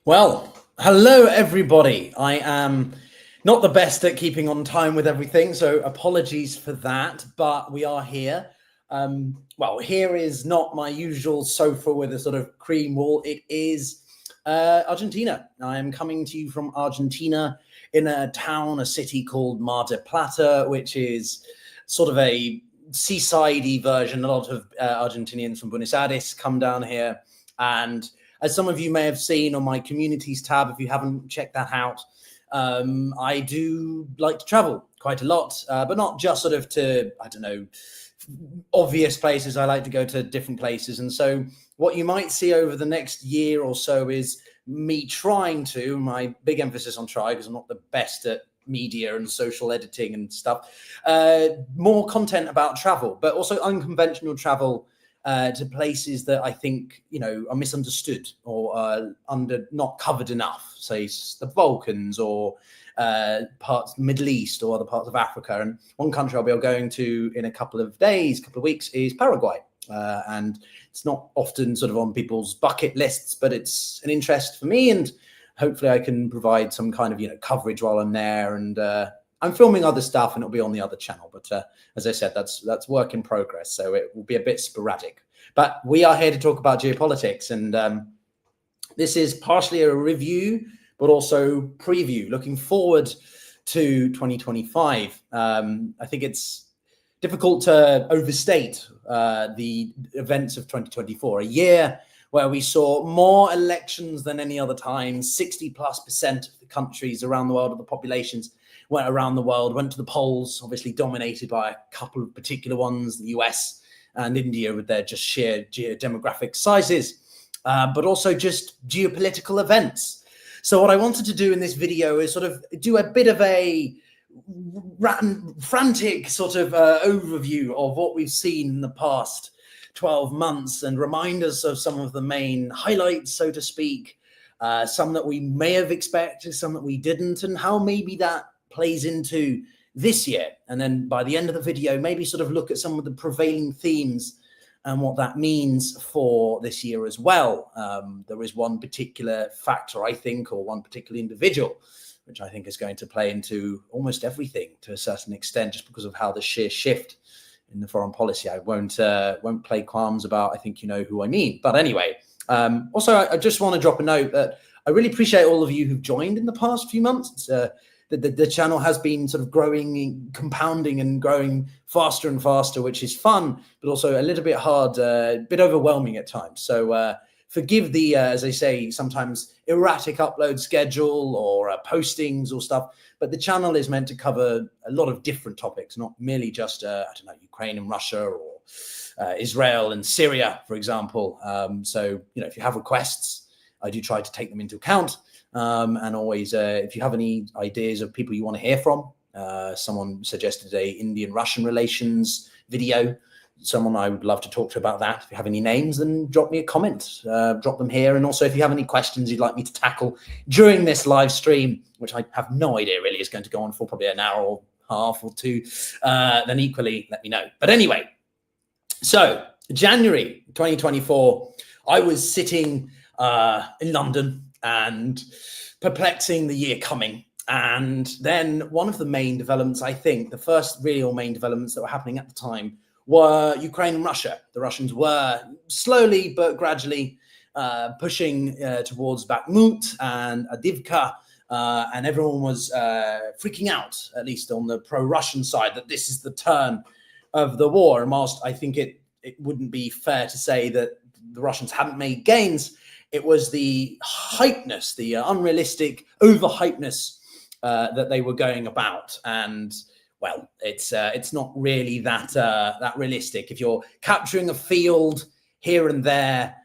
Well, hello everybody. I am not the best at keeping on time with everything, so apologies for that, but we are here. Well, here is not my usual sofa with a sort of cream wall. It is Argentina. I am coming to you from Argentina in a city called Mar del Plata, which is sort of a seaside-y version. A lot of Argentinians from Buenos Aires come down here, and as some of you may have seen on my communities tab, if you haven't checked that out, I do like to travel quite a lot, but not just sort of to, I don't know, obvious places. I like to go to different places. And so what you might see over the next year or so is me trying to, my big emphasis on try, because I'm not the best at media and social editing and stuff, more content about travel, but also unconventional travel to places that I think, are misunderstood or not covered enough, say the Balkans or parts of the Middle East or other parts of Africa. And one country I'll be going to in a couple of weeks is Paraguay. And it's not often sort of on people's bucket lists, but it's an interest for me, and hopefully I can provide some kind of, coverage while I'm there. And I'm filming other stuff and it'll be on the other channel. But as I said, that's work in progress. So it will be a bit sporadic. But we are here to talk about geopolitics. And this is partially a review, but also preview, looking forward to 2025. I think it's difficult to overstate the events of 2024, a year where we saw more elections than any other time. 60+% of the countries around the world, of the populations, went to the polls, obviously dominated by a couple of particular ones, the US and India with their just sheer demographic sizes, but also just geopolitical events. So what I wanted to do in this video is sort of do a bit of a frantic sort of overview of what we've seen in the past 12 months and remind us of some of the main highlights, so to speak, some that we may have expected, some that we didn't, and how maybe that plays into this year. And then by the end of the video, maybe sort of look at some of the prevailing themes and what that means for this year as well. There is one particular factor, I think, or one particular individual, which I think is going to play into almost everything to a certain extent, just because of how the sheer shift in the foreign policy. I won't play qualms about, I think you know who I mean. But anyway, also, I just want to drop a note that I really appreciate all of you who've joined in the past few months. The channel has been sort of growing, compounding and growing faster and faster, which is fun, but also a little bit hard, a bit overwhelming at times. So forgive the, as I say, sometimes erratic upload schedule or postings or stuff, but the channel is meant to cover a lot of different topics, not merely just, Ukraine and Russia or Israel and Syria, for example. So, if you have requests, I do try to take them into account. And always, if you have any ideas of people you want to hear from, someone suggested a Indian-Russian relations video, someone I would love to talk to about that. If you have any names, then drop me a comment, drop them here. And also, if you have any questions you'd like me to tackle during this live stream, which I have no idea really is going to go on for probably an hour or half or two, then equally let me know. But anyway, so January 2024, I was sitting in London and perplexing the year coming. And then one of the main developments, I think, the first real main developments that were happening at the time were Ukraine and Russia. The Russians were slowly but gradually pushing towards Bakhmut and Avdiivka, and everyone was freaking out, at least on the pro-Russian side, that this is the turn of the war. And whilst I think it wouldn't be fair to say that the Russians hadn't made gains, it was the hypeness, the unrealistic overhypeness that they were going about. And well, it's not really that realistic. If you're capturing a field here and there,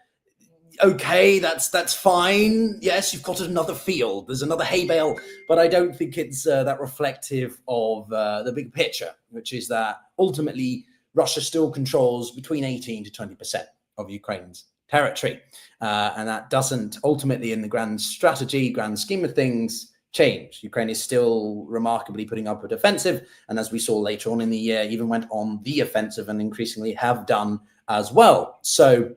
okay, that's fine. Yes, you've got another field. There's another hay bale, but I don't think it's that reflective of the big picture, which is that ultimately Russia still controls between 18 to 20% of Ukraine's territory. And that doesn't ultimately, in the grand scheme of things, change. Ukraine is still remarkably putting up a defensive. And as we saw later on in the year, even went on the offensive and increasingly have done as well. So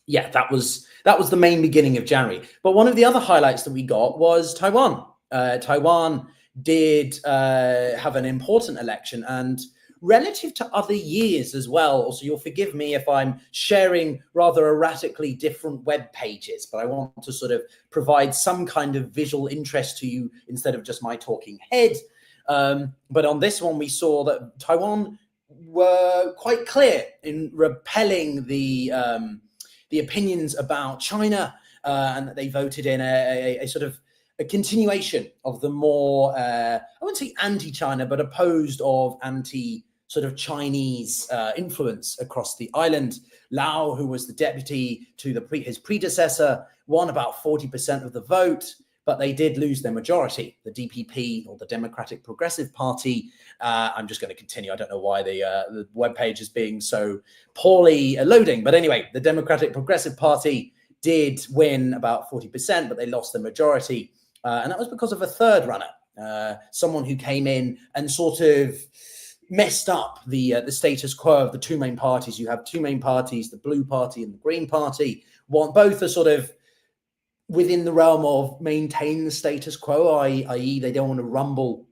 yeah, that was the main beginning of January. But one of the other highlights that we got was Taiwan. Taiwan did have an important election, and relative to other years as well. So you'll forgive me if I'm sharing rather erratically different web pages, but I want to sort of provide some kind of visual interest to you instead of just my talking head. But on this one, we saw that Taiwan were quite clear in repelling the opinions about China, and that they voted in a sort of a continuation of the more, I wouldn't say anti-China, but opposed of sort of Chinese influence across the island. Lau, who was the deputy to his predecessor, won about 40% of the vote, but they did lose their majority. The DPP, or the Democratic Progressive Party, I'm just going to continue. I don't know why the webpage is being so poorly loading. But anyway, the Democratic Progressive Party did win about 40%, but they lost the majority. And that was because of a third runner, someone who came in and sort of messed up the status quo of the two main parties. You have two main parties, the Blue Party and the Green Party. Both are sort of within the realm of maintain the status quo, i.e. they don't want to rumble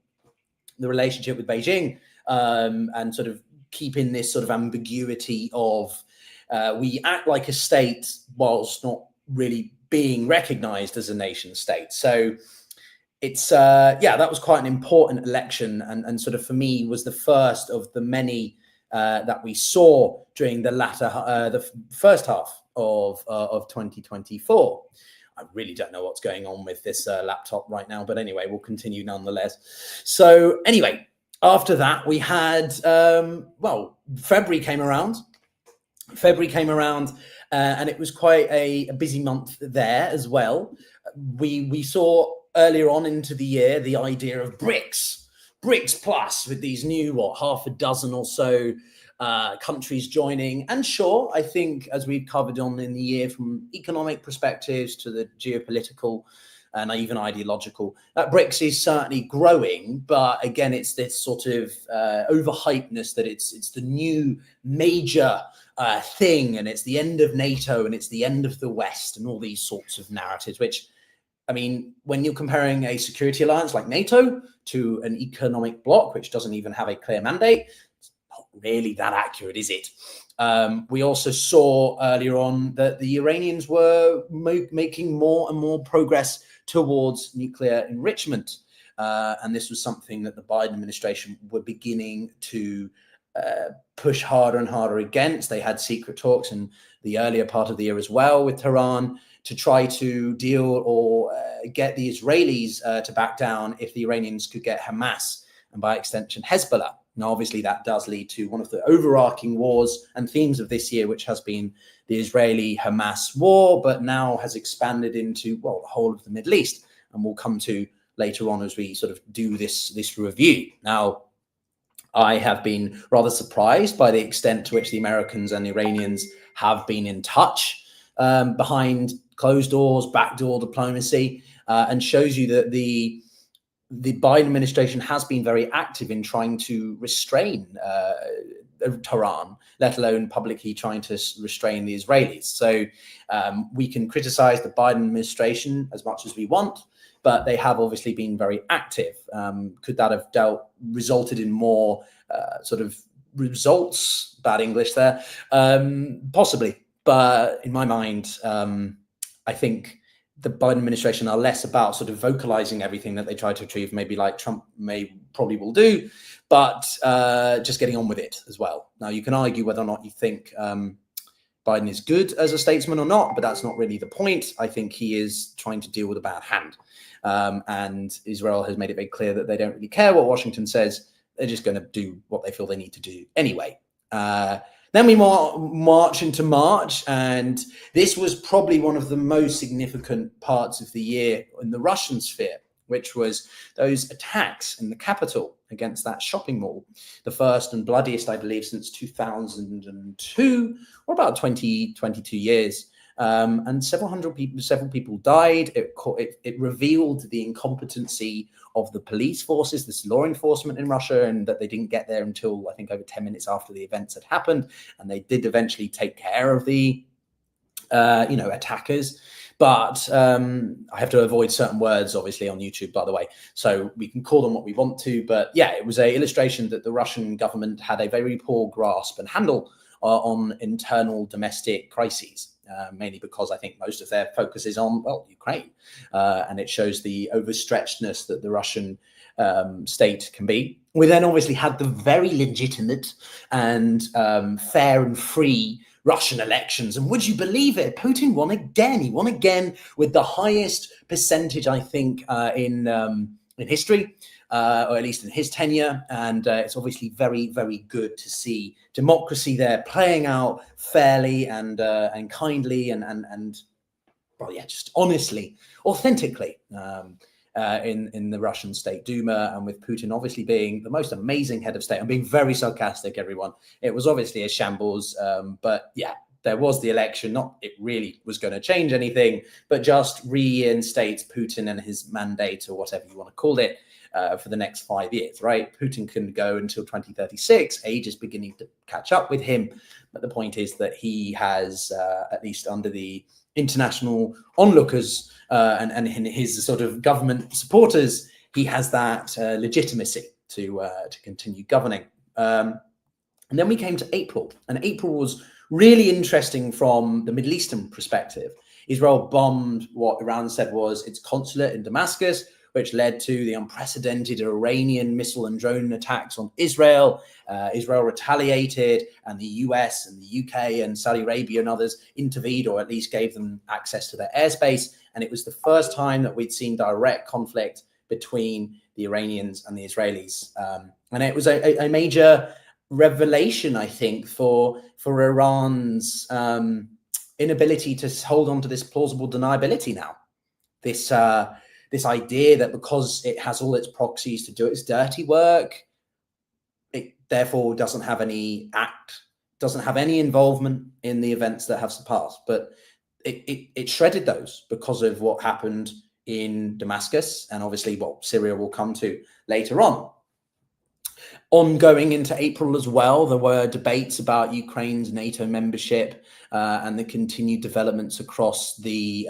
the relationship with Beijing, and sort of keep in this sort of ambiguity of we act like a state whilst not really being recognized as a nation state. So it's that was quite an important election, and sort of for me was the first of the many that we saw during the first half of 2024. I really don't know what's going on with this laptop right now, but anyway, we'll continue nonetheless. So anyway, after that, we had, February came around. And it was quite a busy month there as well. We saw earlier on into the year the idea of BRICS Plus, with these new, half a dozen or so countries joining. And sure, I think, as we've covered on in the year, from economic perspectives to the geopolitical and even ideological, that BRICS is certainly growing. But again, it's this sort of overhypeness that it's the new major thing, and it's the end of NATO, and it's the end of the West, and all these sorts of narratives, which, I mean, when you're comparing a security alliance like NATO to an economic bloc, which doesn't even have a clear mandate, not really that accurate, is it? We also saw earlier on that the Iranians were making more and more progress towards nuclear enrichment. And this was something that the Biden administration were beginning to push harder and harder against. They had secret talks in the earlier part of the year as well with Tehran to try to deal or get the Israelis to back down if the Iranians could get Hamas, and by extension Hezbollah. Now, obviously, that does lead to one of the overarching wars and themes of this year, which has been the Israeli-Hamas war, but now has expanded into, the whole of the Middle East, and we'll come to later on as we sort of do this review. Now, I have been rather surprised by the extent to which the Americans and the Iranians have been in touch behind closed doors, backdoor diplomacy, and shows you that the Biden administration has been very active in trying to restrain Tehran, let alone publicly trying to restrain the Israelis. So we can criticize the Biden administration as much as we want, but they have obviously been very active. Could that have resulted in more sort of results? Bad English there. Possibly. But in my mind, I think the Biden administration are less about sort of vocalizing everything that they try to achieve, maybe like Trump probably will do, but just getting on with it as well. Now, you can argue whether or not you think Biden is good as a statesman or not, but that's not really the point. I think he is trying to deal with a bad hand. And Israel has made it very clear that they don't really care what Washington says. They're just going to do what they feel they need to do anyway. Then we march into March, and this was probably one of the most significant parts of the year in the Russian sphere, which was those attacks in the capital against that shopping mall, the first and bloodiest, I believe, since 2002, or about 22 years. And several people died. It revealed the incompetency of the police forces, this law enforcement in Russia, and that they didn't get there until, I think, over 10 minutes after the events had happened. And they did eventually take care of the attackers. But I have to avoid certain words, obviously, on YouTube, by the way. So we can call them what we want to. But yeah, it was an illustration that the Russian government had a very poor grasp and handle on internal domestic crises, mainly because I think most of their focus is on, well, Ukraine. And it shows the overstretchedness that the Russian state can be. We then obviously had the very legitimate and fair and free Russian elections. And would you believe it? Putin won again. He won again with the highest percentage, I think, in history, or at least in his tenure. And it's obviously very, very good to see democracy there playing out fairly and kindly and well, yeah, just honestly, authentically. In the Russian State Duma, and with Putin obviously being the most amazing head of state. I'm being very sarcastic, everyone. It was obviously a shambles, but yeah, there was the election. Not it really was going to change anything, but just reinstates Putin and his mandate, or whatever you want to call it, for the next 5 years, right? Putin can go until 2036. Age is beginning to catch up with him. But the point is that he has, at least under the international onlookers and his sort of government supporters, he has that legitimacy to continue governing. And then we came to April, and April was really interesting from the Middle Eastern perspective. Israel bombed what Iran said was its consulate in Damascus, which led to the unprecedented Iranian missile and drone attacks on Israel. Israel retaliated, and the US and the UK and Saudi Arabia and others intervened, or at least gave them access to their airspace. And it was the first time that we'd seen direct conflict between the Iranians and the Israelis. And it was a major revelation, I think, for Iran's inability to hold on to this plausible deniability now. This idea that because it has all its proxies to do its dirty work, it therefore doesn't have any involvement in the events that have surpassed. But it shredded those because of what happened in Damascus, and obviously what Syria will come to later on. Ongoing into April as well, there were debates about Ukraine's NATO membership and the continued developments across the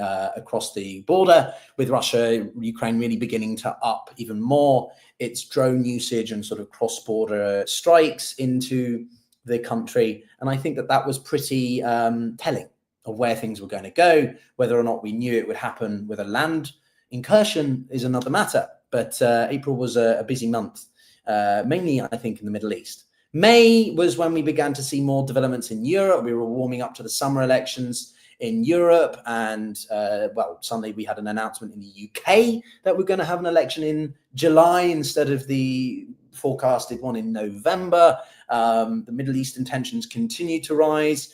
border, with Russia, Ukraine really beginning to up even more its drone usage and sort of cross-border strikes into the country. And I think that was pretty telling of where things were going to go. Whether or not we knew it would happen with a land incursion is another matter. But April was a busy month. Mainly, I think, in the Middle East. May was when we began to see more developments in Europe. We were warming up to the summer elections in Europe, and well, suddenly we had an announcement in the UK that we're going to have an election in July instead of the forecasted one in November. The Middle Eastern tensions continue to rise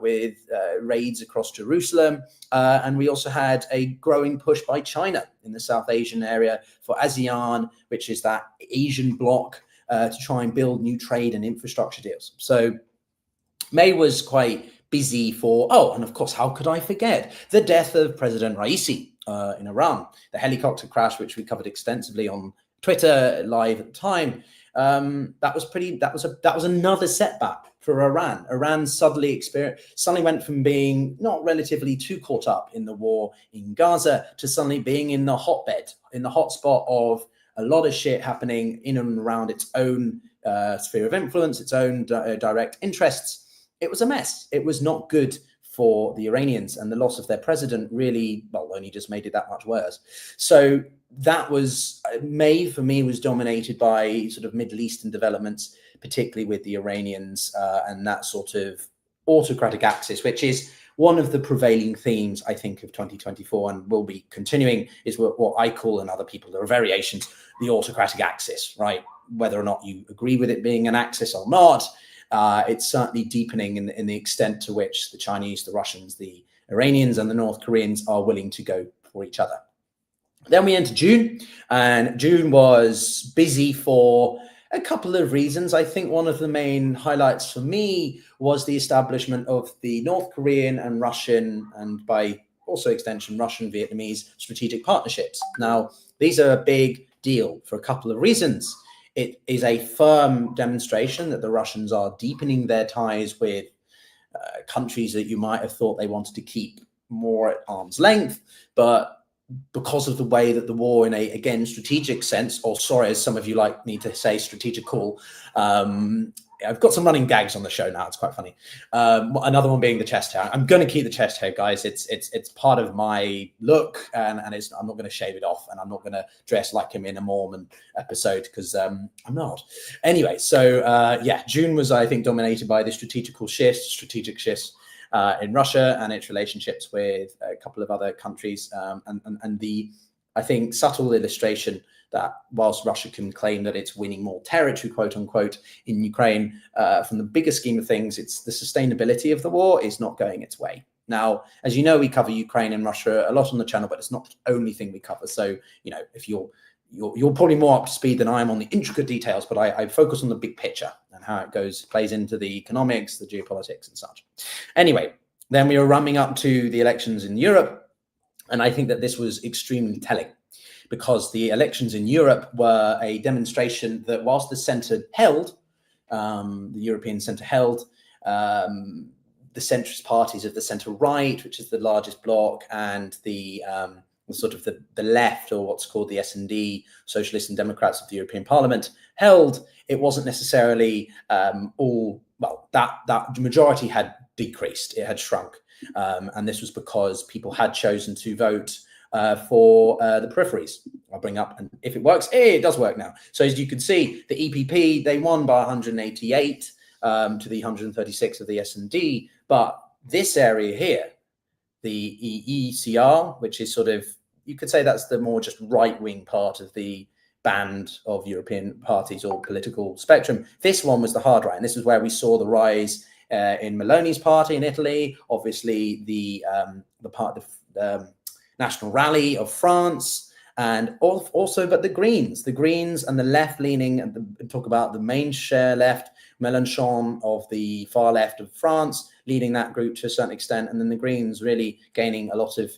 with raids across Jerusalem. And we also had a growing push by China in the South Asian area for ASEAN, which is that Asian bloc, to try and build new trade and infrastructure deals. So May was quite busy and of course, how could I forget the death of President Raisi in Iran, the helicopter crash, which we covered extensively on Twitter live at the time. That was another setback for Iran. Iran suddenly went from being not relatively too caught up in the war in Gaza to suddenly being in the hotbed, in the hotspot of a lot of shit happening in and around its own sphere of influence, its own direct interests. It was a mess. It was not good for the Iranians, and the loss of their president really, only just made it that much worse. So that was, May for me was dominated by sort of Middle Eastern developments, particularly with the Iranians and that sort of autocratic axis, which is one of the prevailing themes, I think, of 2024 and will be continuing, is what I call, and other people, there are variations, the autocratic axis, right? Whether or not you agree with it being an axis or not, it's certainly deepening in the extent to which the Chinese, the Russians, the Iranians and the North Koreans are willing to go for each other. Then we enter June, and June was busy for a couple of reasons. I think one of the main highlights for me was the establishment of the North Korean and Russian, and by also extension, Russian-Vietnamese strategic partnerships. Now, these are a big deal for a couple of reasons. It is a firm demonstration that the Russians are deepening their ties with countries that you might have thought they wanted to keep more at arm's length, but because of the way that the war, in a, again, strategic sense, or sorry, as some of you like me to say, strategical, I've got some running gags on the show now. It's quite funny. Another one being the chest hair. I'm going to keep the chest hair, guys. It's part of my look, and I'm not going to shave it off, and I'm not going to dress like I'm in a Mormon episode, because I'm not. Anyway, so yeah, June was, I think, dominated by the strategic shifts in Russia and its relationships with a couple of other countries, and the, I think, subtle illustration that whilst Russia can claim that it's winning more territory, quote unquote, in Ukraine, from the bigger scheme of things, it's the sustainability of the war is not going its way. Now, as you know, we cover Ukraine and Russia a lot on the channel, but it's not the only thing we cover. So, you know, if you're probably more up to speed than I am on the intricate details, but I focus on the big picture and how it plays into the economics, the geopolitics and such. Anyway, then we were running up to the elections in Europe. And I think that this was extremely telling, because the elections in Europe were a demonstration that whilst the centre held, the European centre held, the centrist parties of the centre right, which is the largest bloc, and the sort of the left, or what's called the S&D, Socialists and Democrats of the European Parliament, held, it wasn't necessarily all, well, that majority had decreased, it had shrunk. And this was because people had chosen to vote for the peripheries. I'll bring up, and if it works, it does work now. So as you can see, the EPP, they won by 188 to the 136 of the S&D. But this area here, the ECR, which is sort of, you could say that's the more just right-wing part of the band of European parties or political spectrum. This one was the hard right, and this is where we saw the rise in Meloni's party in Italy, obviously the National Rally of France, and also, but the Greens and the left-leaning, and talk about the main share left, Mélenchon of the far left of France, leading that group to a certain extent, and then the Greens really gaining a lot of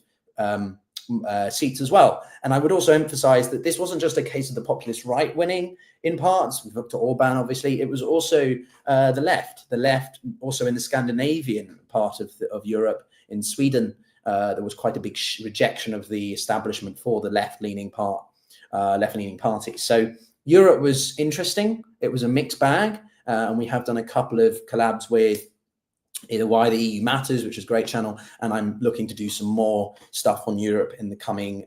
seats as well. And I would also emphasize that this wasn't just a case of the populist right winning in parts. We've looked at Orban, obviously. It was also the left also in the Scandinavian part of Europe, in Sweden. There was quite a big rejection of the establishment for the left-leaning party. So Europe was interesting. It was a mixed bag. And we have done a couple of collabs with either Why the EU Matters, which is a great channel, and I'm looking to do some more stuff on Europe in the coming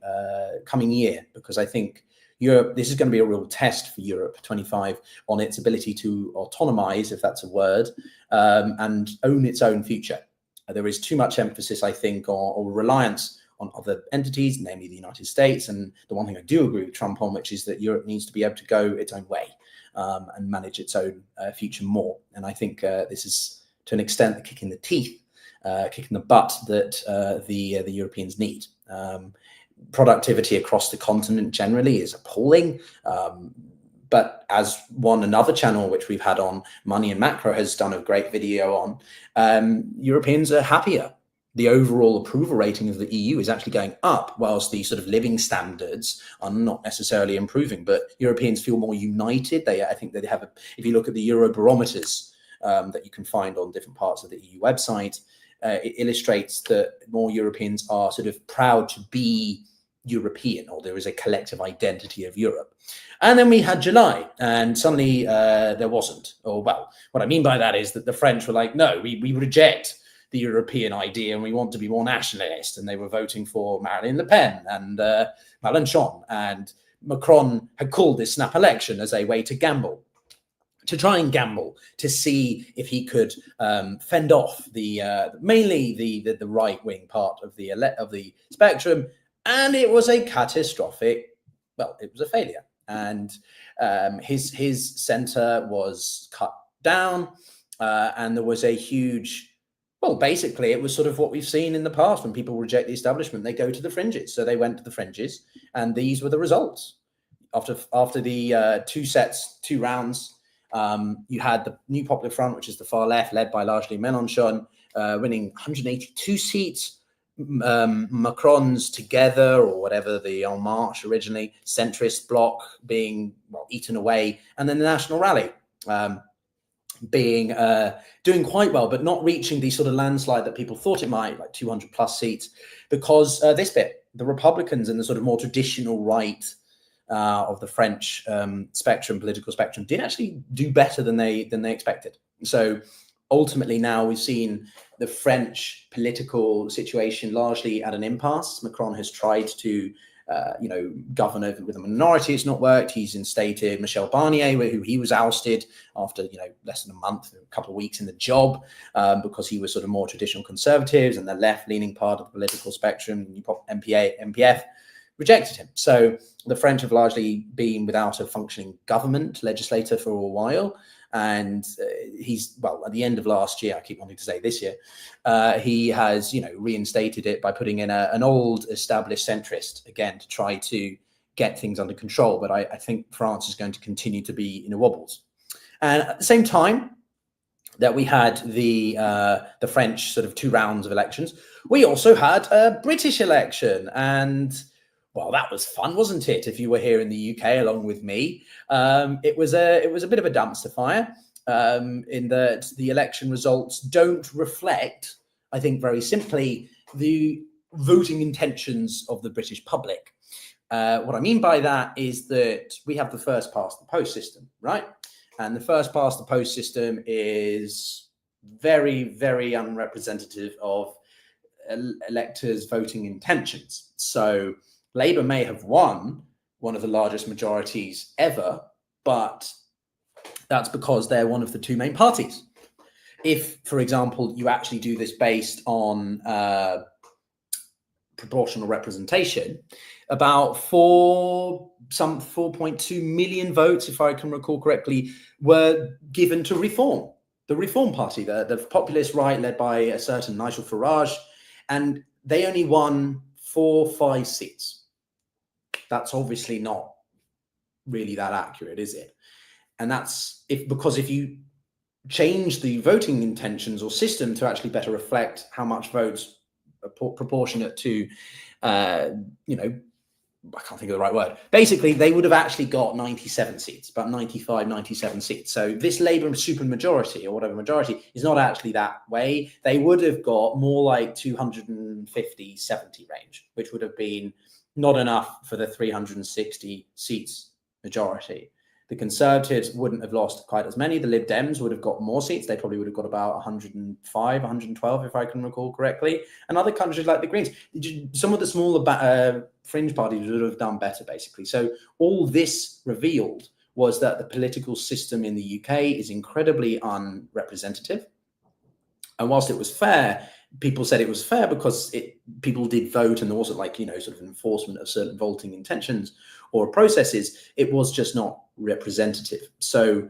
year, because I think Europe, this is going to be a real test for Europe 25 on its ability to autonomize, if that's a word, and own its own future. There is too much emphasis, I think, or reliance on other entities, namely the United States. And the one thing I do agree with Trump on, which is that Europe needs to be able to go its own way and manage its own future more. And I think this is, to an extent, the kick in the teeth, kick in the butt that the Europeans need. Productivity across the continent generally is appalling. But as another channel which we've had on, Money and Macro, has done a great video on, Europeans are happier. The overall approval rating of the EU is actually going up, whilst the sort of living standards are not necessarily improving. But Europeans feel more united. I think that they have, if you look at the Eurobarometers that you can find on different parts of the EU website, it illustrates that more Europeans are sort of proud to be European, or there is a collective identity of Europe. And then we had July, and suddenly there wasn't. Or, well, what I mean by that is that the French were like, no, we reject the European idea and we want to be more nationalist. And they were voting for Marine Le Pen and Mélenchon. And Macron had called this snap election as a way to gamble, to try and gamble, to see if he could fend off mainly the right-wing part of the spectrum. And it was a catastrophic, well, it was a failure. And his centre was cut down, and there was a huge, well, basically it was sort of what we've seen in the past when people reject the establishment, they go to the fringes. So they went to the fringes, and these were the results. After the two rounds, you had the New Popular Front, which is the far left, led by largely Mélenchon, winning 182 seats. Macron's Together, or whatever, the En Marche originally, centrist bloc being, well, eaten away, and then the National Rally being doing quite well, but not reaching the sort of landslide that people thought it might, like 200 plus seats, because this bit, the Republicans and the sort of more traditional right of the French political spectrum, did actually do better than they expected. So ultimately, now we've seen the French political situation largely at an impasse. Macron has tried to govern over with a minority. It's not worked. He's instated Michel Barnier, who he was ousted after less than a month, a couple of weeks in the job, because he was sort of more traditional conservatives, and the left-leaning part of the political spectrum, MPF, rejected him. So the French have largely been without a functioning government legislator for a while. And he's, well, at the end of last year, I keep wanting to say this year, he has, reinstated it by putting in an old established centrist, again, to try to get things under control. But I think France is going to continue to be in a wobbles. And at the same time that we had the French sort of 2 rounds of elections, we also had a British election. And well, that was fun, wasn't it? If you were here in the UK along with me, it was a bit of a dumpster fire, in that the election results don't reflect, I think, very simply, the voting intentions of the British public. What I mean by that is that we have the first past the post system, right? And the first past the post system is very, very unrepresentative of electors' voting intentions. So Labour may have won one of the largest majorities ever, but that's because they're one of the 2 main parties. If, for example, you actually do this based on proportional representation, about 4.2 million votes, if I can recall correctly, were given to Reform, the Reform Party, the populist right led by a certain Nigel Farage, and they only won 4-5 seats. That's obviously not really that accurate, is it? And that's because if you change the voting intentions or system to actually better reflect how much votes are proportionate to, I can't think of the right word. Basically, they would have actually got 97 seats, about 95, 97 seats. So this Labour supermajority or whatever majority is not actually that way. They would have got more like 250, 70 range, which would have been not enough for the 360 seats majority. The Conservatives wouldn't have lost quite as many. The Lib Dems would have got more seats. They probably would have got about 105, 112, if I can recall correctly. And other countries like the Greens, some of the smaller fringe parties would have done better, basically. So all this revealed was that the political system in the UK is incredibly unrepresentative. And whilst it was fair, people said it was fair because people did vote, and there wasn't sort of enforcement of certain voting intentions or processes. It was just not representative. So,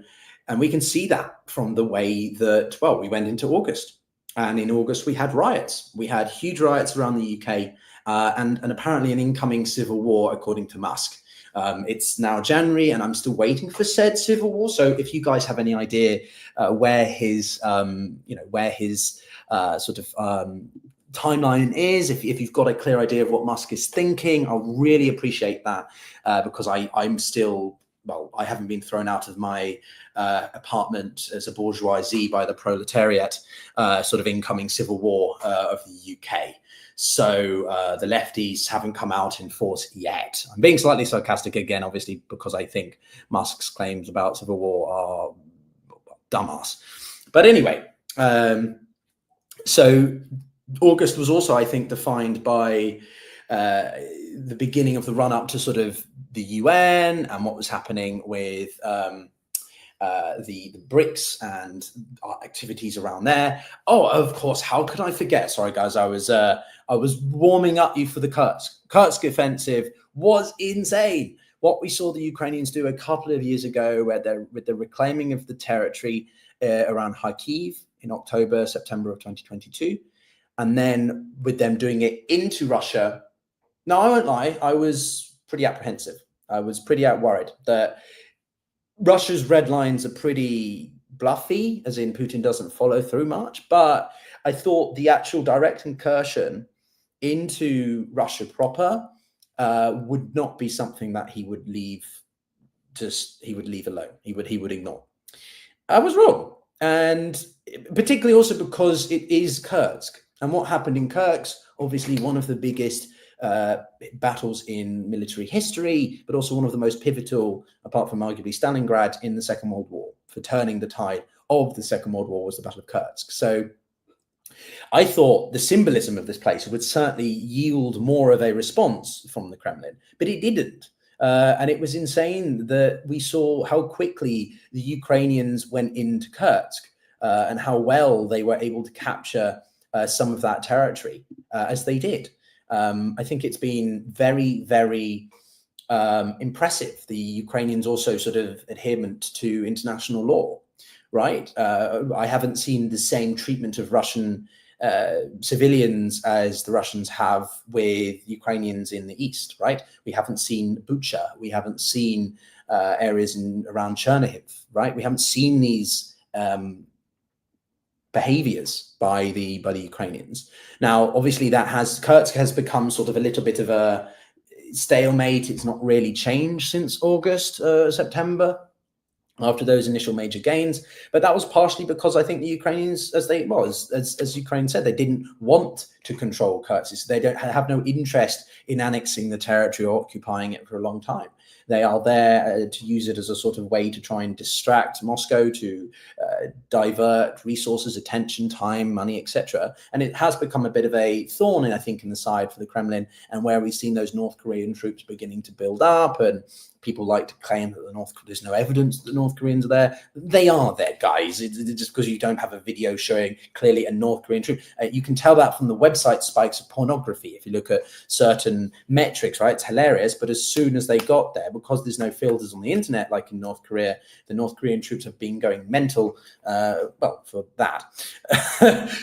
and we can see that from the way that, well, we went into August, and in August we had riots. We had huge riots around the UK, and apparently an incoming civil war, according to Musk. It's now January, and I'm still waiting for said civil war. So if you guys have any idea where his timeline is, if you've got a clear idea of what Musk is thinking, I'll really appreciate that, because I'm still, well, I haven't been thrown out of my apartment as a bourgeoisie by the proletariat, sort of incoming civil war of the UK. So the lefties haven't come out in force yet. I'm being slightly sarcastic again, obviously, because I think Musk's claims about civil war are dumbass. But anyway, so August was also, I think, defined by the beginning of the run-up to sort of the UN and what was happening with the BRICS and our activities around there. Oh, of course, how could I forget? Sorry, guys, I was warming up you for the Kursk offensive was insane. What we saw the Ukrainians do a couple of years ago, with the reclaiming of the territory around Kharkiv in October, September of 2022, and then with them doing it into Russia. Now, I won't lie, I was pretty apprehensive. I was pretty worried that Russia's red lines are pretty bluffy, as in Putin doesn't follow through much. But I thought the actual direct incursion into Russia proper would not be something that he would leave alone. He would ignore. I was wrong. and particularly also because it is Kursk. And what happened in Kursk, obviously one of the biggest battles in military history, but also one of the most pivotal, apart from arguably Stalingrad, in the Second World War, for turning the tide of the Second World War, was the Battle of Kursk. So I thought the symbolism of this place would certainly yield more of a response from the Kremlin, but it didn't. And it was insane that we saw how quickly the Ukrainians went into Kursk and how well they were able to capture some of that territory as they did. I think it's been very, very impressive. The Ukrainians also sort of adherent to international law, right? I haven't seen the same treatment of Russian civilians as the Russians have with Ukrainians in the east, right? We haven't seen Bucha, we haven't seen areas around Chernihiv, right? We haven't seen these behaviors by the Ukrainians. Now, obviously, Kursk has become sort of a little bit of a stalemate. It's not really changed since August, September, after those initial major gains, but that was partially because I think the Ukrainians, as Ukraine said, they didn't want to control Kursk. So they don't have no interest in annexing the territory or occupying it for a long time. They are there to use it as a sort of way to try and distract Moscow, to divert resources, attention, time, money, etc. And it has become a bit of a thorn, I think, in the side for the Kremlin, and where we've seen those North Korean troops beginning to build up, and people like to claim that there's no evidence that the North Koreans are there. They are there, guys. It's just because you don't have a video showing clearly a North Korean troop. You can tell that from the website spikes of pornography. If you look at certain metrics, right, it's hilarious. But as soon as they got there, because there's no filters on the internet like in North Korea, the North Korean troops have been going mental, for that.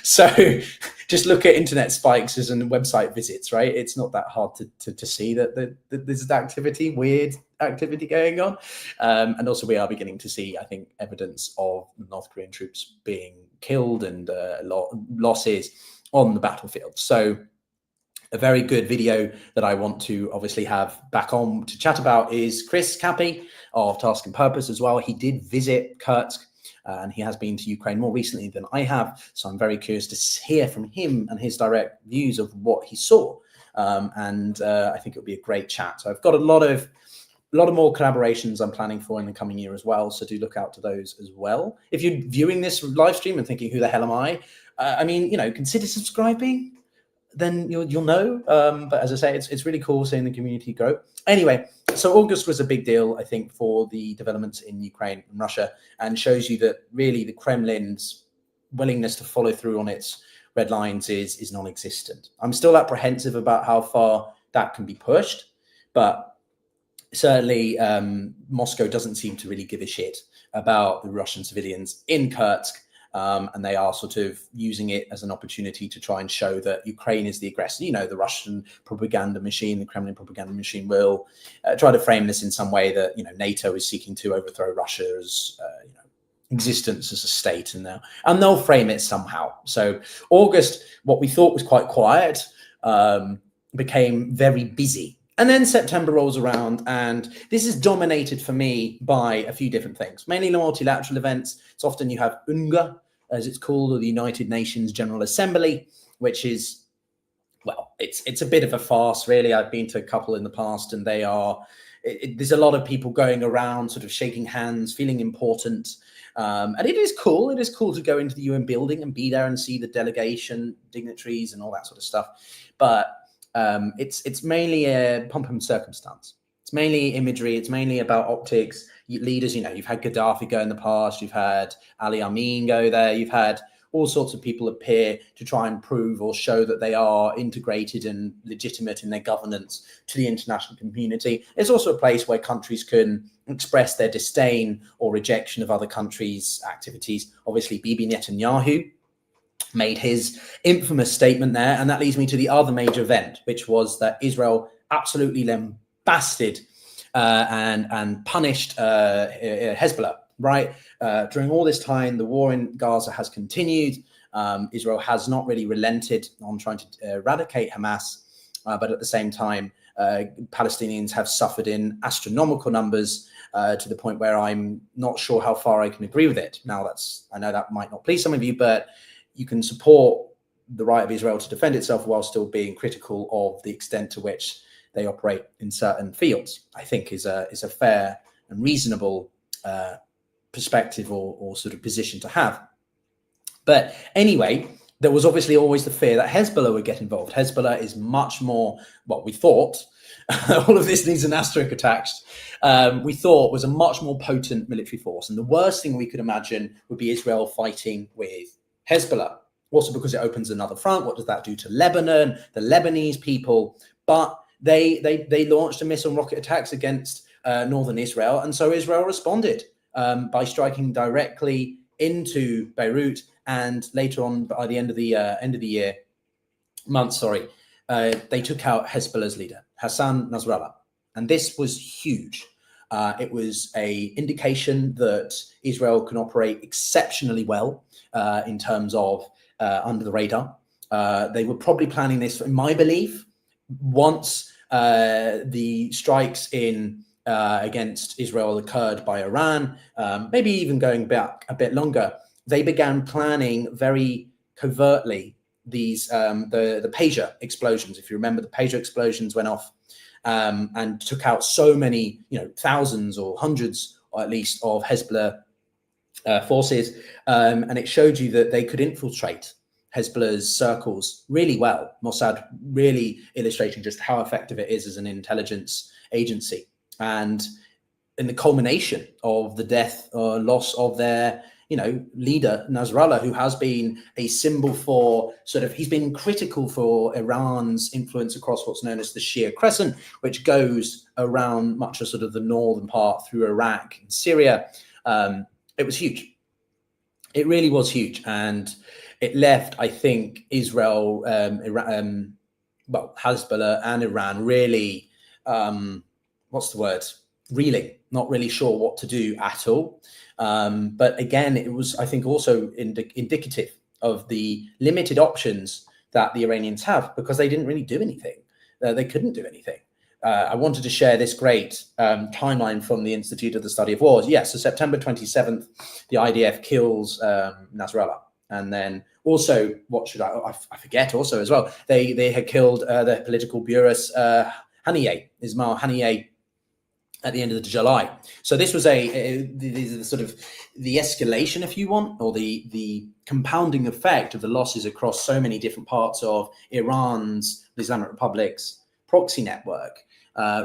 So just look at internet spikes and website visits, right? It's not that hard to see that there's weird activity going on. And also we are beginning to see, I think, evidence of North Korean troops being killed and losses on the battlefield. So a very good video that I want to obviously have back on to chat about is Chris Cappy of Task and Purpose as well. He did visit Kursk, and he has been to Ukraine more recently than I have. So I'm very curious to hear from him and his direct views of what he saw. I think it'll be a great chat. So I've got a lot of more collaborations I'm planning for in the coming year as well. So do look out to those as well. If you're viewing this live stream and thinking, who the hell am I? Consider subscribing. Then you'll know. But as I say, it's really cool seeing the community grow. Anyway, so August was a big deal, I think, for the developments in Ukraine and Russia, and shows you that really the Kremlin's willingness to follow through on its red lines is non-existent. I'm still apprehensive about how far that can be pushed, but certainly Moscow doesn't seem to really give a shit about the Russian civilians in Kursk. And they are sort of using it as an opportunity to try and show that Ukraine is the aggressor. The Russian propaganda machine, the Kremlin propaganda machine will try to frame this in some way that, NATO is seeking to overthrow Russia's, existence as a state, and they'll frame it somehow. So August, what we thought was quite quiet, became very busy. And then September rolls around, and this is dominated for me by a few different things, mainly multilateral events. It's often you have UNGA, as it's called, or the United Nations General Assembly, which is, well, it's a bit of a farce, really. I've been to a couple in the past, and there's a lot of people going around sort of shaking hands, feeling important. And it is cool. It is cool to go into the UN building and be there and see the delegation, dignitaries, and all that sort of stuff. But it's mainly a pomp and circumstance. It's mainly imagery. It's mainly about optics. Leaders, you've had Gaddafi go in the past. You've had Ali Amin go there. You've had all sorts of people appear to try and prove or show that they are integrated and legitimate in their governance to the international community. It's also a place where countries can express their disdain or rejection of other countries' activities. Obviously, Bibi Netanyahu made his infamous statement there, and that leads me to the other major event, which was that Israel absolutely lambasted and punished Hezbollah, right? During all this time, the war in Gaza has continued. Israel has not really relented on trying to eradicate Hamas, but at the same time, Palestinians have suffered in astronomical numbers, to the point where I'm not sure how far I can agree with it. Now, I know that might not please some of you, but you can support the right of Israel to defend itself while still being critical of the extent to which they operate in certain fields. I think is a fair and reasonable perspective or sort of position to have. But anyway, there was obviously always the fear that Hezbollah would get involved. Hezbollah is much more, what we thought, all of this needs an asterisk attached, we thought was a much more potent military force. And the worst thing we could imagine would be Israel fighting with Hezbollah. Also because it opens another front. What does that do to Lebanon, the Lebanese people? But they launched a missile and rocket attacks against northern Israel. And so Israel responded by striking directly into Beirut. And later on, by the end of the month, they took out Hezbollah's leader, Hassan Nasrallah. And this was huge. It was an indication that Israel can operate exceptionally well in terms of under the radar. They were probably planning this, in my belief, once the strikes against Israel occurred by Iran, maybe even going back a bit longer. They began planning very covertly these the pager explosions. If you remember, the pager explosions went off and took out so many, thousands or hundreds, or at least, of Hezbollah forces, and it showed you that they could infiltrate Hezbollah's circles really well. Mossad really illustrating just how effective it is as an intelligence agency. And in the culmination of the death or loss of their leader, Nasrallah, who has been a symbol for he's been critical for Iran's influence across what's known as the Shia Crescent, which goes around much of the northern part through Iraq and Syria. It was huge. It really was huge. And it left, I think, Israel, Hezbollah and Iran really, reeling, not really sure what to do at all. But again, it was, I think, also indicative of the limited options that the Iranians have, because they didn't really do anything. They couldn't do anything. I wanted to share this great timeline from the Institute of the Study of Wars. Yes, so September 27th, the IDF kills Nasrallah. And then also, I forget also as well, they had killed the political bureaus, Ismail Haniyeh, at the end of July. So this was the escalation, if you want, or the compounding effect of the losses across so many different parts of Iran's, the Islamic Republic's proxy network,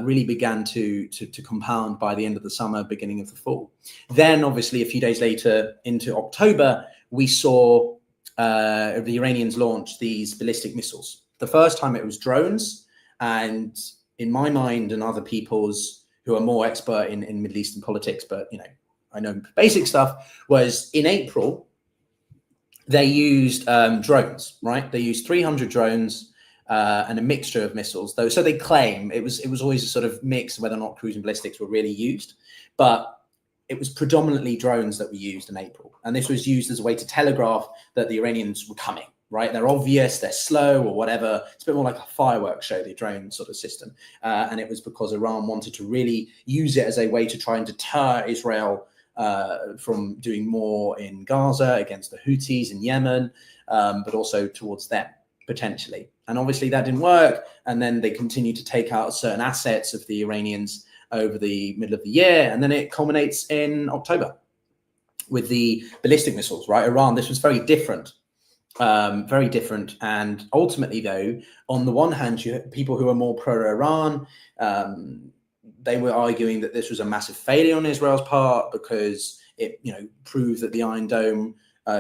really began to compound by the end of the summer, beginning of the fall. Then, obviously, a few days later into October, we saw the Iranians launch these ballistic missiles. The first time it was drones, and in my mind and other people's who are more expert in Middle Eastern politics, but I know basic stuff, was in April, they used drones, right? They used 300 drones and a mixture of missiles, though. So they claim it was always a sort of mix whether or not cruise and ballistics were really used, but it was predominantly drones that were used in April. And this was used as a way to telegraph that the Iranians were coming, right? They're obvious, they're slow or whatever. It's a bit more like a fireworks show, the drone system. And it was because Iran wanted to really use it as a way to try and deter Israel from doing more in Gaza against the Houthis in Yemen, but also towards them, potentially. And obviously that didn't work. And then they continued to take out certain assets of the Iranians over the middle of the year. And then it culminates in October with the ballistic missiles, right? Iran, this was very different. And ultimately, though, on the one hand, you had people who are more pro-Iran. They were arguing that this was a massive failure on Israel's part because it, proved that the Iron Dome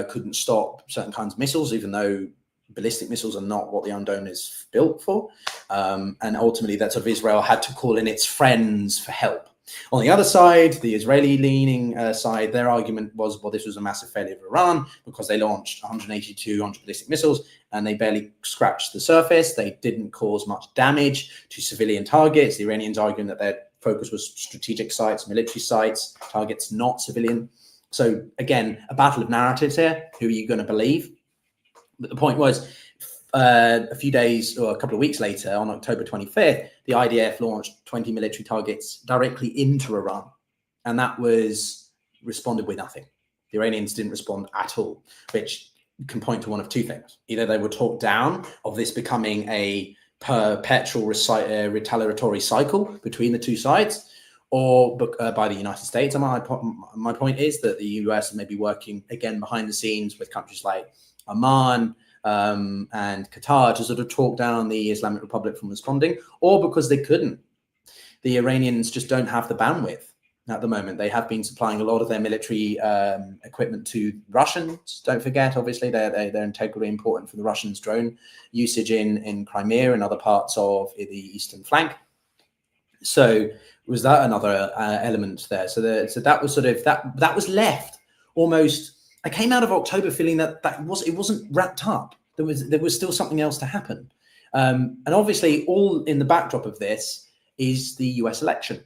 couldn't stop certain kinds of missiles, even though ballistic missiles are not what the Iron Dome is built for. And ultimately, that Israel had to call in its friends for help. On the other side, the Israeli-leaning side, their argument was, well, this was a massive failure of Iran because they launched 182 ballistic missiles and they barely scratched the surface. They didn't cause much damage to civilian targets. The Iranians arguing that their focus was strategic sites, military sites, targets not civilian. So again, a battle of narratives here. Who are you going to believe? But the point was, a few days or a couple of weeks later, on October 25th, the IDF launched 20 military targets directly into Iran. And that was responded with nothing. The Iranians didn't respond at all, which can point to one of two things. Either they were talked down of this becoming a perpetual retaliatory cycle between the two sides, or by the United States. And my point is that the US may be working again behind the scenes with countries like Oman and Qatar to sort of talk down the Islamic Republic from responding, or because they couldn't. The Iranians just don't have the bandwidth at the moment. They have been supplying a lot of their military equipment to Russians. Don't forget, obviously, they're integrally important for the Russians' drone usage in Crimea and other parts of the eastern flank. So was that another element there? So that was sort of that was left almost. I came out of October feeling that it wasn't wrapped up. There was still something else to happen, and obviously, all in the backdrop of this is the US election.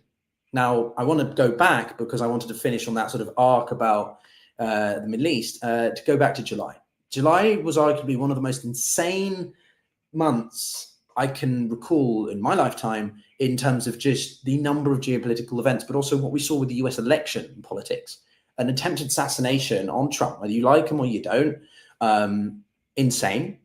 Now, I want to go back because I wanted to finish on that sort of arc about the Middle East, to go back to July. July was arguably one of the most insane months I can recall in my lifetime in terms of just the number of geopolitical events, but also what we saw with the US election politics. An attempted assassination on Trump, whether you like him or you don't, insane.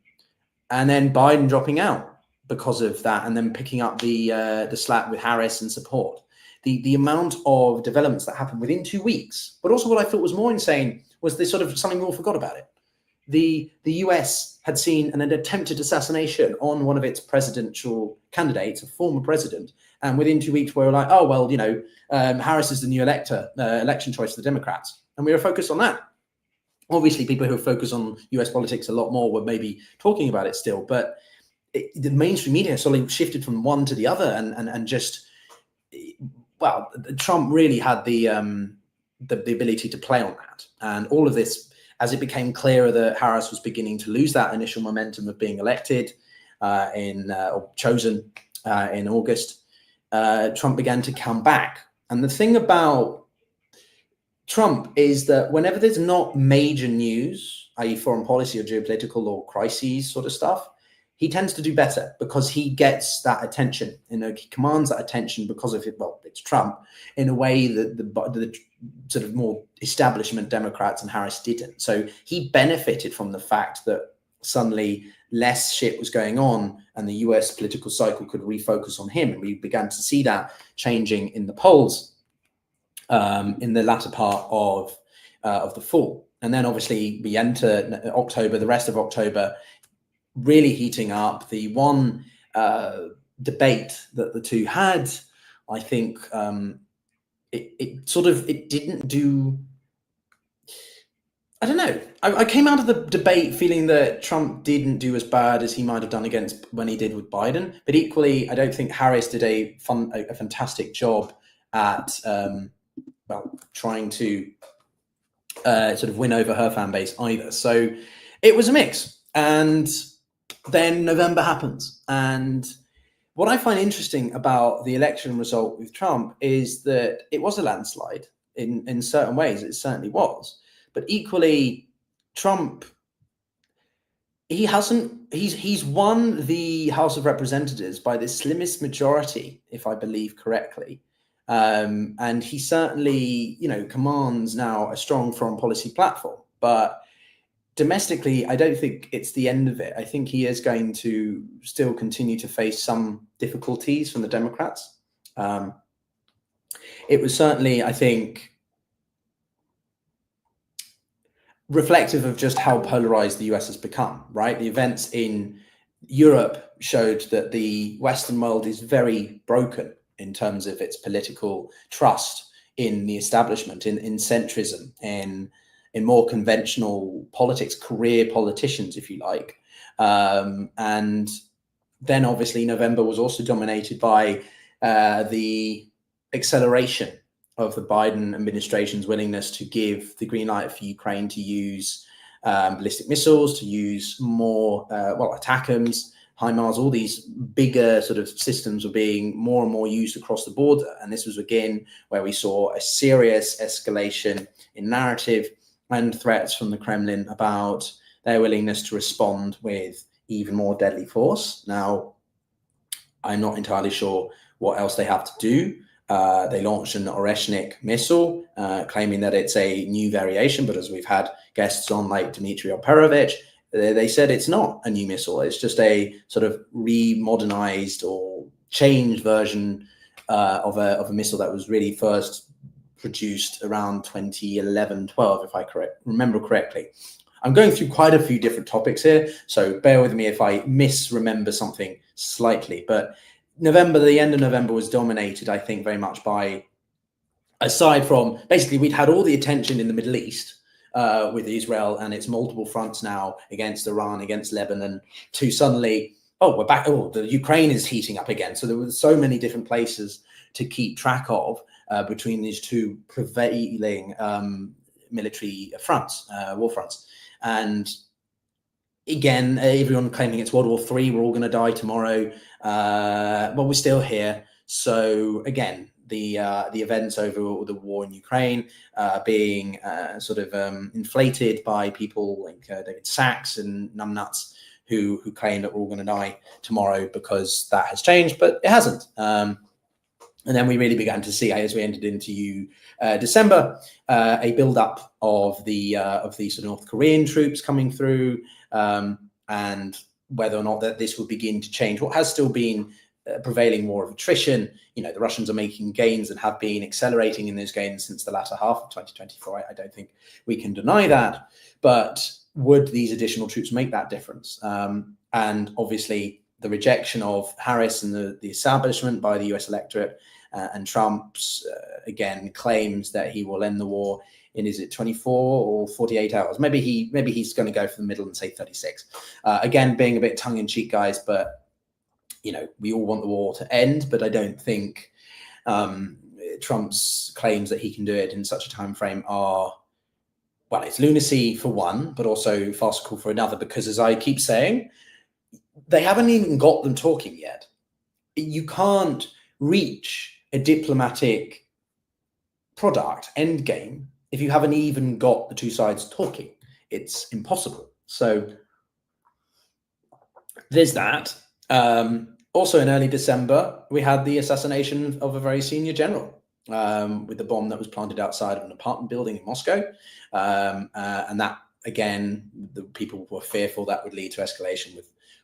And then Biden dropping out because of that, and then picking up the slack with Harris and support. The amount of developments that happened within 2 weeks, but also what I thought was more insane was this sort of something we all forgot about it. The US had seen an attempted assassination on one of its presidential candidates, a former president, and within 2 weeks we were like, oh, well, you know, Harris is the new election choice for the Democrats. And we were focused on that. Obviously, people who focus on US politics a lot more were maybe talking about it still, but the mainstream media sort of shifted from one to the other and just, well, Trump really had the ability to play on that. And all of this, as it became clearer that Harris was beginning to lose that initial momentum of being elected or chosen in August, Trump began to come back. And the thing about Trump is that whenever there's not major news, i.e. foreign policy or geopolitical or crises sort of stuff, he tends to do better because he gets that attention. You know, he commands that attention because of it. Well, it's Trump in a way that the sort of more establishment Democrats and Harris didn't. So he benefited from the fact that suddenly less shit was going on and the US political cycle could refocus on him. And we began to see that changing in the polls in the latter part of the fall. And then obviously we enter October, the rest of October, really heating up. The one debate that the two had, I think it didn't do, I don't know. I came out of the debate feeling that Trump didn't do as bad as he might have done against when he did with Biden. But equally, I don't think Harris did a fantastic job at trying to sort of win over her fan base either. So it was a mix. And then November happens. And what I find interesting about the election result with Trump is that it was a landslide in certain ways. It certainly was. But equally, Trump, he's won the House of Representatives by the slimmest majority, if I believe correctly. And he certainly, commands now a strong foreign policy platform. But domestically, I don't think it's the end of it. I think he is going to still continue to face some difficulties from the Democrats. It was certainly, I think, reflective of just how polarized the US has become, right? The events in Europe showed that the Western world is very broken in terms of its political trust in the establishment, in centrism, in more conventional politics, career politicians, if you like. And then obviously November was also dominated by the acceleration of the Biden administration's willingness to give the green light for Ukraine to use ballistic missiles, to use more, ATACMS, HIMARS, all these bigger sort of systems were being more and more used across the border. And this was again where we saw a serious escalation in narrative and threats from the Kremlin about their willingness to respond with even more deadly force. Now, I'm not entirely sure what else they have to do. They launched an Oreshnik missile, claiming that it's a new variation, but as we've had guests on like Dmitry Operovich, they said it's not a new missile. It's just a sort of remodernized or changed version of a missile that was really first produced around 2011-12, if I remember correctly. I'm going through quite a few different topics here, so bear with me if I misremember something slightly. But the end of November was dominated, I think, very much by, aside from, basically, we'd had all the attention in the Middle East with Israel and its multiple fronts now against Iran, against Lebanon, to suddenly, oh, we're back, oh, the Ukraine is heating up again. So there were so many different places to keep track of between these two prevailing military fronts, war fronts. And again, everyone claiming it's World War III, we're all going to die tomorrow. Well, we're still here. So again, the events over the war in Ukraine being sort of inflated by people like David Sachs and numbnuts who claim that we're all going to die tomorrow because that has changed, but it hasn't. And then we really began to see, as we entered into December, a build-up of the sort of North Korean troops coming through, and whether or not that this would begin to change what has still been prevailing war of attrition. You know, the Russians are making gains and have been accelerating in those gains since the latter half of 2024. I don't think we can deny that. But would these additional troops make that difference? And obviously, the rejection of Harris and the establishment by the US electorate and Trump's, again, claims that he will end the war in, is it 24 or 48 hours? Maybe he's going to go for the middle and say 36. Again, being a bit tongue-in-cheek, guys, but, you know, we all want the war to end, but I don't think Trump's claims that he can do it in such a time frame are, well, it's lunacy for one, but also farcical for another, because as I keep saying, they haven't even got them talking yet. You can't reach a diplomatic product end game if you haven't even got the two sides talking. It's impossible. So there's that. Also in early December, we had the assassination of a very senior general with the bomb that was planted outside of an apartment building in Moscow. And that, again, the people were fearful that would lead to escalation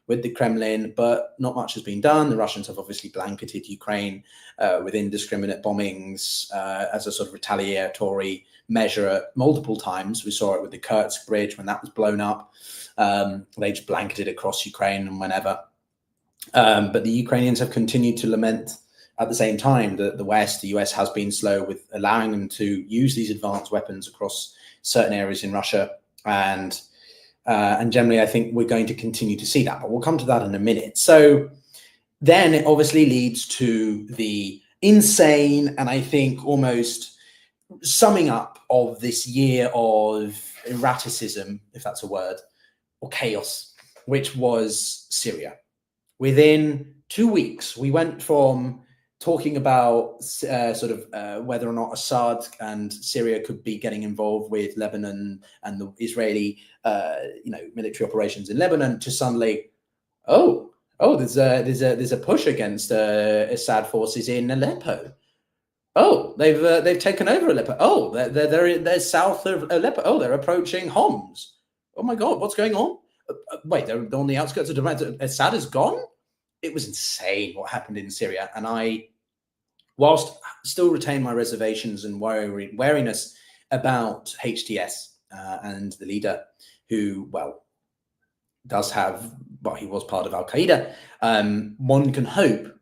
with the Kremlin, but not much has been done. The Russians have obviously blanketed Ukraine with indiscriminate bombings as a sort of retaliatory measure multiple times. We saw it with the Kursk bridge when that was blown up. They just blanketed across Ukraine and whenever. But the Ukrainians have continued to lament at the same time that the West, the US, has been slow with allowing them to use these advanced weapons across certain areas in Russia. And generally, I think we're going to continue to see that, but we'll come to that in a minute. So then it obviously leads to the insane, and I think almost summing up of this year of erraticism, if that's a word, or chaos, which was Syria. Within 2 weeks, we went from talking about whether or not Assad and Syria could be getting involved with Lebanon and the Israeli, military operations in Lebanon, to suddenly, there's a push against Assad forces in Aleppo. Oh, they've taken over Aleppo. Oh, they're south of Aleppo. Oh, they're approaching Homs. Oh my God, what's going on? Wait, they're on the outskirts of Damascus. Assad is gone? It was insane what happened in Syria. And I, whilst still retain my reservations and wariness about HTS and the leader who, he was part of Al-Qaeda, one can hope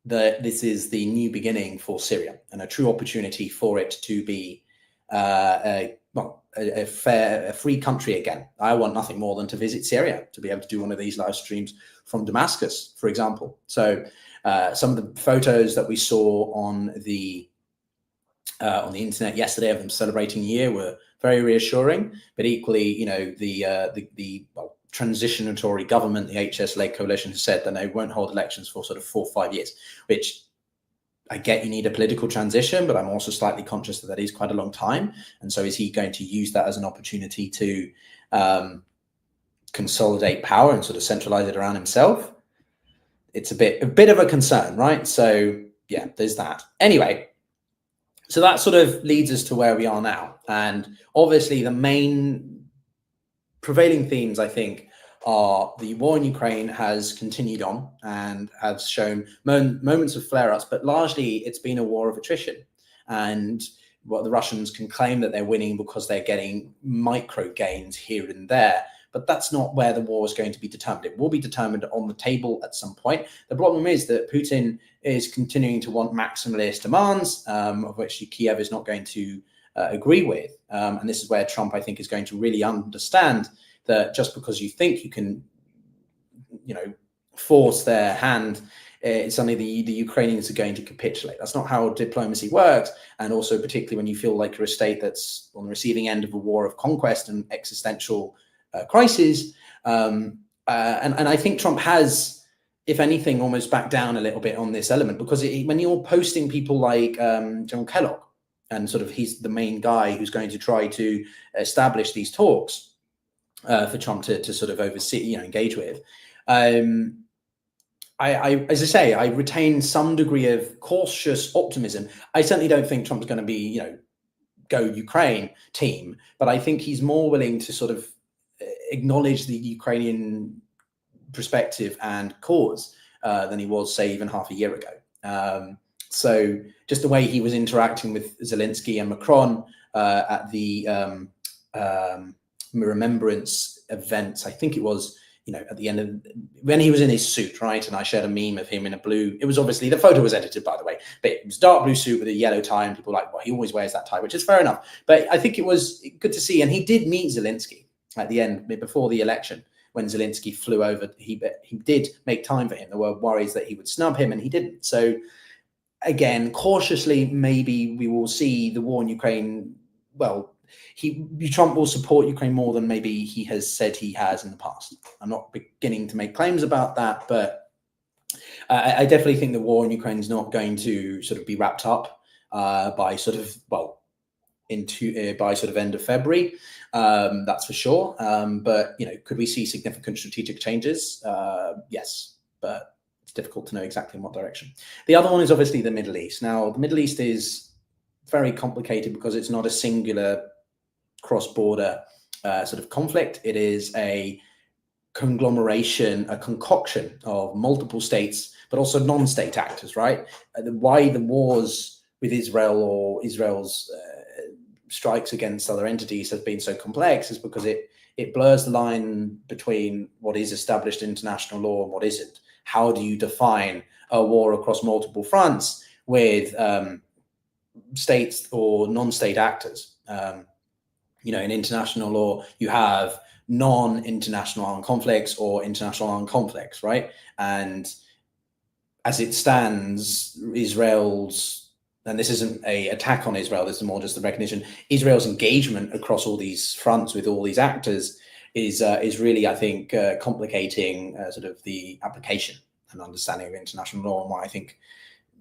that this is the new beginning for Syria and a true opportunity for it to be a free country again. I want nothing more than to visit Syria, to be able to do one of these live streams from Damascus, for example. So some of the photos that we saw on the internet yesterday of them celebrating a year were very reassuring. But equally, the transitionatory government, the HS-led coalition, has said that they won't hold elections for sort of 4 or 5 years, which I get you need a political transition, but I'm also slightly conscious that is quite a long time. And so is he going to use that as an opportunity to consolidate power and sort of centralize it around himself, it's a bit of a concern, right? So yeah, there's that. Anyway, so that sort of leads us to where we are now. And obviously the main prevailing themes, I think, are the war in Ukraine has continued on and has shown moments of flare-ups, but largely it's been a war of attrition. And what the Russians can claim that they're winning because they're getting micro gains here and there, but that's not where the war is going to be determined. It will be determined on the table at some point. The problem is that Putin is continuing to want maximalist demands, of which Kiev is not going to agree with. And this is where Trump, I think, is going to really understand that just because you think you can, force their hand, suddenly the Ukrainians are going to capitulate. That's not how diplomacy works. And also, particularly when you feel like you're a state that's on the receiving end of a war of conquest and existential crisis. And I think Trump has, if anything, almost backed down a little bit on this element, because when you're posting people like John Kellogg, and sort of he's the main guy who's going to try to establish these talks for Trump to sort of oversee, engage with. As I say, I retain some degree of cautious optimism. I certainly don't think Trump's going to be, go Ukraine team, but I think he's more willing to sort of acknowledge the Ukrainian perspective and cause than he was, say, even half a year ago. So just the way he was interacting with Zelensky and Macron at the Remembrance events, I think it was, at the end of when he was in his suit, right? And I shared a meme of him in a blue. It was obviously, the photo was edited, by the way, but it was dark blue suit with a yellow tie, and people were like, well, he always wears that tie, which is fair enough. But I think it was good to see. And he did meet Zelensky at the end, before the election, when Zelensky flew over. He did make time for him. There were worries that he would snub him, and he didn't. So again, cautiously, maybe we will see the war in Ukraine. Well, Trump will support Ukraine more than maybe he has said he has in the past. I'm not beginning to make claims about that, but I definitely think the war in Ukraine is not going to sort of be wrapped up by sort of end of February. That's for sure. But could we see significant strategic changes? Yes, but it's difficult to know exactly in what direction. The other one is obviously the Middle East. Now, the Middle East is very complicated because it's not a singular cross-border sort of conflict. It is a conglomeration, a concoction of multiple states, but also non-state actors, right? Why the wars with Israel or Israel's strikes against other entities have been so complex is because it blurs the line between what is established international law and what isn't. How do you define a war across multiple fronts with states or non-state actors? In international law, you have non-international armed conflicts or international armed conflicts, right? And as it stands, Israel's, and this isn't an attack on Israel, this is more just the recognition, Israel's engagement across all these fronts with all these actors is really, I think, complicating sort of the application and understanding of international law, and why I think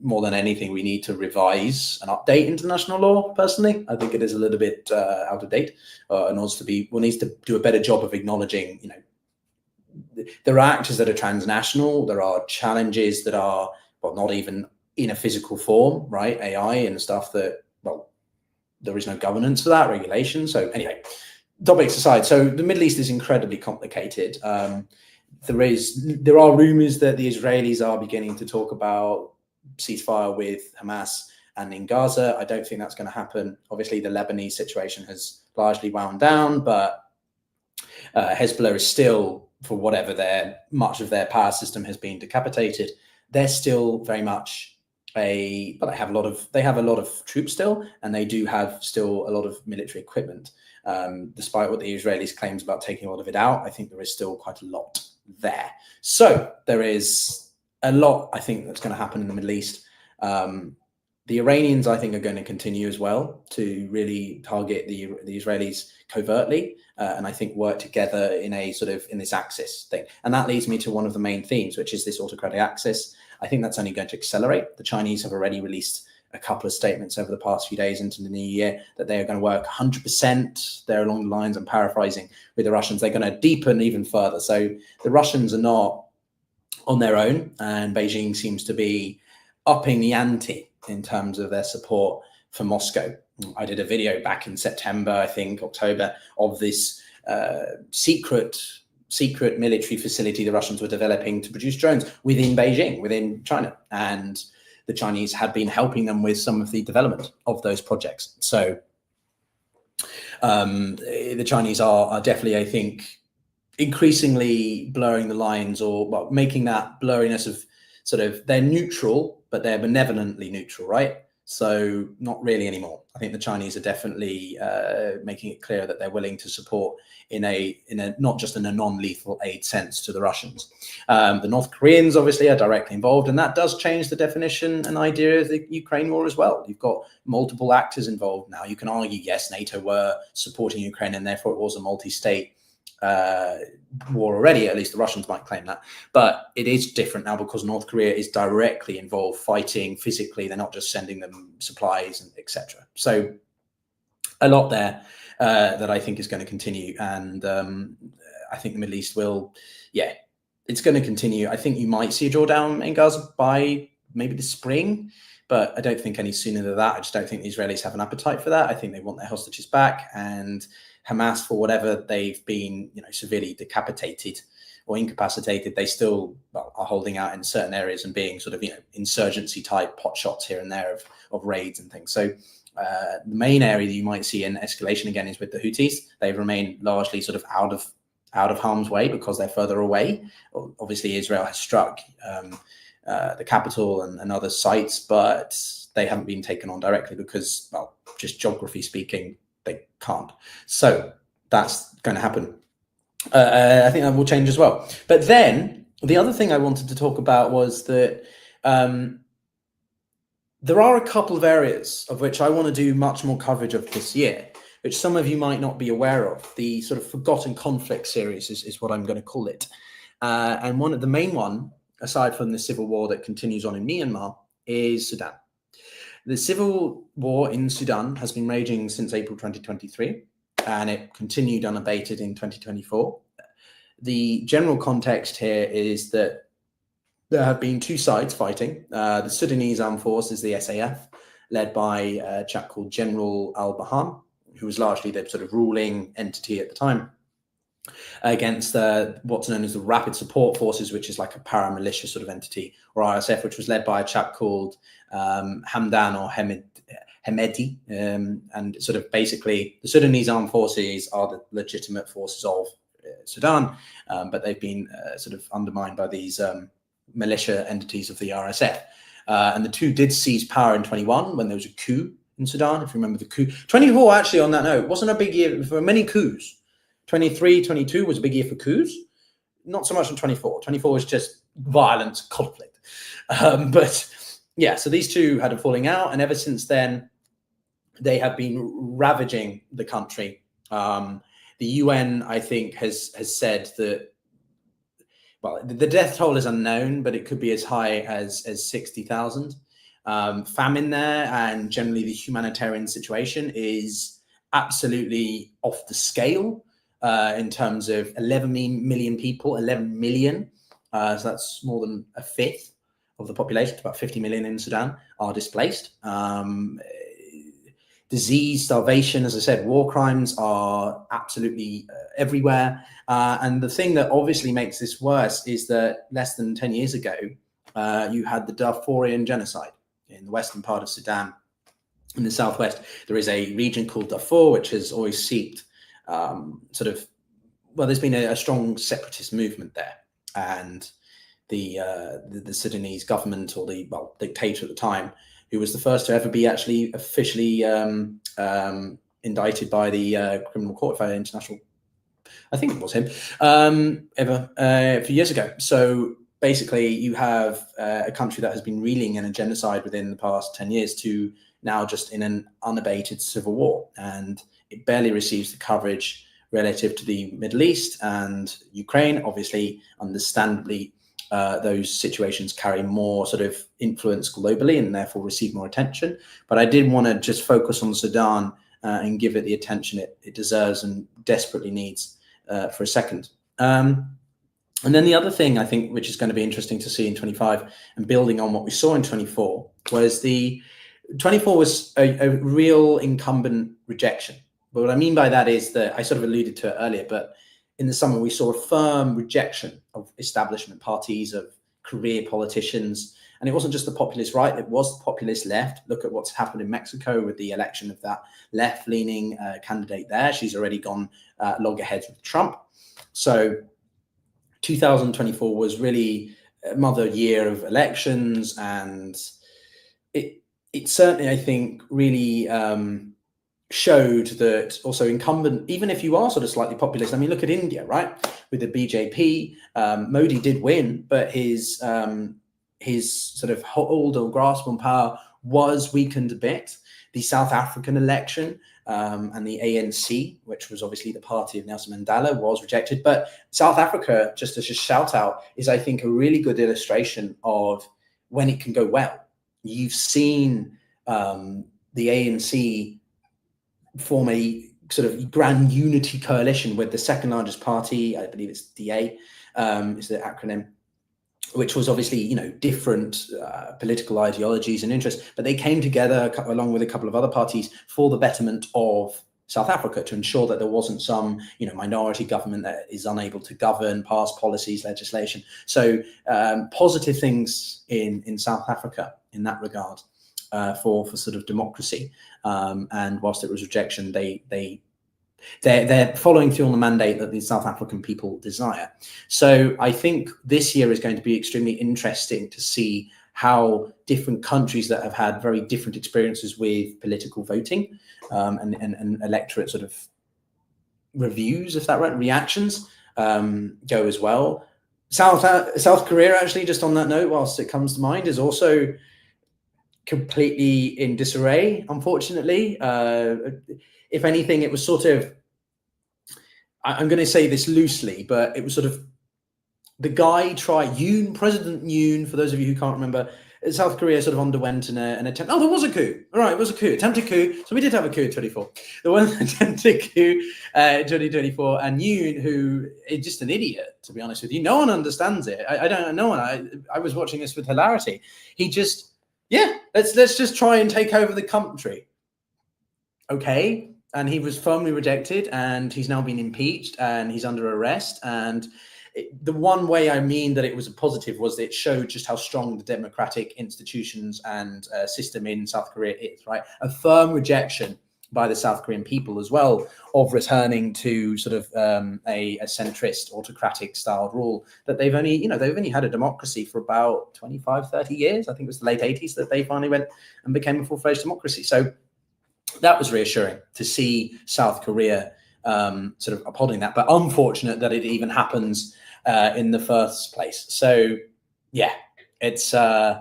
more than anything, we need to revise and update international law. Personally, I think it is a little bit out of date, and also one needs to do a better job of acknowledging, there are actors that are transnational. There are challenges that are, not even in a physical form, right? AI and stuff that, there is no governance for that, regulation. So anyway, topics aside, so the Middle East is incredibly complicated. There are rumors that the Israelis are beginning to talk about ceasefire with Hamas and in Gaza. I don't think that's going to happen. Obviously, the Lebanese situation has largely wound down, but Hezbollah is still, for whatever much of their power system has been decapitated, they're still very much they have a lot of troops still, and they do have still a lot of military equipment. Despite what the Israelis claims about taking a lot of it out, I think there is still quite a lot there. So there is a lot, I think, that's going to happen in the Middle East. The Iranians, I think, are going to continue as well to really target the Israelis covertly, and I think work together in this axis thing. And that leads me to one of the main themes, which is this autocratic axis. I think that's only going to accelerate. The Chinese have already released a couple of statements over the past few days into the new year that they are going to work 100%. They're along the lines, I'm paraphrasing, with the Russians. They're going to deepen even further. So the Russians are not on their own, and Beijing seems to be upping the ante in terms of their support for Moscow. I did a video back in September, I think October, of this secret military facility the Russians were developing to produce drones within Beijing, within China. And the Chinese had been helping them with some of the development of those projects. So the Chinese are definitely, I think, increasingly blurring the lines, or making that blurriness of sort of, they're neutral, but they're benevolently neutral, right? So not really anymore. I think the Chinese are definitely making it clear that they're willing to support in a not just in a non-lethal aid sense to the Russians. The North Koreans obviously are directly involved, and that does change the definition and idea of the Ukraine war as well. You've got multiple actors involved now. You can argue, yes, NATO were supporting Ukraine and therefore it was a multi-state war already, at least the Russians might claim that, but it is different now because North Korea is directly involved, fighting physically. They're not just sending them supplies and etc. So a lot there that I think is going to continue, and I think the Middle East will, it's going to continue. I think you might see a drawdown in Gaza by maybe the spring, but I don't think any sooner than that. I just don't think the Israelis have an appetite for that. I think they want their hostages back, and Hamas, for whatever they've been, severely decapitated or incapacitated, they still are holding out in certain areas and being sort of, insurgency type pot shots here and there of raids and things. So the main area that you might see an escalation again is with the Houthis. They remain largely sort of out of harm's way because they're further away. Obviously, Israel has struck the capital and other sites, but they haven't been taken on directly because, just geography speaking, they can't. So that's going to happen. I think that will change as well. But then the other thing I wanted to talk about was that there are a couple of areas of which I want to do much more coverage of this year, which some of you might not be aware of. The sort of Forgotten Conflict series is what I'm going to call it. And the main one, aside from the civil war that continues on in Myanmar, is Sudan. The civil war in Sudan has been raging since April 2023, and it continued unabated in 2024. The general context here is that there have been two sides fighting. The Sudanese Armed Forces, the SAF, led by a chap called General al-Burhan, who was largely the sort of ruling entity at the time, against what's known as the Rapid Support Forces, which is like a paramilitia sort of entity, or RSF, which was led by a chap called Hamdan or Hemedi. And sort of basically the Sudanese Armed Forces are the legitimate forces of Sudan, but they've been sort of undermined by these militia entities of the RSF. And the two did seize power in 21 when there was a coup in Sudan, if you remember the coup. 24, actually, on that note, wasn't a big year for many coups. 23, 22 was a big year for coups. Not so much in 24. 24 was just violent conflict. But yeah, so these two had a falling out, and ever since then, they have been ravaging the country. The UN, I think, has said that, well, the death toll is unknown, but it could be as high as 60,000. Famine there, and generally the humanitarian situation is absolutely off the scale. In terms of 11 million people, 11 million. So that's more than a fifth of the population, about 50 million in Sudan, are displaced. Disease, starvation, as I said, war crimes are absolutely everywhere. And the thing that obviously makes this worse is that less than 10 years ago, you had the Darfurian genocide in the western part of Sudan. In the southwest, there is a region called Darfur, which has always seeped there's been a strong separatist movement there, and the Sudanese government, or the dictator at the time, who was the first to ever be actually officially indicted by the criminal court for international, I think it was him, a few years ago. So basically you have a country that has been reeling in a genocide within the past 10 years to now just in an unabated civil war, and it barely receives the coverage relative to the Middle East and Ukraine. Obviously, understandably, those situations carry more sort of influence globally and therefore receive more attention. But I did want to just focus on Sudan and give it the attention it deserves and desperately needs for a second. And then the other thing I think, which is going to be interesting to see in 25 and building on what we saw in 24, was 24 was a real incumbent rejection. But what I mean by that is that I sort of alluded to it earlier, but in the summer, we saw a firm rejection of establishment parties, of career politicians. And it wasn't just the populist right, it was the populist left. Look at what's happened in Mexico with the election of that left-leaning candidate there. She's already gone loggerheads with Trump. So 2024 was really another year of elections, and it certainly, I think, really showed that also incumbent, even if you are sort of slightly populist, I mean, look at India, right? With the BJP, Modi did win, but his sort of hold or grasp on power was weakened a bit. The South African election and the ANC, which was obviously the party of Nelson Mandela, was rejected. But South Africa, just as a shout out, is, I think, a really good illustration of when it can go well. You've seen the ANC form a sort of grand unity coalition with the second largest party, I believe it's DA, is the acronym, which was obviously, different political ideologies and interests, but they came together along with a couple of other parties for the betterment of South Africa, to ensure that there wasn't some, minority government that is unable to govern, pass policies, legislation. So positive things in South Africa in that regard for sort of democracy. And whilst it was rejection, they're following through on the mandate that the South African people desire. So I think this year is going to be extremely interesting to see how different countries that have had very different experiences with political voting and electorate sort of reviews, if that right, reactions go as well. South Korea, actually, just on that note, whilst it comes to mind, is also completely in disarray, unfortunately. If anything, it was sort of, I'm going to say this loosely, but it was sort of the guy President Yoon, for those of you who can't remember, South Korea sort of underwent an attempt. Oh, there was a coup. All right, it was a coup, attempted coup. So we did have a coup in 24. There was an attempted coup in 2024. And Yoon, who is just an idiot, to be honest with you. No one understands it. I don't know. I was watching this with hilarity. He just, let's just try and take over the country. Okay. And he was firmly rejected, and he's now been impeached, and he's under arrest. And the one way I mean that it was a positive was that it showed just how strong the democratic institutions and system in South Korea is, right? A firm rejection by the South Korean people as well of returning to sort of a centrist autocratic styled rule that they've only had a democracy for about 25, 30 years. I think it was the late 80s that they finally went and became a full-fledged democracy. So that was reassuring to see South Korea sort of upholding that, but unfortunate that it even happens in the first place. So yeah, it's pretty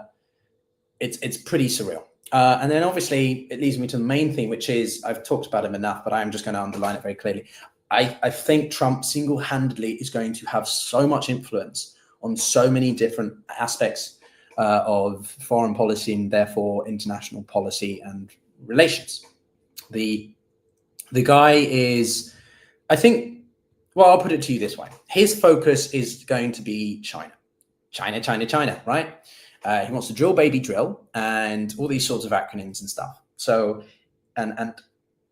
surreal. And then obviously it leads me to the main theme, which is, I've talked about him enough, but I'm just going to underline it very clearly. I think Trump single-handedly is going to have so much influence on so many different aspects of foreign policy and therefore international policy and relations. The guy is, I think, well, I'll put it to you this way. His focus is going to be China, right? He wants to drill, baby, drill, and all these sorts of acronyms and stuff. So, and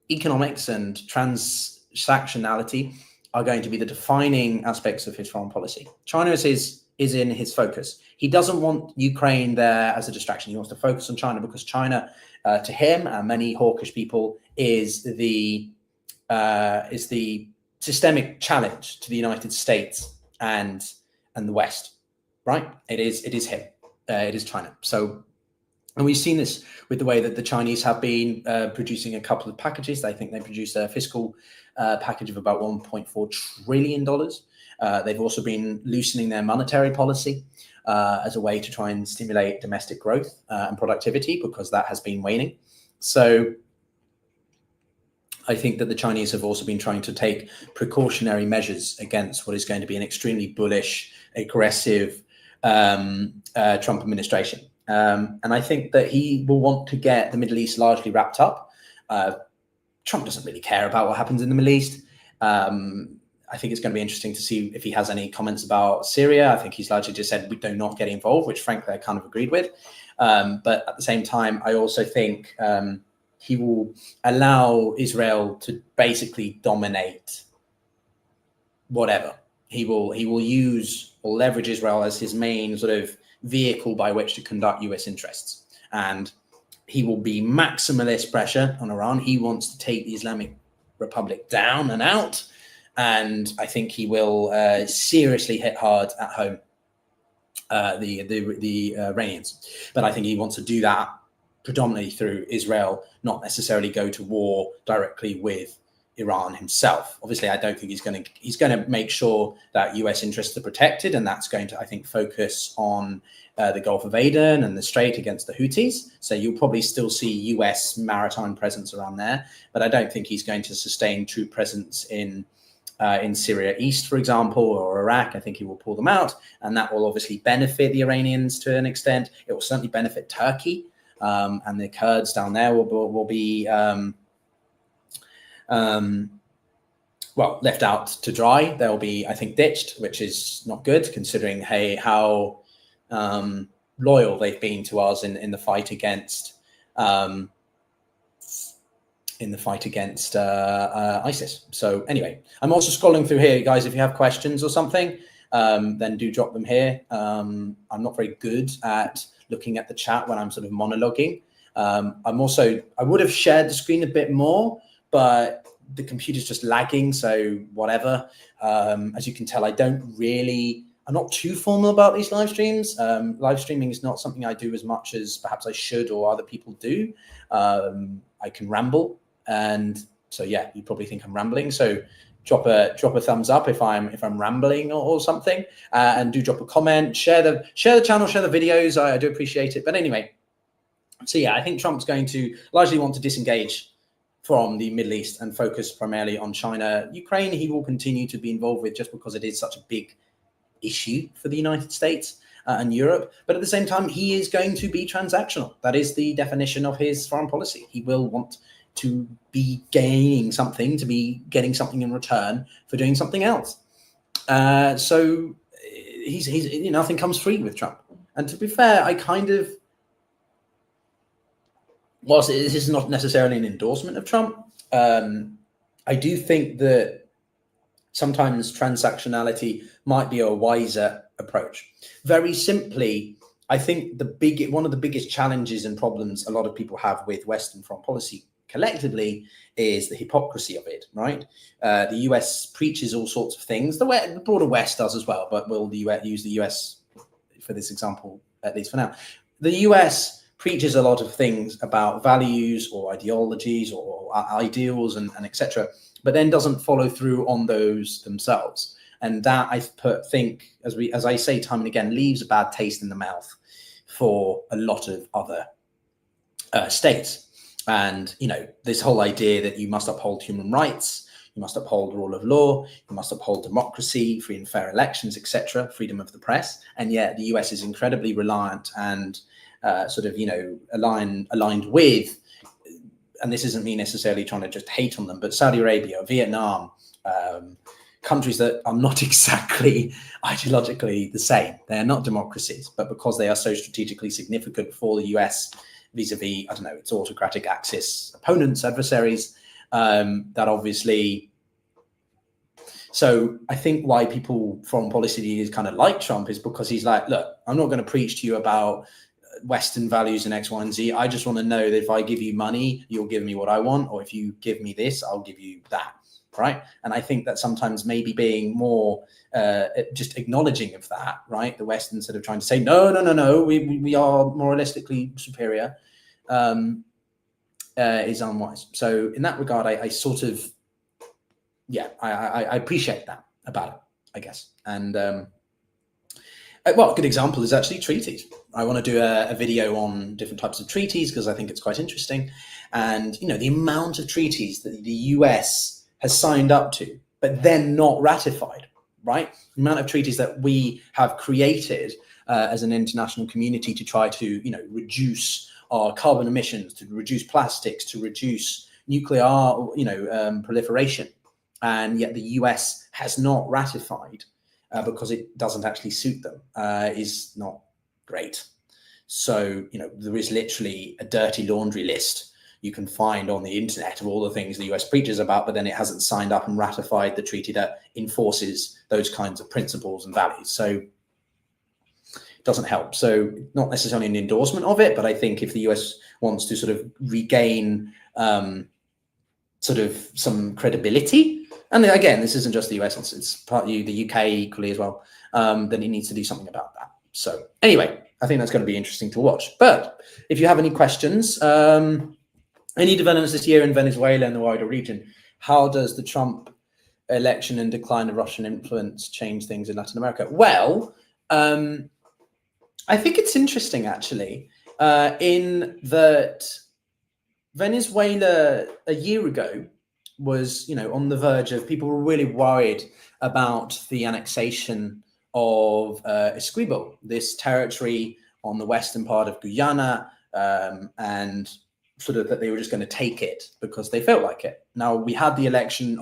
economics and transactionality are going to be the defining aspects of his foreign policy. China is in his focus. He doesn't want Ukraine there as a distraction. He wants to focus on China because China, to him and many hawkish people, is the systemic challenge to the United States and the West. Right? It is him. It is China. So, and we've seen this with the way that the Chinese have been producing a couple of packages. I think they produced a fiscal package of about $1.4 trillion. They've also been loosening their monetary policy as a way to try and stimulate domestic growth and productivity, because that has been waning. So I think that the Chinese have also been trying to take precautionary measures against what is going to be an extremely bullish, aggressive Trump administration. And I think that he will want to get the Middle East largely wrapped up. Trump doesn't really care about what happens in the Middle East. I think it's going to be interesting to see if he has any comments about Syria. I think he's largely just said we do not get involved, which frankly I kind of agreed with. But at the same time, I also think he will allow Israel to basically dominate whatever. He will use or leverage Israel as his main sort of vehicle by which to conduct US interests. And he will be maximalist pressure on Iran. He wants to take the Islamic Republic down and out. And I think he will seriously hit hard at home, the Iranians. But I think he wants to do that predominantly through Israel, not necessarily go to war directly with Iran himself. Obviously, I don't think he's going to make sure that US interests are protected, and that's going to, I think, focus on the Gulf of Aden and the Strait against the Houthis. So you'll probably still see US maritime presence around there, but I don't think he's going to sustain troop presence in Syria East, for example, or Iraq. I think he will pull them out, and that will obviously benefit the Iranians to an extent. It will certainly benefit Turkey, and the Kurds down there will be well, left out to dry. They'll be, I think, ditched, which is not good considering, hey, how loyal they've been to us in the fight against ISIS. So anyway, I'm also scrolling through here, guys. If you have questions or something, then do drop them here. I'm not very good at looking at the chat when I'm sort of monologuing. I would have shared the screen a bit more, but the computer's just lagging, so whatever. As you can tell, I'm not too formal about these live streams. Live streaming is not something I do as much as perhaps I should or other people do. I can ramble, and so yeah, you probably think I'm rambling. So drop a thumbs up if I'm rambling or something, and do drop a comment. Share the channel, share the videos. I do appreciate it. But anyway, so yeah, I think Trump's going to largely want to disengage from the Middle East and focus primarily on China. Ukraine, he will continue to be involved with just because it is such a big issue for the United States and Europe. But at the same time, he is going to be transactional. That is the definition of his foreign policy. He will want to be gaining something, to be getting something in return for doing something else. So he's nothing comes free with Trump. And to be fair, whilst this is not necessarily an endorsement of Trump, I do think that sometimes transactionality might be a wiser approach. Very simply, I think one of the biggest challenges and problems a lot of people have with Western foreign policy collectively is the hypocrisy of it, right? The US preaches all sorts of things. The broader West does as well, but we'll use the US for this example, at least for now. The US preaches a lot of things about values or ideologies or ideals and etc., but then doesn't follow through on those themselves. And that I think, as I say time and again, leaves a bad taste in the mouth for a lot of other states. And this whole idea that you must uphold human rights, you must uphold rule of law, you must uphold democracy, free and fair elections, etc., freedom of the press, and yet the US is incredibly reliant and aligned with, and this isn't me necessarily trying to just hate on them, but Saudi Arabia, Vietnam, countries that are not exactly ideologically the same. They are not democracies, but because they are so strategically significant for the US vis-a-vis, I don't know, its autocratic axis opponents, adversaries, that obviously. So I think why foreign policy leaders kind of like Trump is because he's like, look, I'm not going to preach to you about Western values and X, Y, and Z. I just want to know that if I give you money, you'll give me what I want, or if you give me this, I'll give you that, right? And I think that sometimes maybe being more just acknowledging of that, right? The West, instead of trying to say, no, we are moralistically superior, is unwise. So in that regard, I sort of, I appreciate that about it, I guess. And well, a good example is actually treaties. I want to do a video on different types of treaties because I think it's quite interesting. And, the amount of treaties that the US has signed up to, but then not ratified, right? The amount of treaties that we have created as an international community to try to, reduce our carbon emissions, to reduce plastics, to reduce nuclear, proliferation. And yet the US has not ratified because it doesn't actually suit them, is not great. So, there is literally a dirty laundry list you can find on the internet of all the things the US preaches about, but then it hasn't signed up and ratified the treaty that enforces those kinds of principles and values. So it doesn't help. So not necessarily an endorsement of it, but I think if the US wants to sort of regain sort of some credibility, and again, this isn't just the US, it's partly the UK equally as well, then it needs to do something about that. So anyway, I think that's going to be interesting to watch. But if you have any questions, any developments this year in Venezuela and the wider region, how does the Trump election and decline of Russian influence change things in Latin America? Well, I think it's interesting, actually, in that Venezuela a year ago was, on the verge of, people were really worried about the annexation of Essequibo, this territory on the western part of Guyana, and sort of that they were just going to take it because they felt like it. Now, we had the election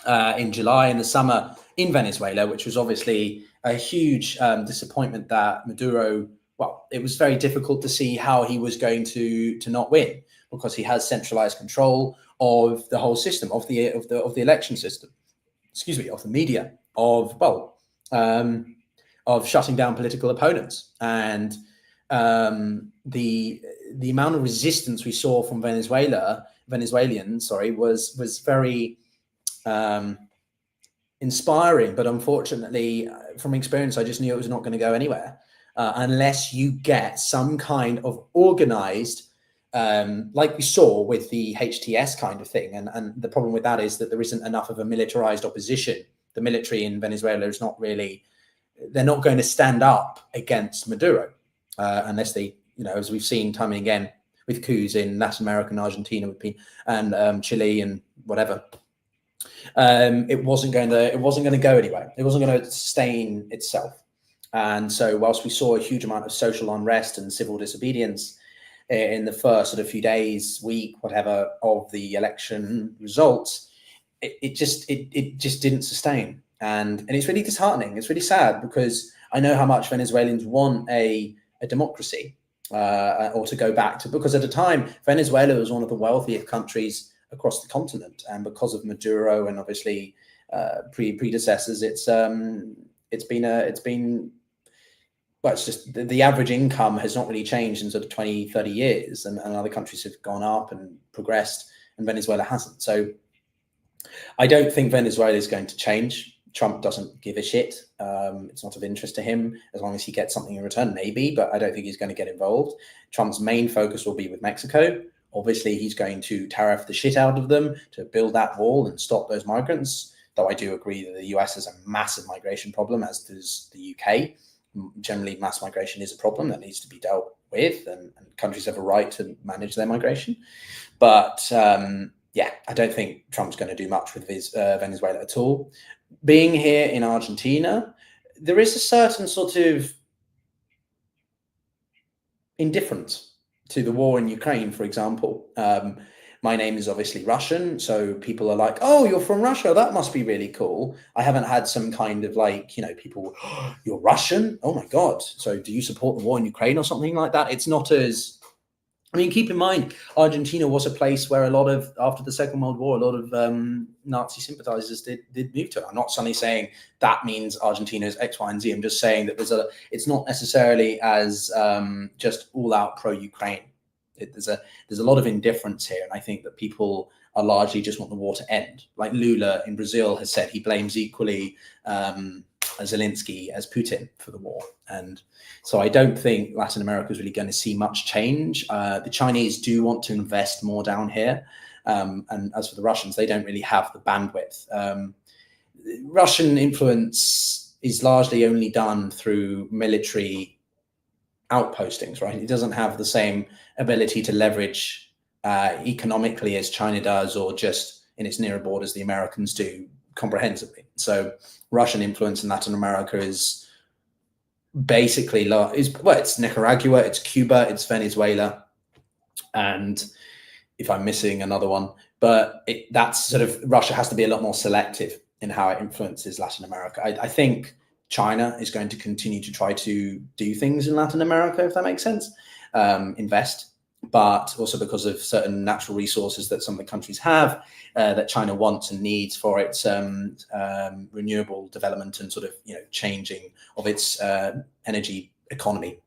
in July in the summer in Venezuela, which was obviously a huge disappointment that Maduro, well, it was very difficult to see how he was going to not win, because he has centralized control of the whole system, of the election system, of the media, of shutting down political opponents. And the amount of resistance we saw from Venezuelans, was very inspiring. But unfortunately, from experience, I just knew it was not going to go anywhere unless you get some kind of organized, like we saw with the HTS kind of thing. And the problem with that is that there isn't enough of a militarized opposition. The military in Venezuela is not really, they're not going to stand up against Maduro unless they, as we've seen time and again with coups in Latin America and Argentina and Chile and whatever. It wasn't going to go anywhere. It wasn't going to sustain itself. And so whilst we saw a huge amount of social unrest and civil disobedience in the first sort of few days, week, whatever, of the election results, it just didn't sustain. And it's really disheartening. It's really sad, because I know how much Venezuelans want a democracy, or to go back to, because at the time, Venezuela was one of the wealthiest countries across the continent. And because of Maduro and obviously predecessors, it's just the average income has not really changed in sort of 20, 30 years. And other countries have gone up and progressed, and Venezuela hasn't. So I don't think Venezuela is going to change. Trump doesn't give a shit. It's not of interest to him, as long as he gets something in return, maybe, but I don't think he's going to get involved. Trump's main focus will be with Mexico. Obviously, he's going to tariff the shit out of them to build that wall and stop those migrants, though I do agree that the US has a massive migration problem, as does the UK. Generally, mass migration is a problem that needs to be dealt with, and countries have a right to manage their migration. But yeah, I don't think Trump's going to do much with Venezuela at all. Being here in Argentina, there is a certain sort of indifference to the war in Ukraine, for example. My name is obviously Russian, so people are like, oh, you're from Russia, that must be really cool. I haven't had some kind of people, oh, you're Russian? Oh my God. So do you support the war in Ukraine or something like that? It's not as, keep in mind, Argentina was a place where after the Second World War, a lot of Nazi sympathizers did move to. I'm not suddenly saying that means Argentina is X, Y, and Z. I'm just saying that it's not necessarily as just all out pro-Ukraine. There's a lot of indifference here, and I think that people are largely just want the war to end. Like Lula in Brazil has said, he blames equally Zelensky as Putin for the war. And so I don't think Latin America is really going to see much change. The Chinese do want to invest more down here. And as for the Russians, they don't really have the bandwidth. Russian influence is largely only done through military outpostings, right? It doesn't have the same ability to leverage economically as China does, or just in its nearer borders, the Americans do comprehensively. So Russian influence in Latin America is basically it's Nicaragua, it's Cuba, it's Venezuela, and if I'm missing another one, but that's sort of, Russia has to be a lot more selective in how it influences Latin America. I think China is going to continue to try to do things in Latin America, if that makes sense, invest, but also because of certain natural resources that some of the countries have, that China wants and needs for its renewable development and sort of, changing of its energy economy.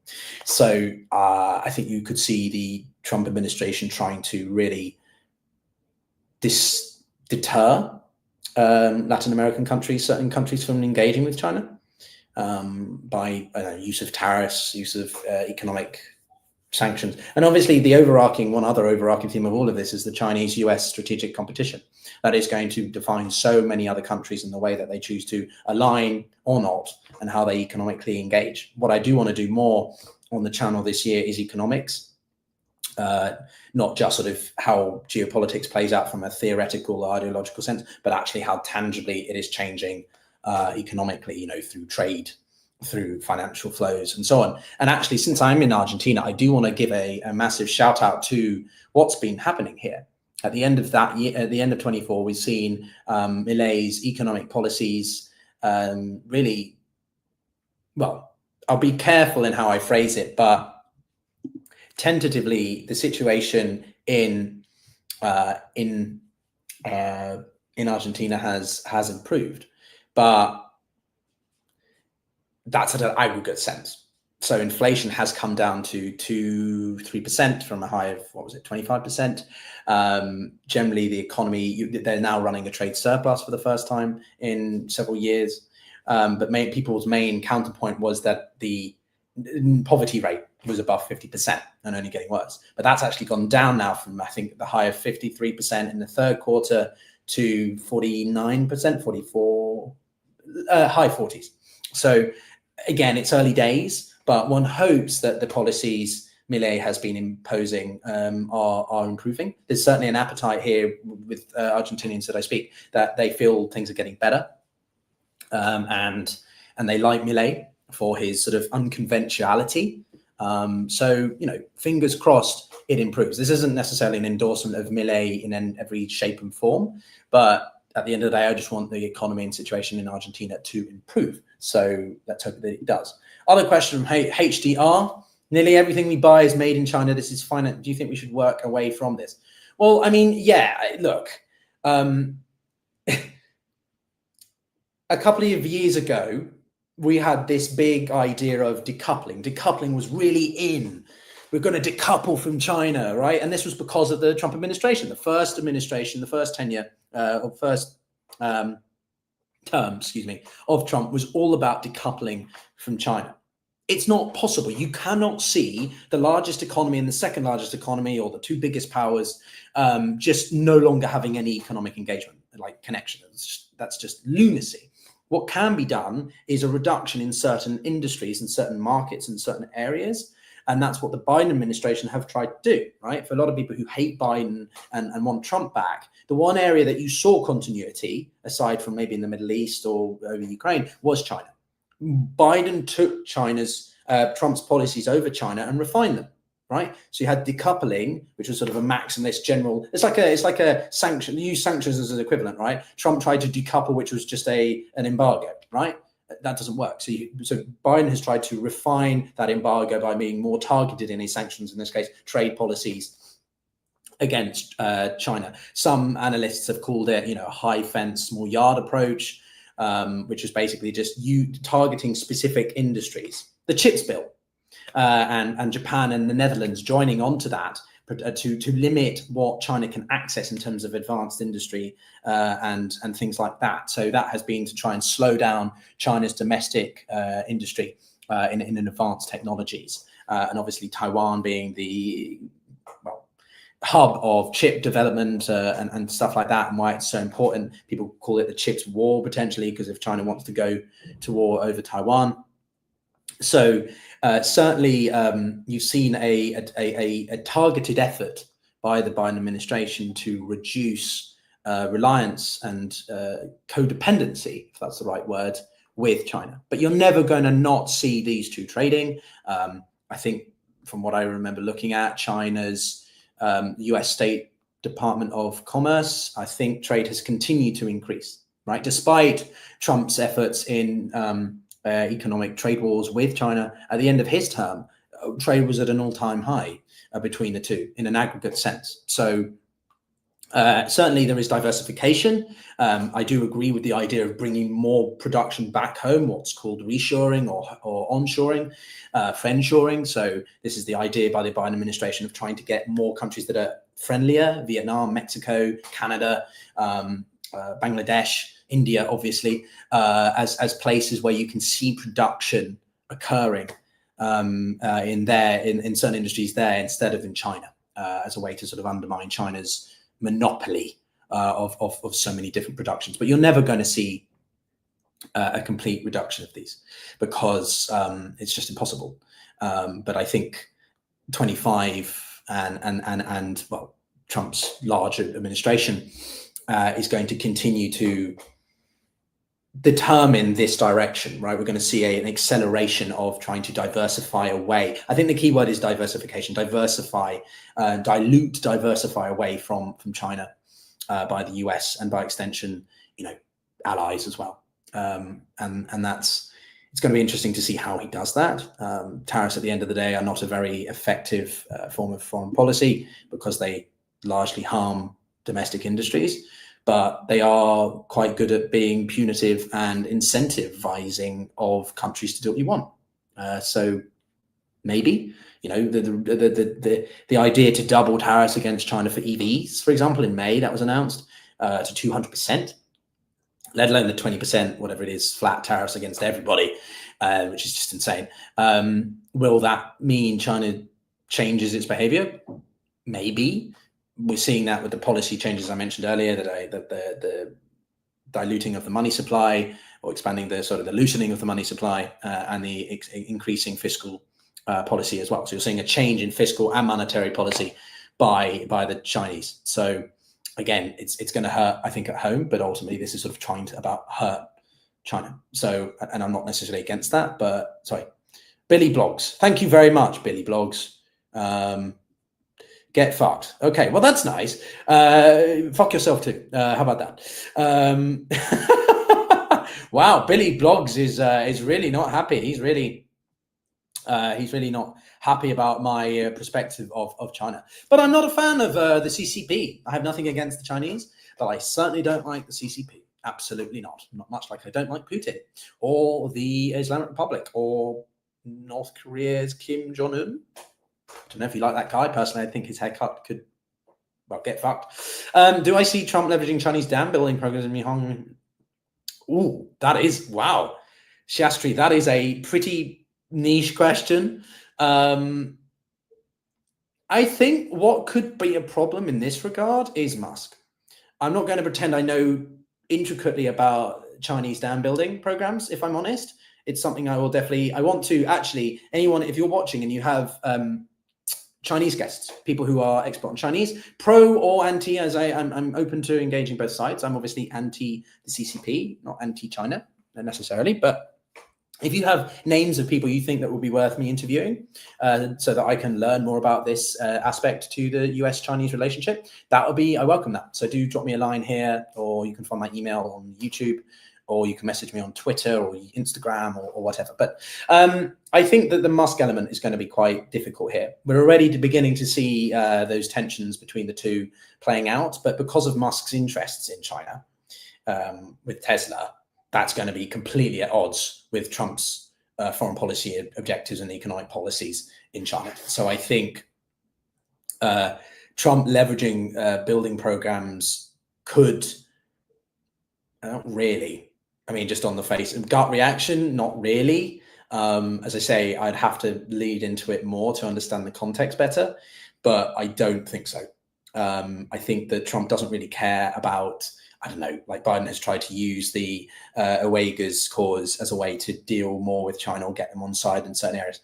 So I think you could see the Trump administration trying to really deter Latin American countries, certain countries, from engaging with China by use of tariffs, use of economic sanctions. And obviously one other overarching theme of all of this is the Chinese-US strategic competition that is going to define so many other countries in the way that they choose to align or not, and how they economically engage. What I do want to do more on the channel this year is economics, not just sort of how geopolitics plays out from a theoretical or ideological sense, but actually how tangibly it is changing economically, through trade, through financial flows and so on. And actually, since I'm in Argentina, I do want to give a massive shout out to what's been happening here. At the end of that year, at the end of 24, we've seen Milei's economic policies really, well, I'll be careful in how I phrase it, but tentatively, the situation in Argentina has improved, but that's at an aggregate sense. So inflation has come down to 2-3% from a high of 25%. Generally, the economy, they're now running a trade surplus for the first time in several years. But people's main counterpoint was that the poverty rate was above 50% and only getting worse. But that's actually gone down now from, I think, the high of 53% in the third quarter to 49%, 44, high 40s. So again, it's early days, but one hopes that the policies Milei has been imposing are improving. There's certainly an appetite here with Argentinians that I speak, that they feel things are getting better, and they like Milei for his sort of unconventionality. So, fingers crossed it improves. This isn't necessarily an endorsement of Milei in every shape and form, but at the end of the day, I just want the economy and situation in Argentina to improve. So let's hope that it does. Other question from HDR. Nearly everything we buy is made in China. This is fine. Do you think we should work away from this? Well, I mean, yeah, look, a couple of years ago, we had this big idea of decoupling. Decoupling was really in. We're going to decouple from China, right? And this was because of the Trump administration, the first tenure, or first term, of Trump was all about decoupling from China. It's not possible. You cannot see the largest economy and the second largest economy, or the two biggest powers, just no longer having any economic engagement, like connection. That's just lunacy. What can be done is a reduction in certain industries and certain markets and certain areas. And that's what the Biden administration have tried to do, right? For a lot of people who hate Biden and want Trump back, the one area that you saw continuity, aside from maybe in the Middle East or over Ukraine, was China. Biden took Trump's policies over China and refined them, right? So you had decoupling, which was sort of a maximalist general. It's like a sanction. You use sanctions as an equivalent, right? Trump tried to decouple, which was just an embargo, right? That doesn't work. So Biden has tried to refine that embargo by being more targeted in his sanctions, in this case, trade policies against China. Some analysts have called it, a high fence, small yard approach, which is basically just you targeting specific industries. The chips bill, and Japan and the Netherlands joining onto that to limit what China can access in terms of advanced industry and things like that. So that has been to try and slow down China's domestic industry in advanced technologies. And obviously Taiwan being the hub of chip development and stuff like that, and why it's so important. People call it the chips war potentially, because if China wants to go to war over Taiwan. So certainly you've seen a targeted effort by the Biden administration to reduce reliance and codependency, if that's the right word, with China. But you're never going to not see these two trading. I think from what I remember looking at, China's US State Department of Commerce, I think trade has continued to increase, right? Despite Trump's efforts in economic trade wars with China, at the end of his term, trade was at an all-time high between the two in an aggregate sense. So certainly there is diversification. I do agree with the idea of bringing more production back home, what's called reshoring or onshoring, friendshoring. So this is the idea by the Biden administration of trying to get more countries that are friendlier, Vietnam, Mexico, Canada, Bangladesh, India, obviously, as places where you can see production occurring in certain industries there instead of in China, as a way to sort of undermine China's monopoly of so many different productions. But you're never going to see a complete reduction of these because it's just impossible. But I think 25 and well, Trump's large administration is going to continue to determine this direction, right? We're going to see an acceleration of trying to diversify away. I think the key word is diversification, diversify away from China by the US and by extension, allies as well. And it's going to be interesting to see how he does that. Tariffs at the end of the day are not a very effective form of foreign policy because they largely harm domestic industries, but they are quite good at being punitive and incentivizing of countries to do what you want. So maybe, the idea to double tariffs against China for EVs, for example, in May, that was announced to 200%, let alone the 20%, whatever it is, flat tariffs against everybody, which is just insane. Will that mean China changes its behavior? Maybe. We're seeing that with the policy changes I mentioned earlier, that the diluting of the money supply or expanding the sort of the loosening of the money supply and the increasing fiscal policy as well. So you're seeing a change in fiscal and monetary policy by the Chinese. So again, it's going to hurt, I think, at home, but ultimately this is sort of trying to hurt China. So, and I'm not necessarily against that, but sorry, Billy Blogs. Thank you very much, Billy Blogs. Get fucked. Okay, well, that's nice. Fuck yourself too. How about that? Wow, Billy Blogs is really not happy. He's really not happy about my perspective of China. But I'm not a fan of the CCP. I have nothing against the Chinese, but I certainly don't like the CCP. Absolutely not. Not much like I don't like Putin or the Islamic Republic or North Korea's Kim Jong-un. I don't know if you like that guy. Personally, I think his haircut could, well, get fucked. Do I see Trump leveraging Chinese dam building programs in Mihong? Ooh, that is, wow. Shastri, that is a pretty niche question. I think what could be a problem in this regard is Musk. I'm not going to pretend I know intricately about Chinese dam building programs, if I'm honest. It's something I want to actually, anyone, if you're watching and you have Chinese guests, people who are expert on Chinese, pro or anti, as I'm open to engaging both sides. I'm obviously anti the CCP, not anti-China necessarily, but if you have names of people you think that would be worth me interviewing so that I can learn more about this aspect to the US-Chinese relationship, I welcome that. So do drop me a line here, or you can find my email on YouTube, or you can message me on Twitter or Instagram or whatever. But I think that the Musk element is going to be quite difficult here. We're already beginning to see those tensions between the two playing out. But because of Musk's interests in China with Tesla, that's going to be completely at odds with Trump's foreign policy objectives and economic policies in China. So I think Trump leveraging building programs could, not really. I mean, just on the face of gut reaction, not really. As I say, I'd have to lead into it more to understand the context better, but I don't think so. I think that Trump doesn't really care about, I don't know, like Biden has tried to use the Uyghurs cause as a way to deal more with China or get them on side in certain areas.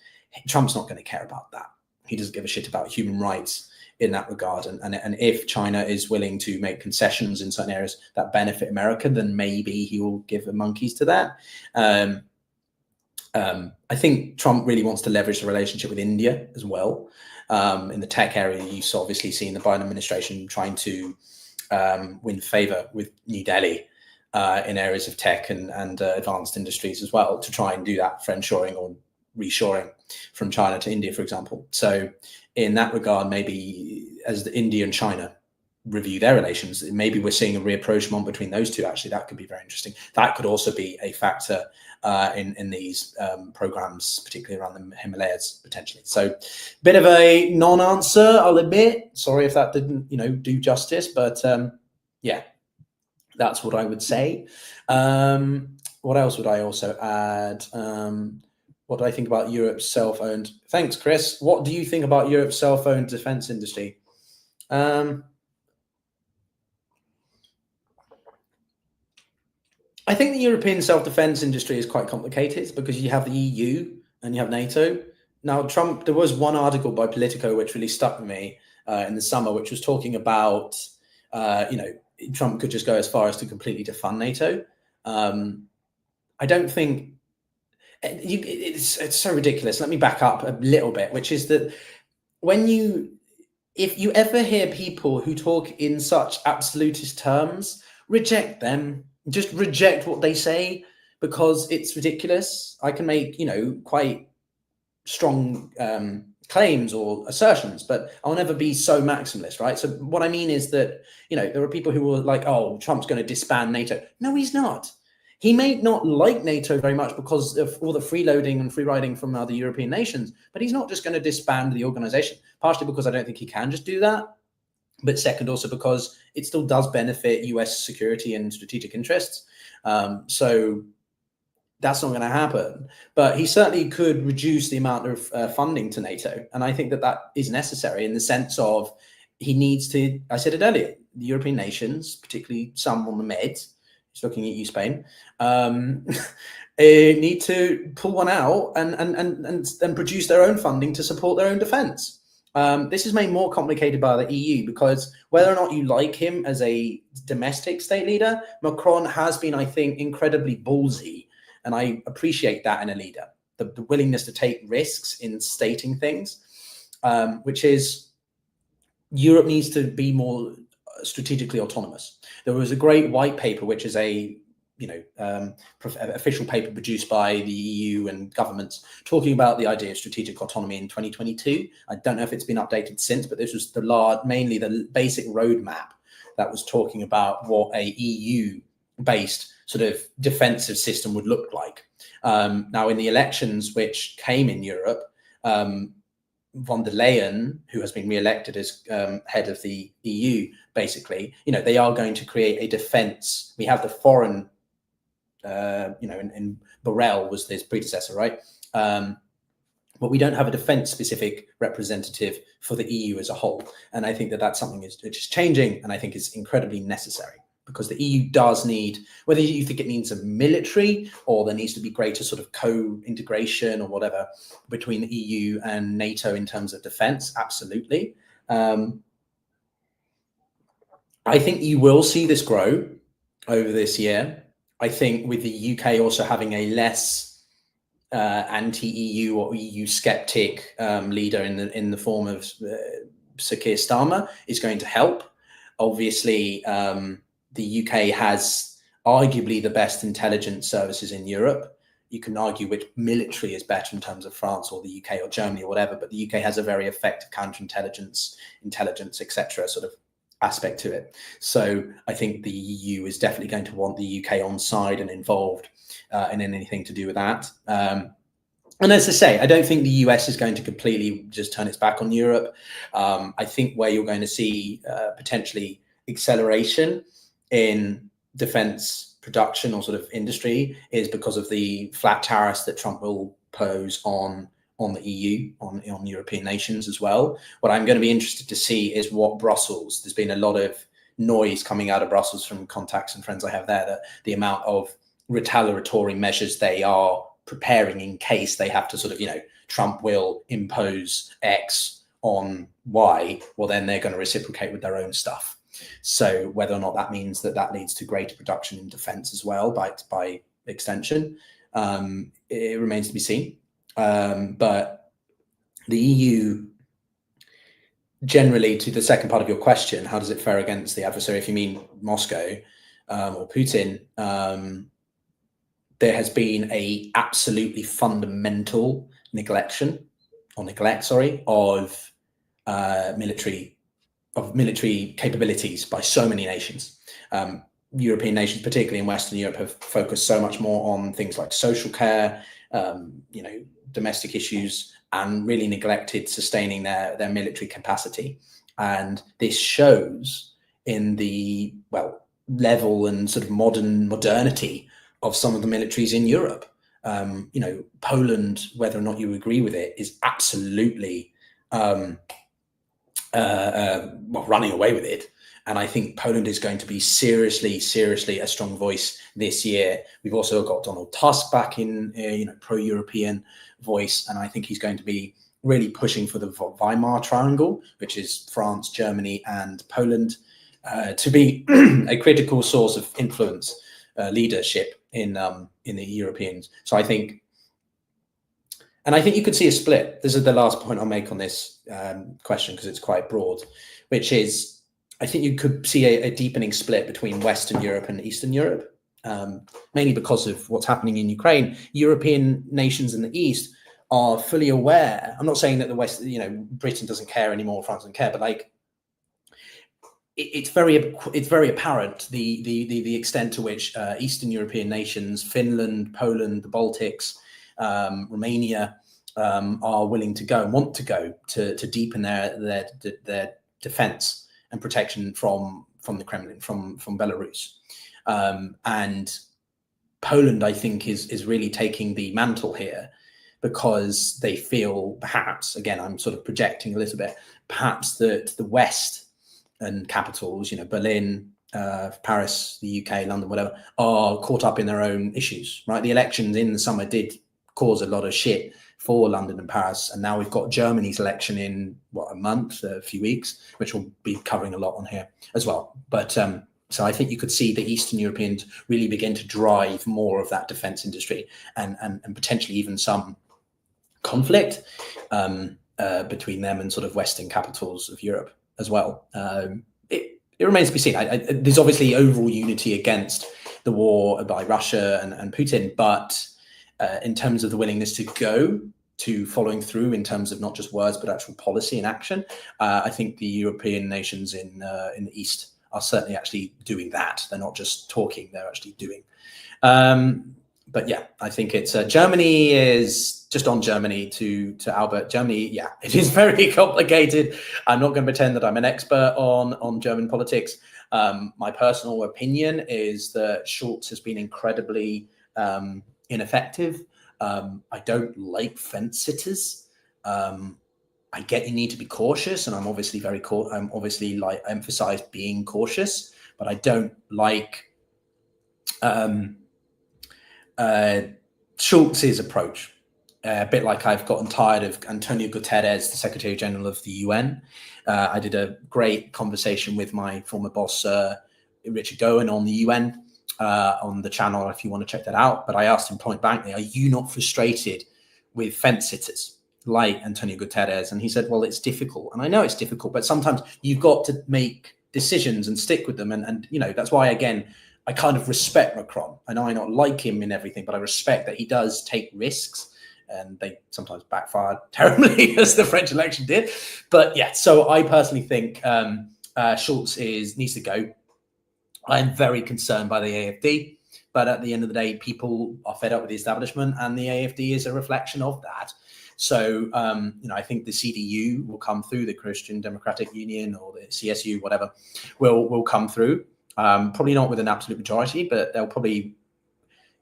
Trump's not going to care about that. He doesn't give a shit about human rights in that regard. And if China is willing to make concessions in certain areas that benefit America, then maybe he will give the monkeys to that. I think Trump really wants to leverage the relationship with India as well. In the tech area, you obviously seen the Biden administration trying to win favor with New Delhi in areas of tech and advanced industries as well, to try and do that friendshoring or reshoring from China to India, for example. So in that regard, maybe as India and China review their relations, maybe we're seeing a rapprochement between those two. Actually, that could be very interesting. That could also be a factor in these programs, particularly around the Himalayas, potentially. So bit of a non-answer, I'll admit. Sorry if that didn't, do justice, but yeah, that's what I would say. What else would I also add? What do I think about Europe's self-owned? Thanks, Chris. What do you think about Europe's self-owned defense industry? I think the European self-defense industry is quite complicated because you have the EU and you have NATO. Now, Trump, there was one article by Politico which really stuck with me in the summer, which was talking about, Trump could just go as far as to completely defund NATO. I don't think it's so ridiculous. Let me back up a little bit, which is that if you ever hear people who talk in such absolutist terms, reject them. Just reject what they say, because it's ridiculous. I can make, quite strong claims or assertions, but I'll never be so maximalist, right? So what I mean is that, there are people who are like, oh, Trump's going to disband NATO. No, he's not. He may not like NATO very much because of all the freeloading and free riding from other European nations, but he's not just going to disband the organization, partially because I don't think he can just do that. But second, also because it still does benefit US security and strategic interests. So that's not going to happen. But he certainly could reduce the amount of funding to NATO. And I think that is necessary in the sense of he needs to, I said it earlier, the European nations, particularly some on the Med, he's looking at you, Spain, need to pull one out and produce their own funding to support their own defense. This is made more complicated by the EU because whether or not you like him as a domestic state leader, Macron has been, I think, incredibly ballsy. And I appreciate that in a leader, the willingness to take risks in stating things, which is Europe needs to be more strategically autonomous. There was a great white paper, which is a official paper produced by the EU and governments talking about the idea of strategic autonomy in 2022. I don't know if it's been updated since, but this was mainly the basic roadmap that was talking about what a EU-based sort of defensive system would look like. Now, in the elections which came in Europe, von der Leyen, who has been re-elected as head of the EU, basically, they are going to create a defense. We have the foreign and Borrell was his predecessor, right? But we don't have a defense-specific representative for the EU as a whole. And I think that's something which is changing, and I think is incredibly necessary because the EU does need, whether you think it needs a military or there needs to be greater sort of co-integration or whatever between the EU and NATO in terms of defense, absolutely. I think you will see this grow over this year. I think with the UK also having a less anti-EU or EU skeptic leader in the form of Sir Keir Starmer is going to help. Obviously, the UK has arguably the best intelligence services in Europe. You can argue which military is better in terms of France or the UK or Germany or whatever, but the UK has a very effective counterintelligence, intelligence, etc. sort of aspect to it. So I think the EU is definitely going to want the UK on side and involved in anything to do with that. And as I say, I don't think the US is going to completely just turn its back on Europe. I think where you're going to see potentially acceleration in defense production or sort of industry is because of the flat tariffs that Trump will pose on the EU, on European nations as well. What I'm going to be interested to see is what Brussels, there's been a lot of noise coming out of Brussels from contacts and friends I have there, that the amount of retaliatory measures they are preparing in case they have to sort of, Trump will impose X on why, well, then they're going to reciprocate with their own stuff. So whether or not that means that leads to greater production in defense as well by extension, it remains to be seen. But the EU, generally, to the second part of your question, how does it fare against the adversary? If you mean Moscow or Putin, there has been a absolutely fundamental neglect of military capabilities by so many nations. European nations, particularly in Western Europe, have focused so much more on things like social care, domestic issues, and really neglected sustaining their military capacity. And this shows in the level and sort of modernity of some of the militaries in Europe. Poland, whether or not you agree with it, is absolutely running away with it. And I think Poland is going to be seriously a strong voice this year. We've also got Donald Tusk back in, pro-European voice. And I think he's going to be really pushing for the Weimar Triangle, which is France, Germany, and Poland, to be a critical source of influence, leadership in the Europeans. So I think you could see a split. This is the last point I'll make on this question, because it's quite broad, which is, I think you could see a deepening split between Western Europe and Eastern Europe, mainly because of what's happening in Ukraine. European nations in the East are fully aware. I'm not saying that the West, Britain doesn't care anymore, France doesn't care, but it's very apparent the extent to which Eastern European nations, Finland, Poland, the Baltics, Romania, are willing to go and want to go to deepen their defense and protection from the Kremlin, from Belarus. And Poland, I think, is really taking the mantle here, because they feel, perhaps, again, I'm sort of projecting a little bit, perhaps that the West and capitals, Berlin, Paris, the UK, London, whatever, are caught up in their own issues, right? The elections in the summer did cause a lot of shit for London and Paris, and now we've got Germany's election in a few weeks, which we'll be covering a lot on here as well. But so I think you could see the Eastern Europeans really begin to drive more of that defense industry, and potentially even some conflict between them and sort of Western capitals of Europe as well. It remains to be seen. There's obviously overall unity against the war by Russia and Putin, but in terms of the willingness to go to following through in terms of not just words but actual policy and action, I think the European nations in the East are certainly actually doing that. They're not just talking; they're actually doing. But yeah, I think it's Germany is just on Germany to Albert. Germany, yeah, it is very complicated. I'm not going to pretend that I'm an expert on German politics. My personal opinion is that Sholz has been incredibly ineffective. I don't like fence sitters. I get you need to be cautious, and I'm obviously emphasize being cautious, but I don't like Scholz's approach. A bit like I've gotten tired of Antonio Guterres, the Secretary General of the UN. I did a great conversation with my former boss, Richard Gowen, on the UN, on the channel, if you want to check that out. But I asked him point blankly, are you not frustrated with fence sitters like Antonio Guterres? And he said, well, it's difficult. And I know it's difficult, but sometimes you've got to make decisions and stick with them. And that's why, again, I kind of respect Macron. I know I not like him in everything, but I respect that he does take risks, and they sometimes backfire terribly, as the French election did. But yeah, so I personally think Sholz needs to go. I'm very concerned by the AfD, but at the end of the day, people are fed up with the establishment, and the AfD is a reflection of that. So, I think the CDU will come through, the Christian Democratic Union, or the CSU, whatever, will come through. Probably not with an absolute majority, but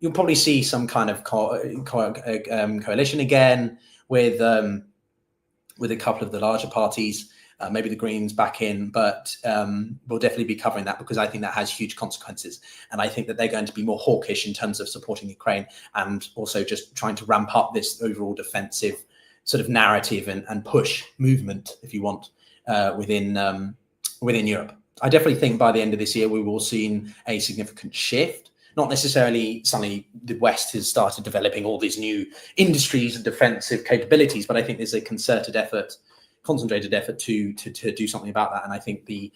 you'll probably see some kind of coalition again with a couple of the larger parties, maybe the Greens back in, but we'll definitely be covering that, because I think that has huge consequences. And I think that they're going to be more hawkish in terms of supporting Ukraine, and also just trying to ramp up this overall defensive sort of narrative and push movement, if you want, within Europe. I definitely think by the end of this year we will see a significant shift. Not necessarily suddenly the West has started developing all these new industries and defensive capabilities, but I think there's a concerted effort, concentrated effort to do something about that. And I think the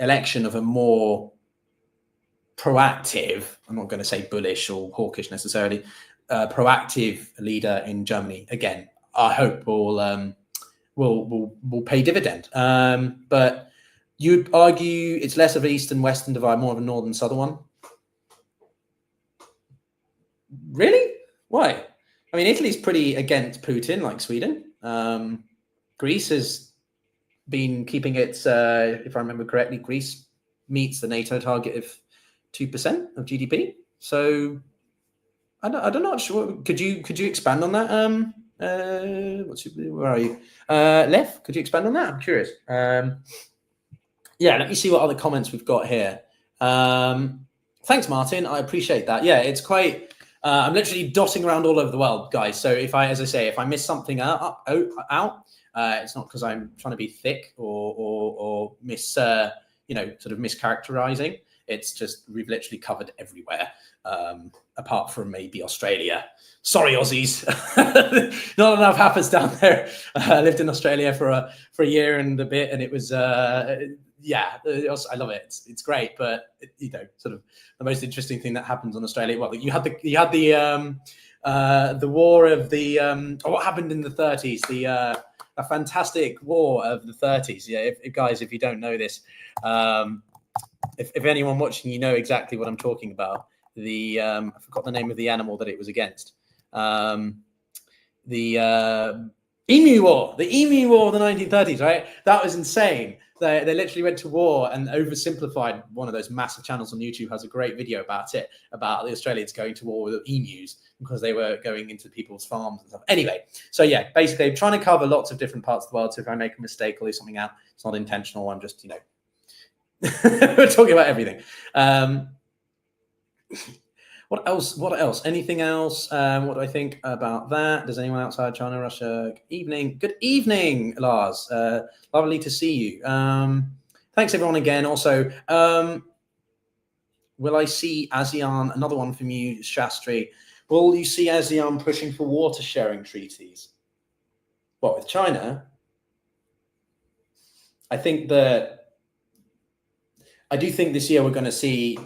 election of a more proactive, I'm not going to say bullish or hawkish necessarily, proactive leader in Germany, again, I hope will pay dividend. But you'd argue it's less of an East and Western divide, more of a Northern Southern one? Really? Why? I mean, Italy's pretty against Putin, like Sweden. Greece has been keeping its, if I remember correctly, Greece meets the NATO target of 2% of GDP. So I don't know. Sure. Could you expand on that? Where are you? Lev, could you expand on that? I'm curious. Yeah, let me see what other comments we've got here. Thanks, Martin. I appreciate that. Yeah, it's quite. I'm literally dotting around all over the world, guys. So if I miss something out, it's not because I'm trying to be thick or sort of mischaracterizing. It's just we've literally covered everywhere, apart from maybe Australia. Sorry, Aussies. Not enough happens down there. I lived in Australia for a year and a bit, and it was yeah, I love it. It's great, but sort of the most interesting thing that happens in Australia. Well, you had the war of the what happened in the 30s, a fantastic war of the 30s. Yeah, if you don't know this, if anyone watching, you know exactly what I'm talking about. I forgot the name of the animal that it was against. The Emu War, the Emu War of the 1930s, right? That was insane. They literally went to war and oversimplified. One of those massive channels on YouTube has a great video about it, about the Australians going to war with emus because they were going into people's farms and stuff. Anyway, so yeah, basically I'm trying to cover lots of different parts of the world. So if I make a mistake or leave something out, it's not intentional. I'm just, we're talking about everything. What else? Anything else? What do I think about that? Does anyone outside China, Russia? Good evening, Lars. Lovely to see you. Thanks everyone again. Also, will I see ASEAN? Another one from you, Shastri. Will you see ASEAN pushing for water sharing treaties? What, with China? I do think this year we're going to see,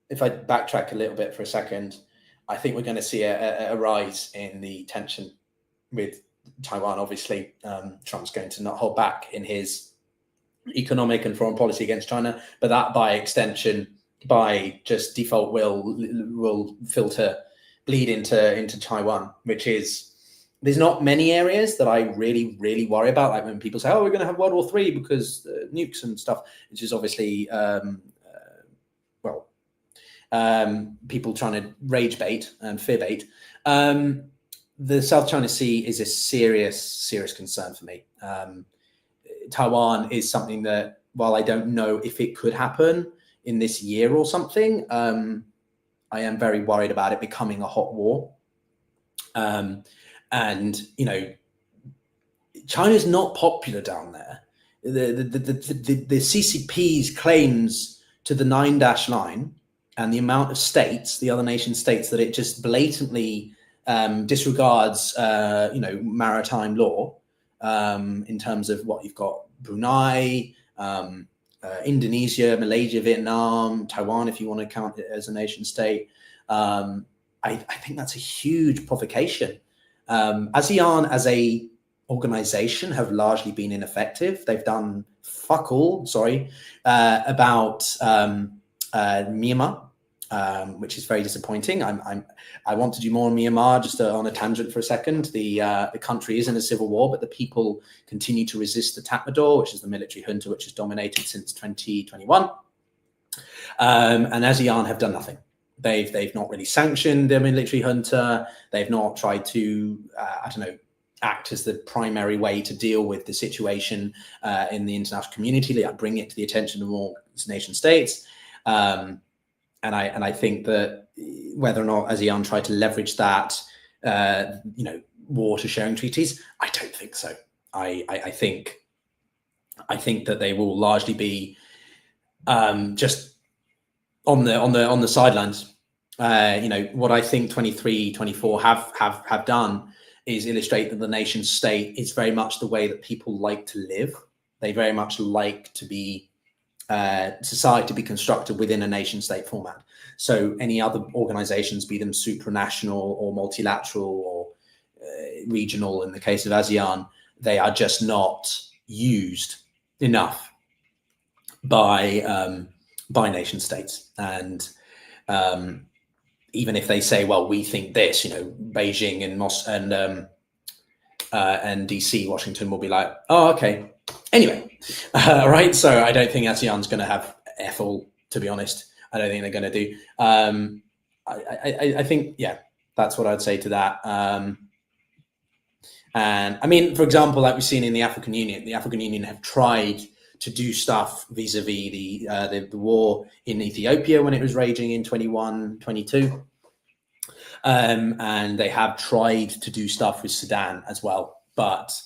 if I backtrack a little bit for a second, I think we're going to see a rise in the tension with Taiwan. Obviously, Trump's going to not hold back in his economic and foreign policy against China, but that by extension, by just default will bleed into Taiwan, which is, there's not many areas that I really, really worry about. Like when people say, oh, we're going to have World War III because nukes and stuff, which is obviously, people trying to rage bait and fear bait. The South China Sea is a serious concern for me. Taiwan is something that, while I don't know if it could happen in this year or something, I am very worried about it becoming a hot war. And China's not popular down there. The CCP's claims to the 9-dash line and the amount of states, the other nation states, that it just blatantly disregards, maritime law, in terms of what you've got: Brunei, Indonesia, Malaysia, Vietnam, Taiwan, if you want to count it as a nation state. I think that's a huge provocation. ASEAN as a organization have largely been ineffective. They've done fuck all, about Myanmar, which is very disappointing. I want to do more in Myanmar. Just on a tangent for a second, the country is in a civil war, but the people continue to resist the Tatmadaw, which is the military junta which has dominated since 2021. And ASEAN have done nothing. They've not really sanctioned the military junta. They've not tried to, act as the primary way to deal with the situation in the international community, like bring it to the attention of all nation states. And I think that whether or not ASEAN try to leverage that, water sharing treaties? I don't think so. I think that they will largely be just on the sidelines. What I think 23, 24 have done is illustrate that the nation state is very much the way that people like to live. They very much like to be society to be constructed within a nation state format. So any other organizations, be them supranational or multilateral or regional, in the case of ASEAN, they are just not used enough by nation states. And even if they say, well, we think this, Beijing and DC, Washington will be like, oh, okay. Anyway, right. So I don't think ASEAN's going to have F all, to be honest. I don't think they're going to do. I think, yeah, that's what I'd say to that. And I mean, for example, like we've seen in the African Union have tried to do stuff vis-a-vis the war in Ethiopia when it was raging in 21, 22. And they have tried to do stuff with Sudan as well. But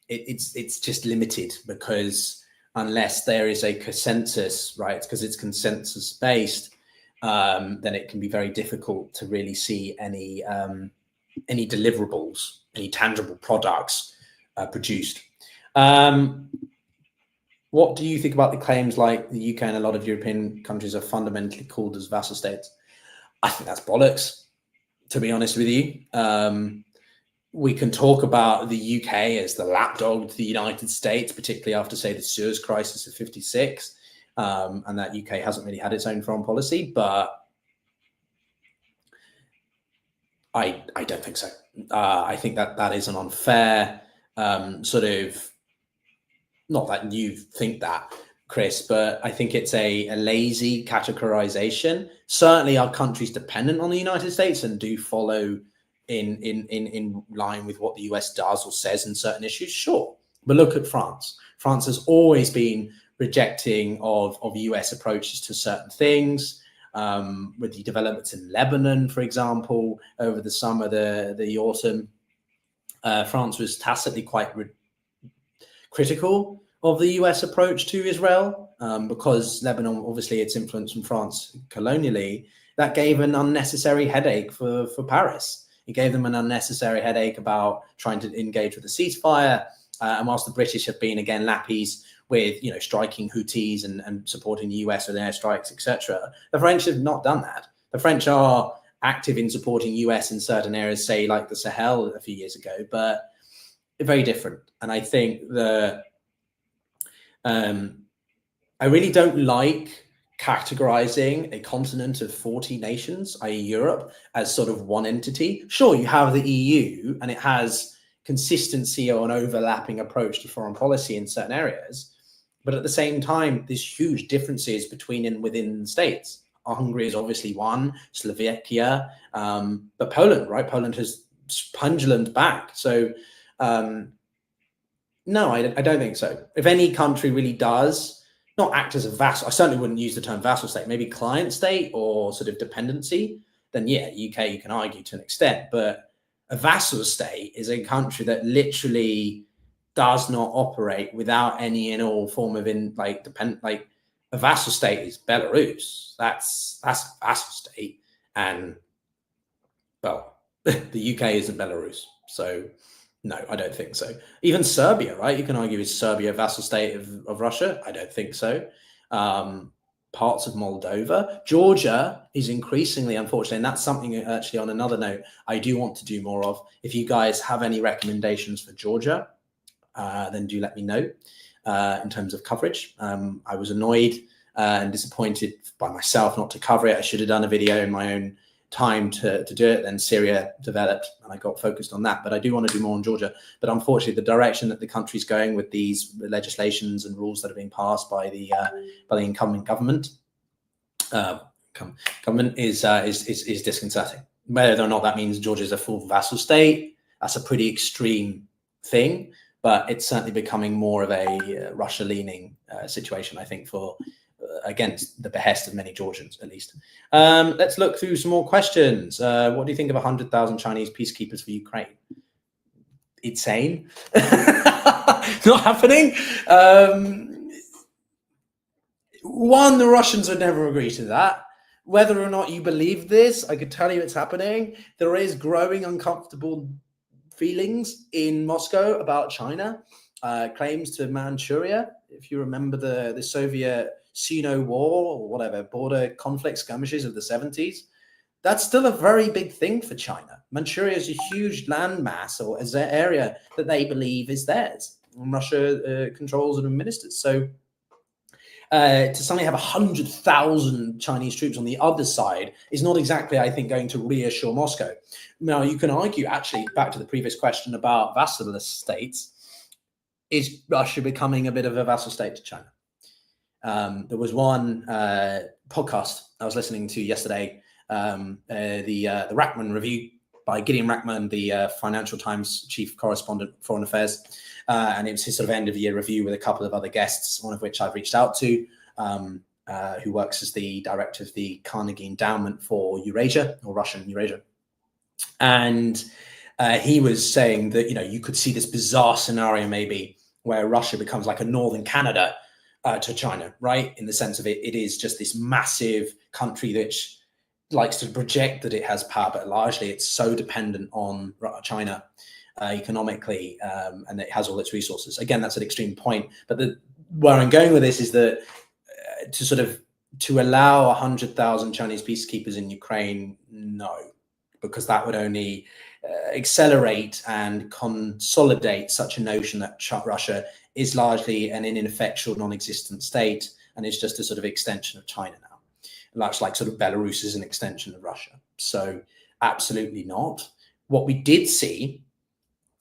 it's just limited, because unless there is a consensus, right, because it's consensus based, then it can be very difficult to really see any deliverables, any tangible products produced. What do you think about the claims like the UK and a lot of European countries are fundamentally called as vassal states? I think that's bollocks, to be honest with you. We can talk about the UK as the lapdog to the United States, particularly after, say, the Suez crisis of 56, and that UK hasn't really had its own foreign policy, but I don't think so. I think that is an unfair sort of, not that you think that, Chris, but I think it's a lazy categorization. Certainly our country's dependent on the United States and do follow in line with what the US does or says in certain issues, sure. But look at France. France has always been rejecting of US approaches to certain things, with the developments in Lebanon, for example, over the summer, the autumn. France was tacitly quite critical of the US approach to Israel, because Lebanon, obviously its influence from France colonially, that gave an unnecessary headache for Paris. It gave them an unnecessary headache about trying to engage with the ceasefire. And whilst the British have been, again, lappies with, striking Houthis and supporting the US with airstrikes, etc., the French have not done that. The French are active in supporting US in certain areas, say like the Sahel a few years ago, but very different. And I think I really don't like categorizing a continent of 40 nations, i.e. Europe, as sort of one entity. Sure, you have the EU and it has consistency or an overlapping approach to foreign policy in certain areas, but at the same time, there's huge differences between and within states. Hungary is obviously one, Slovakia, but Poland, right? Poland has pendulum back. So no, I don't think so. If any country really does not act as a vassal, I certainly wouldn't use the term vassal state, maybe client state or sort of dependency, then yeah, UK, you can argue to an extent, but a vassal state is a country that literally does not operate without any and all form of a vassal state is Belarus. That's a vassal state. And well, the UK isn't Belarus. So no, I don't think so. Even Serbia, right? You can argue, is Serbia a vassal state of Russia? I don't think so. Parts of Moldova. Georgia is increasingly, unfortunately, and that's something actually on another note I do want to do more of. If you guys have any recommendations for Georgia, then do let me know in terms of coverage. I was annoyed and disappointed by myself not to cover it. I should have done a video in my own time to do it. Then Syria developed and I got focused on that, but I do want to do more on Georgia. But unfortunately, the direction that the country's going with these legislations and rules that are being passed by the incumbent government is disconcerting. Whether or not that means Georgia is a full vassal state, that's a pretty extreme thing, but it's certainly becoming more of a Russia leaning situation, I think, for against the behest of many Georgians, at least. Let's look through some more questions. What do you think of 100,000 Chinese peacekeepers for Ukraine? Insane. Not happening. One, the Russians would never agree to that. Whether or not you believe this, I could tell you it's happening. There is growing uncomfortable feelings in Moscow about China. Claims to Manchuria, if you remember the Soviet Sino War or whatever, border conflict skirmishes of the 70s. That's still a very big thing for China. Manchuria is a huge landmass or as an area that they believe is theirs. And Russia controls and administers. So to suddenly have 100,000 Chinese troops on the other side is not exactly, I think, going to reassure Moscow. Now, you can argue, actually, back to the previous question about vassalist states, is Russia becoming a bit of a vassal state to China? There was one podcast I was listening to yesterday, the Rachman review by Gideon Rachman, the Financial Times chief correspondent for foreign affairs. And it was his sort of end of year review with a couple of other guests, one of which I've reached out to, who works as the director of the Carnegie Endowment for Eurasia, or Russian Eurasia. And he was saying that, you could see this bizarre scenario maybe where Russia becomes like a northern Canada to China, right? In the sense of it is just this massive country which likes to project that it has power, but largely it's so dependent on China economically, and it has all its resources. Again, that's an extreme point, but where I'm going with this is that to allow 100,000 Chinese peacekeepers in Ukraine, no, because that would only accelerate and consolidate such a notion that Russia is largely an ineffectual, non-existent state, and it's just a sort of extension of China now. Much like sort of Belarus is an extension of Russia. So absolutely not. What we did see,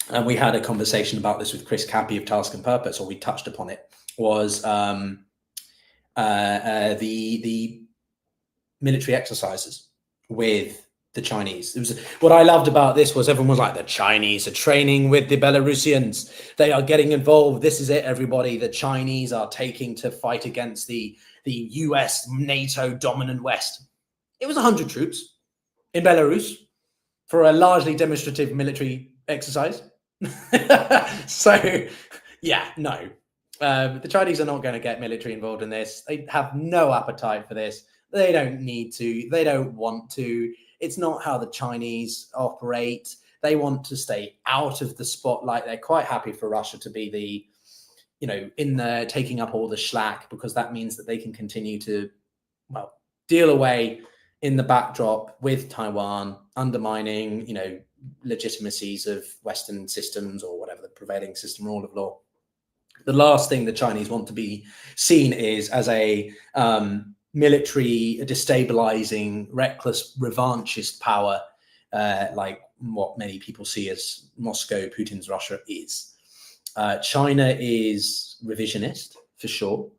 and we had a conversation about this with Chris Cappy of Task and Purpose, or we touched upon it, was the military exercises with the Chinese. It was, what I loved about this was everyone was like, the Chinese are training with the Belarusians. They are getting involved. This is it, everybody. The Chinese are taking to fight against the US, NATO dominant West. It was 100 troops in Belarus for a largely demonstrative military exercise. So, yeah, no. The Chinese are not going to get military involved in this. They have no appetite for this. They don't need to. They don't want to. It's not how the Chinese operate. They want to stay out of the spotlight. They're quite happy for Russia to be the, in there taking up all the slack, because that means that they can continue to, deal away in the backdrop with Taiwan, undermining, legitimacies of Western systems or whatever the prevailing system rule of law. The last thing the Chinese want to be seen is as a military destabilizing, reckless, revanchist power, like what many people see as Moscow, Putin's Russia is. China is revisionist, for sure,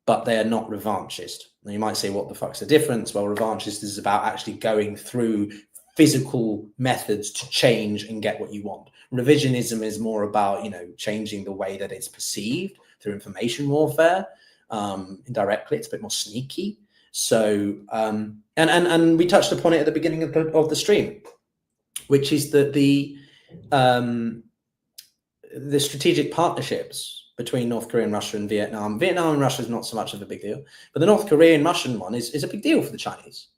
but they are not revanchist. Now, you might say, what the fuck's the difference? Well, revanchist is about actually going through physical methods to change and get what you want. Revisionism is more about, changing the way that it's perceived through information warfare. Indirectly, it's a bit more sneaky. So, and we touched upon it at the beginning of the stream, which is that the strategic partnerships between North Korea and Russia and Vietnam. Vietnam and Russia is not so much of a big deal, but the North Korean Russian one is a big deal for the Chinese.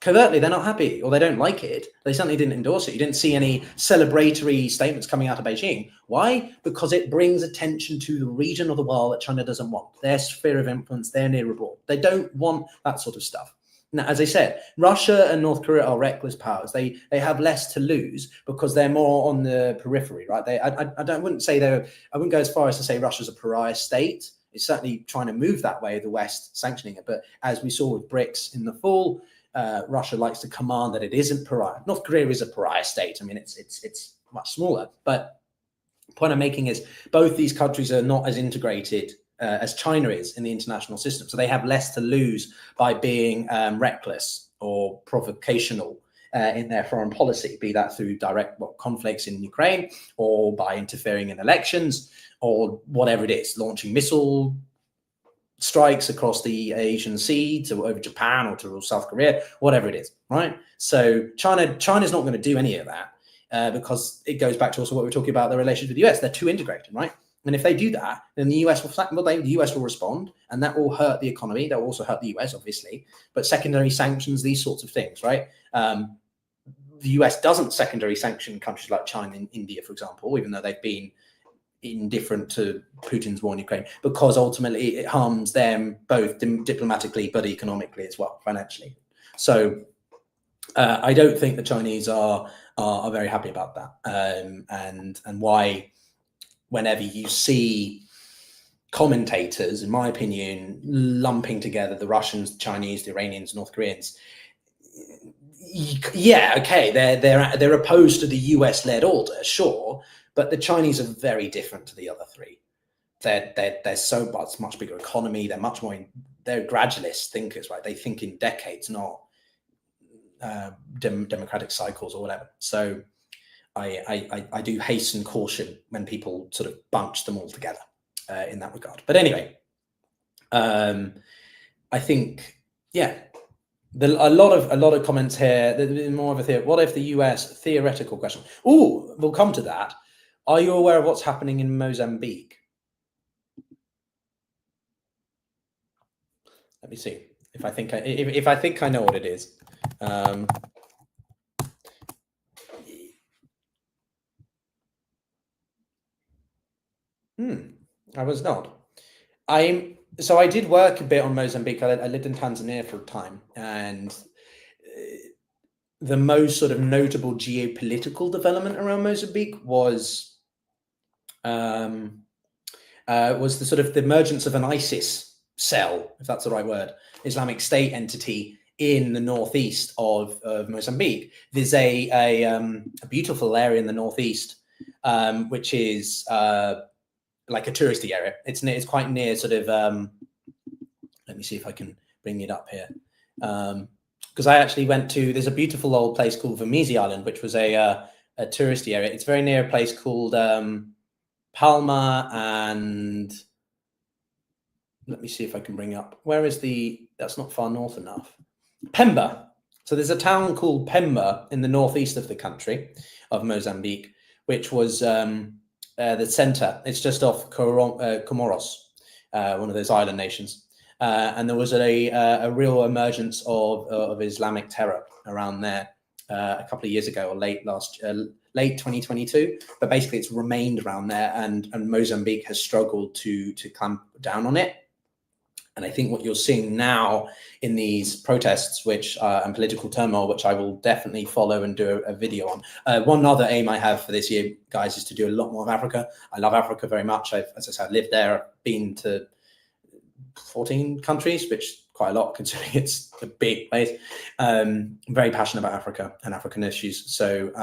Covertly, they're not happy, or they don't like it. They certainly didn't endorse it. You didn't see any celebratory statements coming out of Beijing. Why? Because it brings attention to the region of the world that China doesn't want. Their sphere of influence, they're near abroad. They don't want that sort of stuff. Now, as I said, Russia and North Korea are reckless powers. They have less to lose because they're more on the periphery, right? I wouldn't go as far as to say Russia's a pariah state. It's certainly trying to move that way, the West sanctioning it. But as we saw with BRICS in the fall, Russia likes to command that it isn't pariah. North Korea is a pariah state. I mean, it's much smaller. But the point I'm making is both these countries are not as integrated as China is in the international system. So they have less to lose by being reckless or provocational in their foreign policy, be that through direct conflicts in Ukraine or by interfering in elections or whatever it is, launching missile strikes across the Asian Sea to over Japan or to South Korea, whatever it is, right? So China's not going to do any of that because it goes back to also what we're talking about, the relations with the US. They're too integrated, right? And if they do that, then the US will respond, and that will hurt the economy. That will also hurt the US, obviously. But secondary sanctions, these sorts of things, right? The US doesn't secondary sanction countries like China and India, for example, even though they've been indifferent to Putin's war in Ukraine, because ultimately it harms them both diplomatically but economically as well, financially. So I don't think the Chinese are very happy about that, and why whenever you see commentators, in my opinion, lumping together the Russians, the Chinese, the Iranians, North Koreans, yeah, okay, they're opposed to the US-led order, sure, but the Chinese are very different to the other three. They're so much bigger economy. They're much more. They're gradualist thinkers, right? They think in decades, not democratic cycles or whatever. So I do hasten caution when people sort of bunch them all together in that regard. But anyway, I think, yeah. A lot of comments here. More of a theory. What if the US theoretical question? Oh, we'll come to that. Are you aware of what's happening in Mozambique? Let me see if I think I know what it is. I was not. So I did work a bit on Mozambique. I lived in Tanzania for a time, and the most sort of notable geopolitical development around Mozambique was the sort of the emergence of an ISIS cell, if that's the right word, Islamic State entity in the northeast of Mozambique. There's a beautiful area in the northeast, which is like a touristy area. It's quite near sort of. Let me see if I can bring it up here, because I actually went to. There's a beautiful old place called Vemizi Island, which was a touristy area. It's very near a place called Palma, and let me see if I can bring up. Where is that's not far north enough. Pemba. So there's a town called Pemba in the northeast of the country of Mozambique, which was the center. It's just off Comoros, one of those island nations. And there was a real emergence of Islamic terror around there a couple of years ago, or late 2022. But basically, it's remained around there, and Mozambique has struggled to clamp down on it. And I think what you're seeing now in these protests, and political turmoil, which I will definitely follow and do a video on. One other aim I have for this year, guys, is to do a lot more of Africa. I love Africa very much. As I said, I've lived there. I've been to 14 countries, which is quite a lot considering it's a big place. I'm very passionate about Africa and African issues. So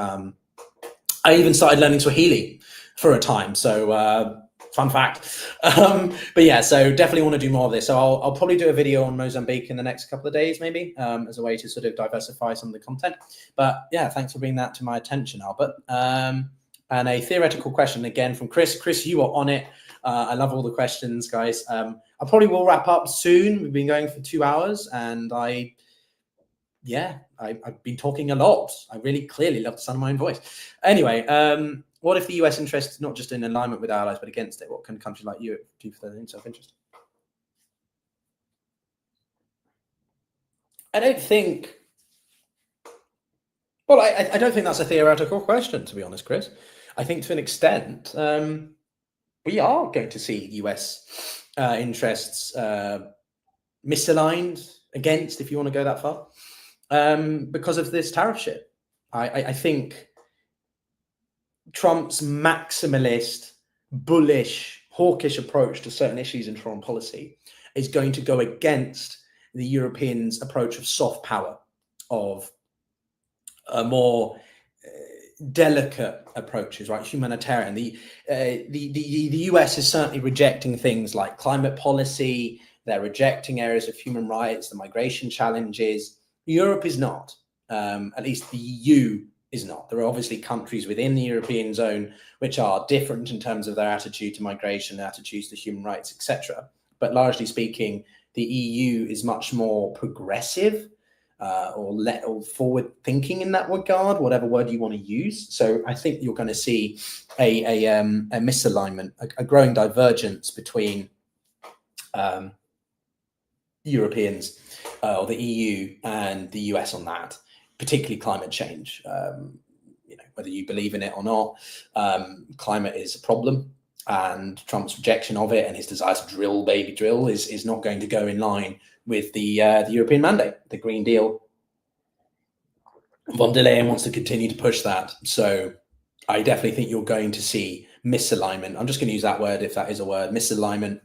I even started learning Swahili for a time. So fun fact. But yeah, so definitely want to do more of this. So I'll probably do a video on Mozambique in the next couple of days, maybe, as a way to sort of diversify some of the content. But yeah, thanks for bringing that to my attention, Albert. And a theoretical question again from Chris. Chris, you are on it. I love all the questions, guys. I probably will wrap up soon. We've been going for 2 hours, and I've been talking a lot. I really clearly love the sound of my own voice. Anyway, what if the US interest is not just in alignment with allies, but against it? What can countries like Europe do for their own self-interest? I don't think. Well, I don't think that's a theoretical question, to be honest, Chris. I think to an extent, we are going to see US interests misaligned, against, if you want to go that far, because of this tariff shit. I think Trump's maximalist, bullish, hawkish approach to certain issues in foreign policy is going to go against the Europeans' approach of soft power, of a more delicate approaches, right? Humanitarian. The US is certainly rejecting things like climate policy. They're rejecting areas of human rights, the migration challenges. Europe is not. At least the EU is not. There are obviously countries within the European zone which are different in terms of their attitude to migration, their attitudes to human rights, etc. but largely speaking, the EU is much more progressive or forward thinking in that regard, whatever word you want to use. So I think you're going to see a misalignment, a growing divergence between Europeans or the EU and the US on that, particularly climate change. Whether you believe in it or not, climate is a problem, and Trump's rejection of it and his desire to drill, baby drill, is not going to go in line with the European mandate, the Green Deal. Von der Leyen wants to continue to push that. So I definitely think you're going to see misalignment. I'm just going to use that word, if that is a word, misalignment.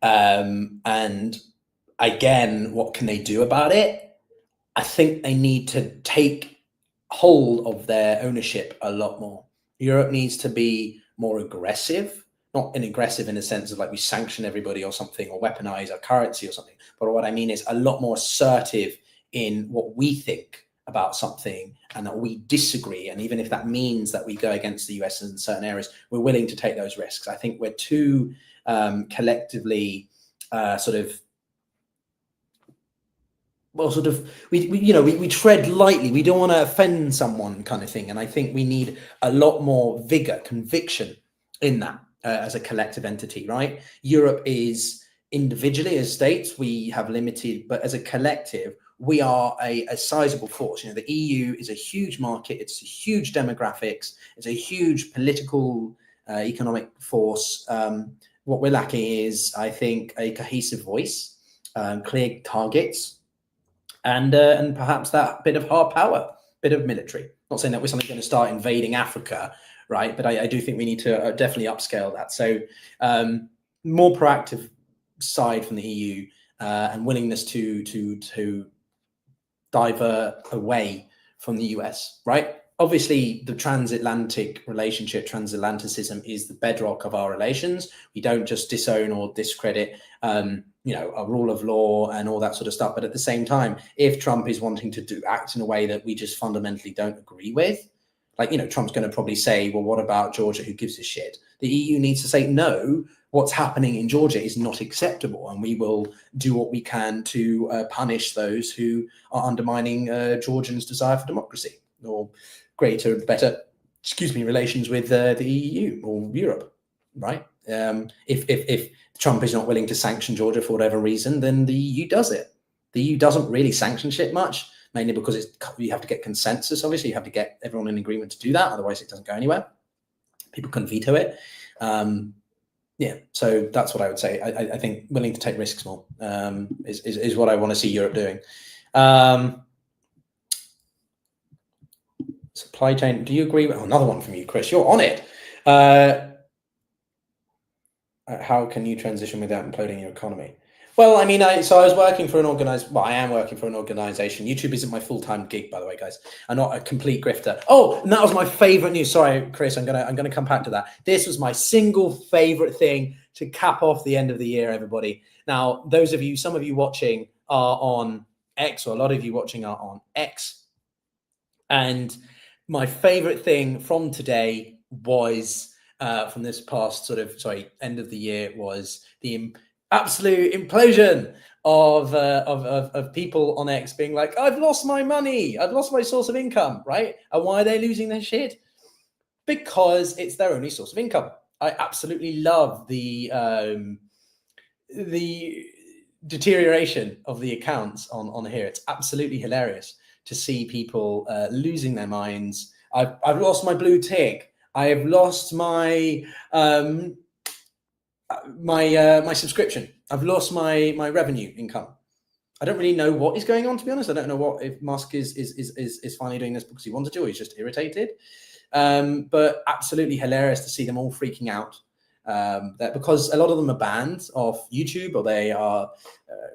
And again, what can they do about it? I think they need to take hold of their ownership a lot more. Europe needs to be more aggressive, not aggressive in the sense of like we sanction everybody or something, or weaponize our currency or something. But what I mean is a lot more assertive in what we think about something and that we disagree. And even if that means that we go against the US in certain areas, we're willing to take those risks. I think we're too collectively we tread lightly. We don't want to offend someone, kind of thing. And I think we need a lot more vigor, conviction in that as a collective entity, right? Europe is individually as states, we have limited, but as a collective, we are a sizable force. The EU is a huge market. It's a huge demographics. It's a huge political, economic force. What we're lacking is, I think, a cohesive voice, clear targets, and perhaps that bit of hard power, bit of military. Not saying that we're suddenly going to start invading Africa, right? But I do think we need to definitely upscale that. So more proactive side from the EU and willingness to divert away from the US, right? Obviously, the transatlantic relationship, transatlanticism is the bedrock of our relations. We don't just disown or discredit, a rule of law and all that sort of stuff. But at the same time, if Trump is wanting to act in a way that we just fundamentally don't agree with, Trump's going to probably say, well, what about Georgia? Who gives a shit? The EU needs to say, no, what's happening in Georgia is not acceptable. And we will do what we can to punish those who are undermining Georgians' desire for democracy or greater, better, relations with the EU or Europe, right? If Trump is not willing to sanction Georgia for whatever reason, then the EU does it. The EU doesn't really sanction shit much, mainly because you have to get consensus. Obviously, you have to get everyone in agreement to do that. Otherwise, it doesn't go anywhere. People can veto it. So that's what I would say. I think willing to take risks more is what I want to see Europe doing. Supply chain, do you agree with another one from you, Chris? You're on it. How can you transition without imploding your economy? Well, I mean, I was working for I am working for an organization. YouTube isn't my full-time gig, by the way, guys. I'm not a complete grifter. Oh, and that was my favorite news. Sorry, Chris, I'm gonna come back to that. This was my single favorite thing to cap off the end of the year, everybody. Now, some of you watching are on X, or a lot of you watching are on X. And my favorite thing from today was from this past end of the year was the absolute implosion of people on X being like, I've lost my money, I've lost my source of income, right? And why are they losing their shit? Because it's their only source of income. I absolutely love the deterioration of the accounts on here. It's absolutely hilarious to see people losing their minds. I've lost my blue tick. I have lost my my subscription. I've lost my revenue income. I don't really know what is going on, to be honest. I don't know if Musk is finally doing this because he wanted to, or he's just irritated. But absolutely hilarious to see them all freaking out. That because a lot of them are banned off YouTube, or they are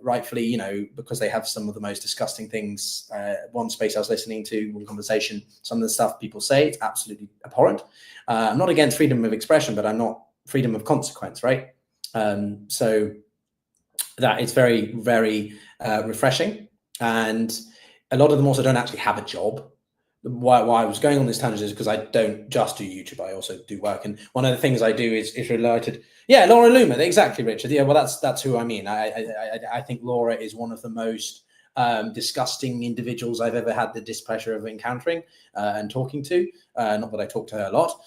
rightfully, because they have some of the most disgusting things. One space I was listening to, one conversation, some of the stuff people say, it's absolutely abhorrent. I'm not against freedom of expression, but I'm not freedom of consequence, right? So that is very, very refreshing. And a lot of them also don't actually have a job. why I was going on this tangent is because I don't just do YouTube, I also do work, and one of the things I do is related. Yeah, Laura Loomer, exactly, Richard. Yeah, well, that's who I mean. I think Laura is one of the most disgusting individuals I've ever had the displeasure of encountering and talking to. Not that I talk to her a lot,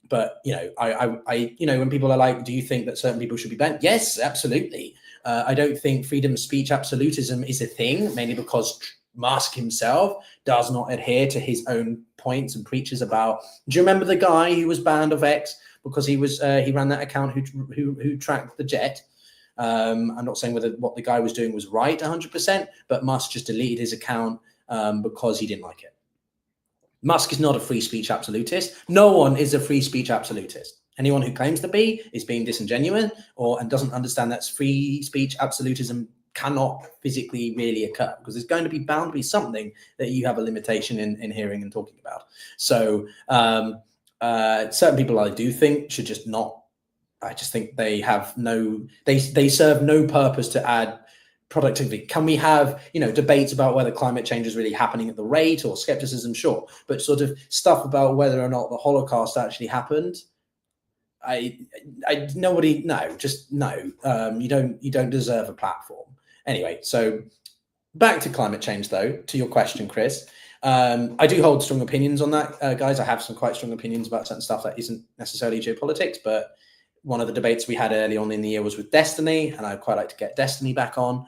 but I when people are like, do you think that certain people should be banned? Yes, absolutely. I don't think freedom of speech absolutism is a thing, mainly because Musk himself does not adhere to his own points and preaches about. Do you remember the guy who was banned of X because he ran that account who tracked the jet? I'm not saying whether what the guy was doing was right 100%, but Musk just deleted his account because he didn't like it. Musk is not a free speech absolutist. No one is a free speech absolutist. Anyone who claims to be is being disingenuous and doesn't understand that free speech absolutism cannot physically really occur, because there's going to be bound to be something that you have a limitation in hearing and talking about. So certain people I do think should just not. I just think they have they serve no purpose to add productivity. Can we have debates about whether climate change is really happening at the rate, or skepticism? Sure, but sort of stuff about whether or not the Holocaust actually happened, nobody, no, just no. You don't deserve a platform. Anyway, so back to climate change, though, to your question, Chris. I do hold strong opinions on that, guys. I have some quite strong opinions about certain stuff that isn't necessarily geopolitics, but one of the debates we had early on in the year was with Destiny, and I'd quite like to get Destiny back on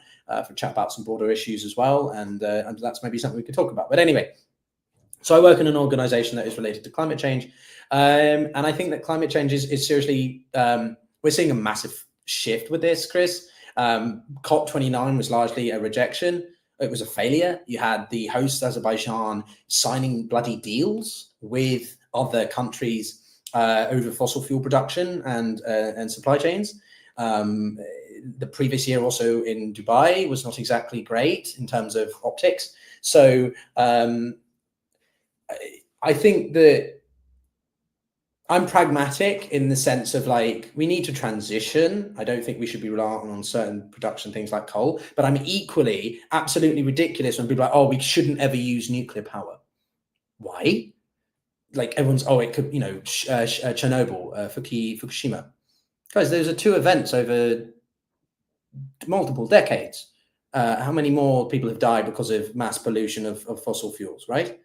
for chat about some broader issues as well, and that's maybe something we could talk about. But anyway, so I work in an organization that is related to climate change, and I think that climate change is seriously, we're seeing a massive shift with this, Chris. COP29 was largely a rejection. It was a failure. You had the host Azerbaijan signing bloody deals with other countries over fossil fuel production and supply chains. The previous year also in Dubai was not exactly great in terms of optics. So I think that I'm pragmatic in the sense of, like, we need to transition. I don't think we should be reliant on certain production things like coal, but I'm equally absolutely ridiculous when people are like, oh, we shouldn't ever use nuclear power. Why? Like, everyone's, oh, it could, Chernobyl, Fukushima. Guys, those are two events over multiple decades. How many more people have died because of mass pollution of fossil fuels, right?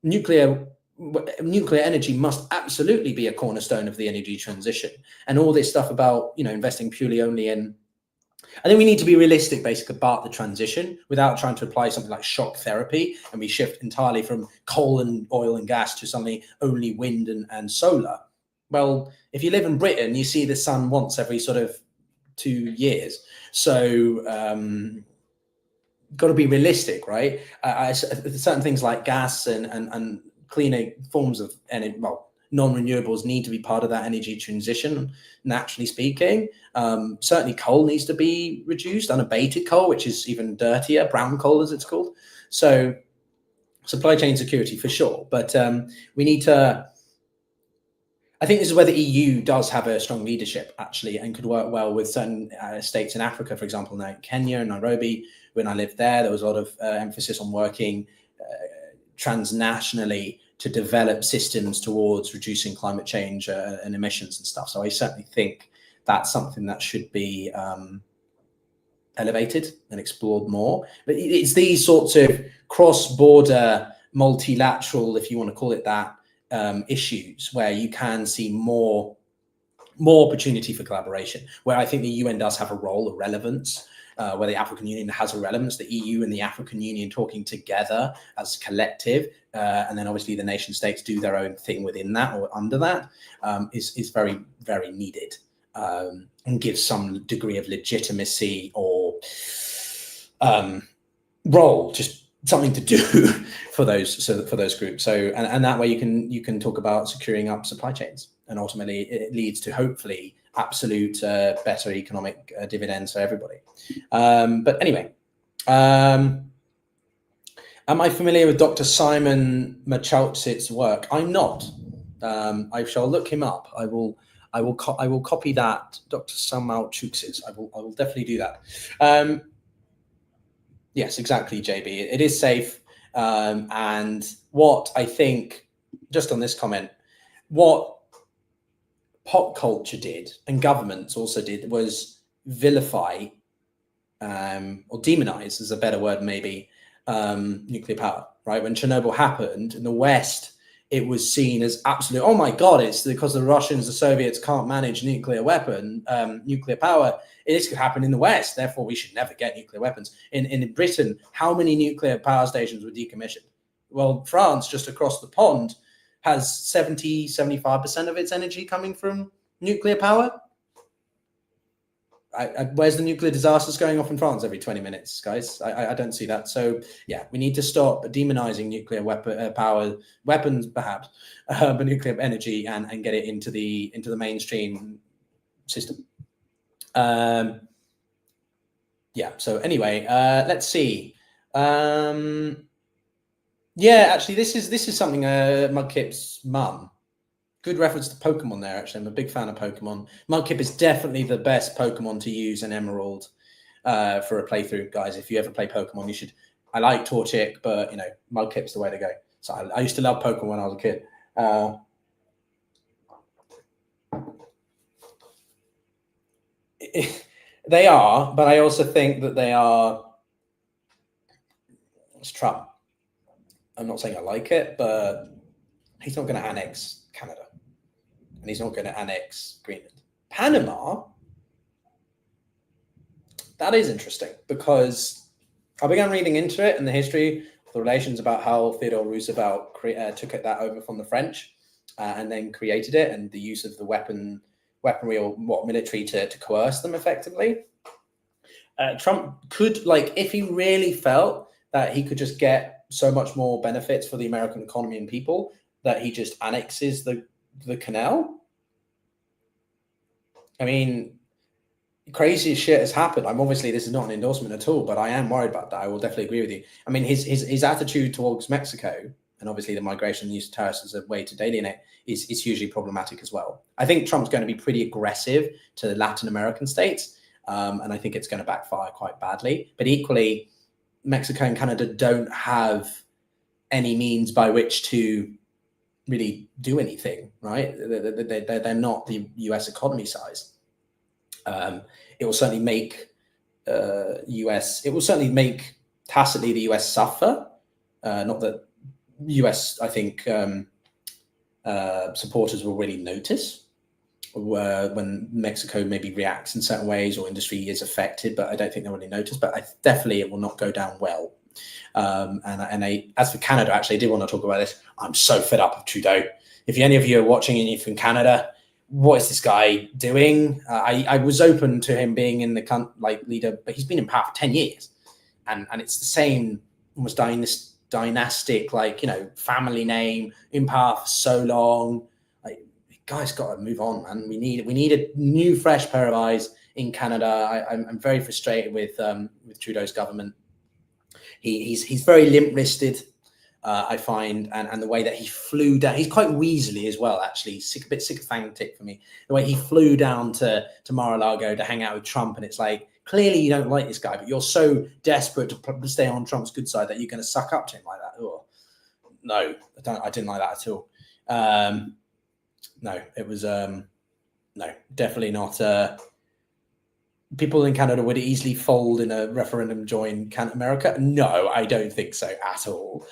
Nuclear energy must absolutely be a cornerstone of the energy transition. And all this stuff about, investing purely only in, I think we need to be realistic, basically, about the transition without trying to apply something like shock therapy, and we shift entirely from coal and oil and gas to suddenly only wind and solar. Well, if you live in Britain, you see the sun once every sort of 2 years. So got to be realistic, right? Certain things like gas and cleaner forms of energy, well, non-renewables need to be part of that energy transition, naturally speaking. Certainly coal needs to be reduced, unabated coal, which is even dirtier, brown coal as it's called. So supply chain security for sure. But we need to, I think this is where the EU does have a strong leadership, actually, and could work well with certain states in Africa, for example, now Kenya and Nairobi. When I lived there was a lot of emphasis on working transnationally to develop systems towards reducing climate change and emissions and stuff. So I certainly think that's something that should be elevated and explored more. But it's these sorts of cross-border, multilateral, if you want to call it that, issues where you can see more opportunity for collaboration, where I think the UN does have a role, a relevance, where the African Union has a relevance, the EU and the African Union talking together as a collective, and then obviously the nation states do their own thing within that or under that, is very, very needed, and gives some degree of legitimacy or role, just something to do for those groups. So and that way you can talk about securing up supply chains, and ultimately it leads to hopefully absolute better economic dividends for everybody. But anyway, am I familiar with Dr. Simon Machalczyk's work? I'm not. I shall look him up. I will copy that, Dr. Machalczyk's. I will definitely do that. Yes, exactly, JB. It is safe. And what I think, just on this comment, what pop culture did and governments also did was vilify or demonize is a better word maybe, nuclear power, right? When Chernobyl happened in the West, it was seen as absolute, oh my God, it's because the Russians, the Soviets can't manage nuclear power. This could happen in the West, therefore we should never get nuclear weapons. In Britain, how many nuclear power stations were decommissioned? Well, France, just across the pond, has 75% of its energy coming from nuclear power. Where's the nuclear disasters going off in France every 20 minutes, guys? I don't see that. So yeah, we need to stop demonizing nuclear weapons, perhaps, but nuclear energy and get it into the mainstream system. Yeah. So anyway, let's see. Yeah, actually, this is something Mudkip's mum. Good reference to Pokemon there, actually. I'm a big fan of Pokemon. Mudkip is definitely the best Pokemon to use in Emerald for a playthrough, guys. If you ever play Pokemon, you should. I like Torchic, but, you know, Mudkip's the way to go. So I used to love Pokemon when I was a kid. They are, but I also think that they are. It's Trump. I'm not saying I like it, but he's not going to annex Canada. And he's not going to annex Greenland. Panama, that is interesting because I began reading into it and the history of the relations about how Theodore Roosevelt took that over from the French and then created it, and the use of the weaponry or military to coerce them effectively. Trump could, like, if he really felt that he could just get so much more benefits for the American economy and people, that he just annexes the canal. I mean, crazy shit has happened. Obviously, this is not an endorsement at all, but I am worried about that. I will definitely agree with you. I mean, his attitude towards Mexico, and obviously the migration and use of terrorists as a way to alienate, is hugely problematic as well. I think Trump's going to be pretty aggressive to the Latin American states, and I think it's going to backfire quite badly. But equally, Mexico and Canada don't have any means by which to really do anything, right? They're not the US economy size. It will certainly make it will certainly make tacitly the US suffer. Not that US, I think, supporters will really notice when Mexico maybe reacts in certain ways or industry is affected, but I don't think they'll really notice. But definitely it will not go down well. As for Canada, actually, I did want to talk about this. I'm so fed up of Trudeau. If any of you are watching and you're from Canada, what is this guy doing? I was open to him being in the leader, but he's been in power for 10 years, and it's the same almost dynastic, family name, in power for so long. Guys, got to move on, man. We need a new, fresh pair of eyes in Canada. I'm very frustrated with Trudeau's government. He's very limp-wristed, I find, and the way that he flew down. He's quite weaselly as well, actually. A bit sycophantic for me. The way he flew down to Mar-a-Lago to hang out with Trump, and it's like, clearly you don't like this guy, but you're so desperate to stay on Trump's good side that you're going to suck up to him like that. Oh, no, I didn't like that at all. No, it was no, definitely not. People in Canada would easily fold in a referendum, join America. No, I don't think so at all.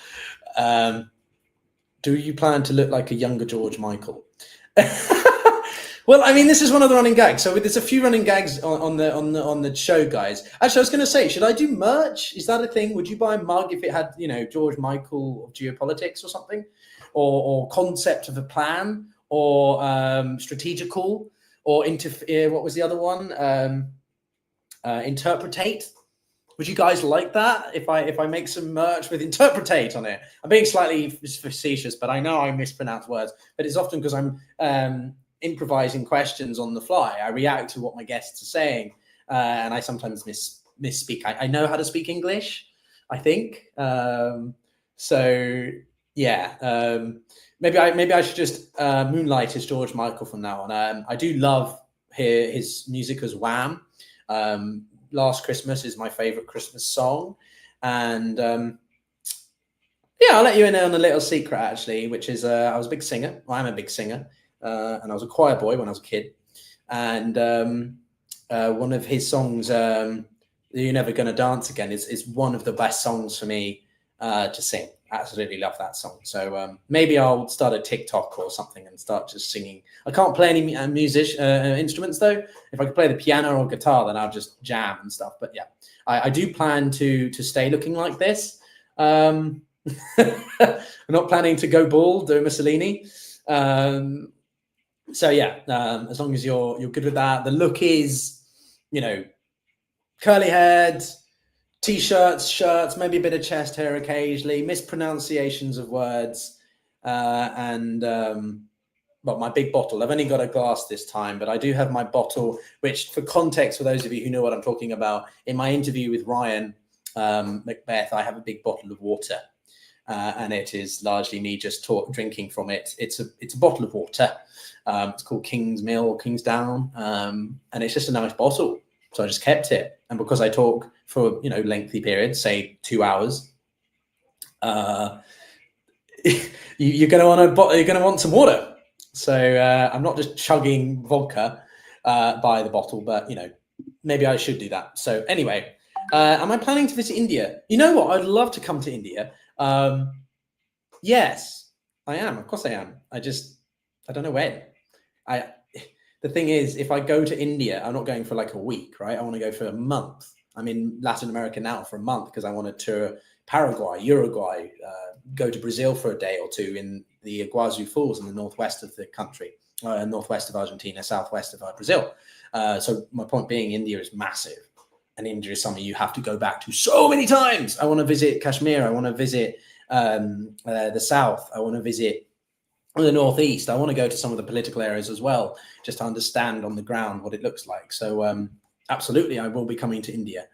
Do you plan to look like a younger George Michael? Well, I mean, this is one of the running gags. So there's a few running gags on the show, guys. Actually, I was going to say, should I do merch? Is that a thing? Would you buy a mug if it had, George Michael of Geopolitics or something, or concept of a plan, or strategical, or what was the other one? Interpretate. Would you guys like that if I make some merch with interpretate on it? I'm being slightly facetious, but I know I mispronounce words, but it's often because I'm improvising questions on the fly. I react to what my guests are saying, and I sometimes misspeak. I know how to speak English, I think. So yeah, maybe I should just moonlight as George Michael from now on. I do love his music as Wham. Last Christmas is my favorite Christmas song, and Yeah, I'll let you in on a little secret, actually, which is I was a big singer. Well, I'm a big singer, and I was a choir boy when I was a kid. And one of his songs, "You're Never Gonna Dance Again," is one of the best songs for me to sing. Absolutely love that song. So maybe I'll start a TikTok or something and start just singing. I can't play any instruments though. If I could play the piano or guitar, then I'll just jam and stuff. But yeah, I do plan to stay looking like this. I'm not planning to go bald, do Mussolini. So yeah, as long as you're good with that. The look is, curly head, t-shirts, shirts, maybe a bit of chest hair occasionally, mispronunciations of words, and well, my big bottle. I've only got a glass this time, but I do have my bottle, which, for context, for those of you who know what I'm talking about, in my interview with Ryan Macbeth, I have a big bottle of water. And it is largely me just drinking from it. It's a bottle of water. It's called King's Mill or King's Down, and it's just a nice bottle. So I just kept it. And because I talk for lengthy periods, say 2 hours, you're going to want some water. So I'm not just chugging vodka by the bottle, but maybe I should do that. So anyway, am I planning to visit India? You know what? I'd love to come to India. Yes, I am. Of course I am. I don't know when. The thing is, if I go to India, I'm not going for like a week, right? I want to go for a month. I'm in Latin America now for a month because I want to tour Paraguay, Uruguay, go to Brazil for a day or two in the Iguazu Falls in the northwest of the country, northwest of Argentina, southwest of Brazil. So my point being, India is massive. And India is something you have to go back to so many times. I want to visit Kashmir. I want to visit the south. I want to visit the northeast. I want to go to some of the political areas as well, just to understand on the ground what it looks like. So absolutely, I will be coming to India.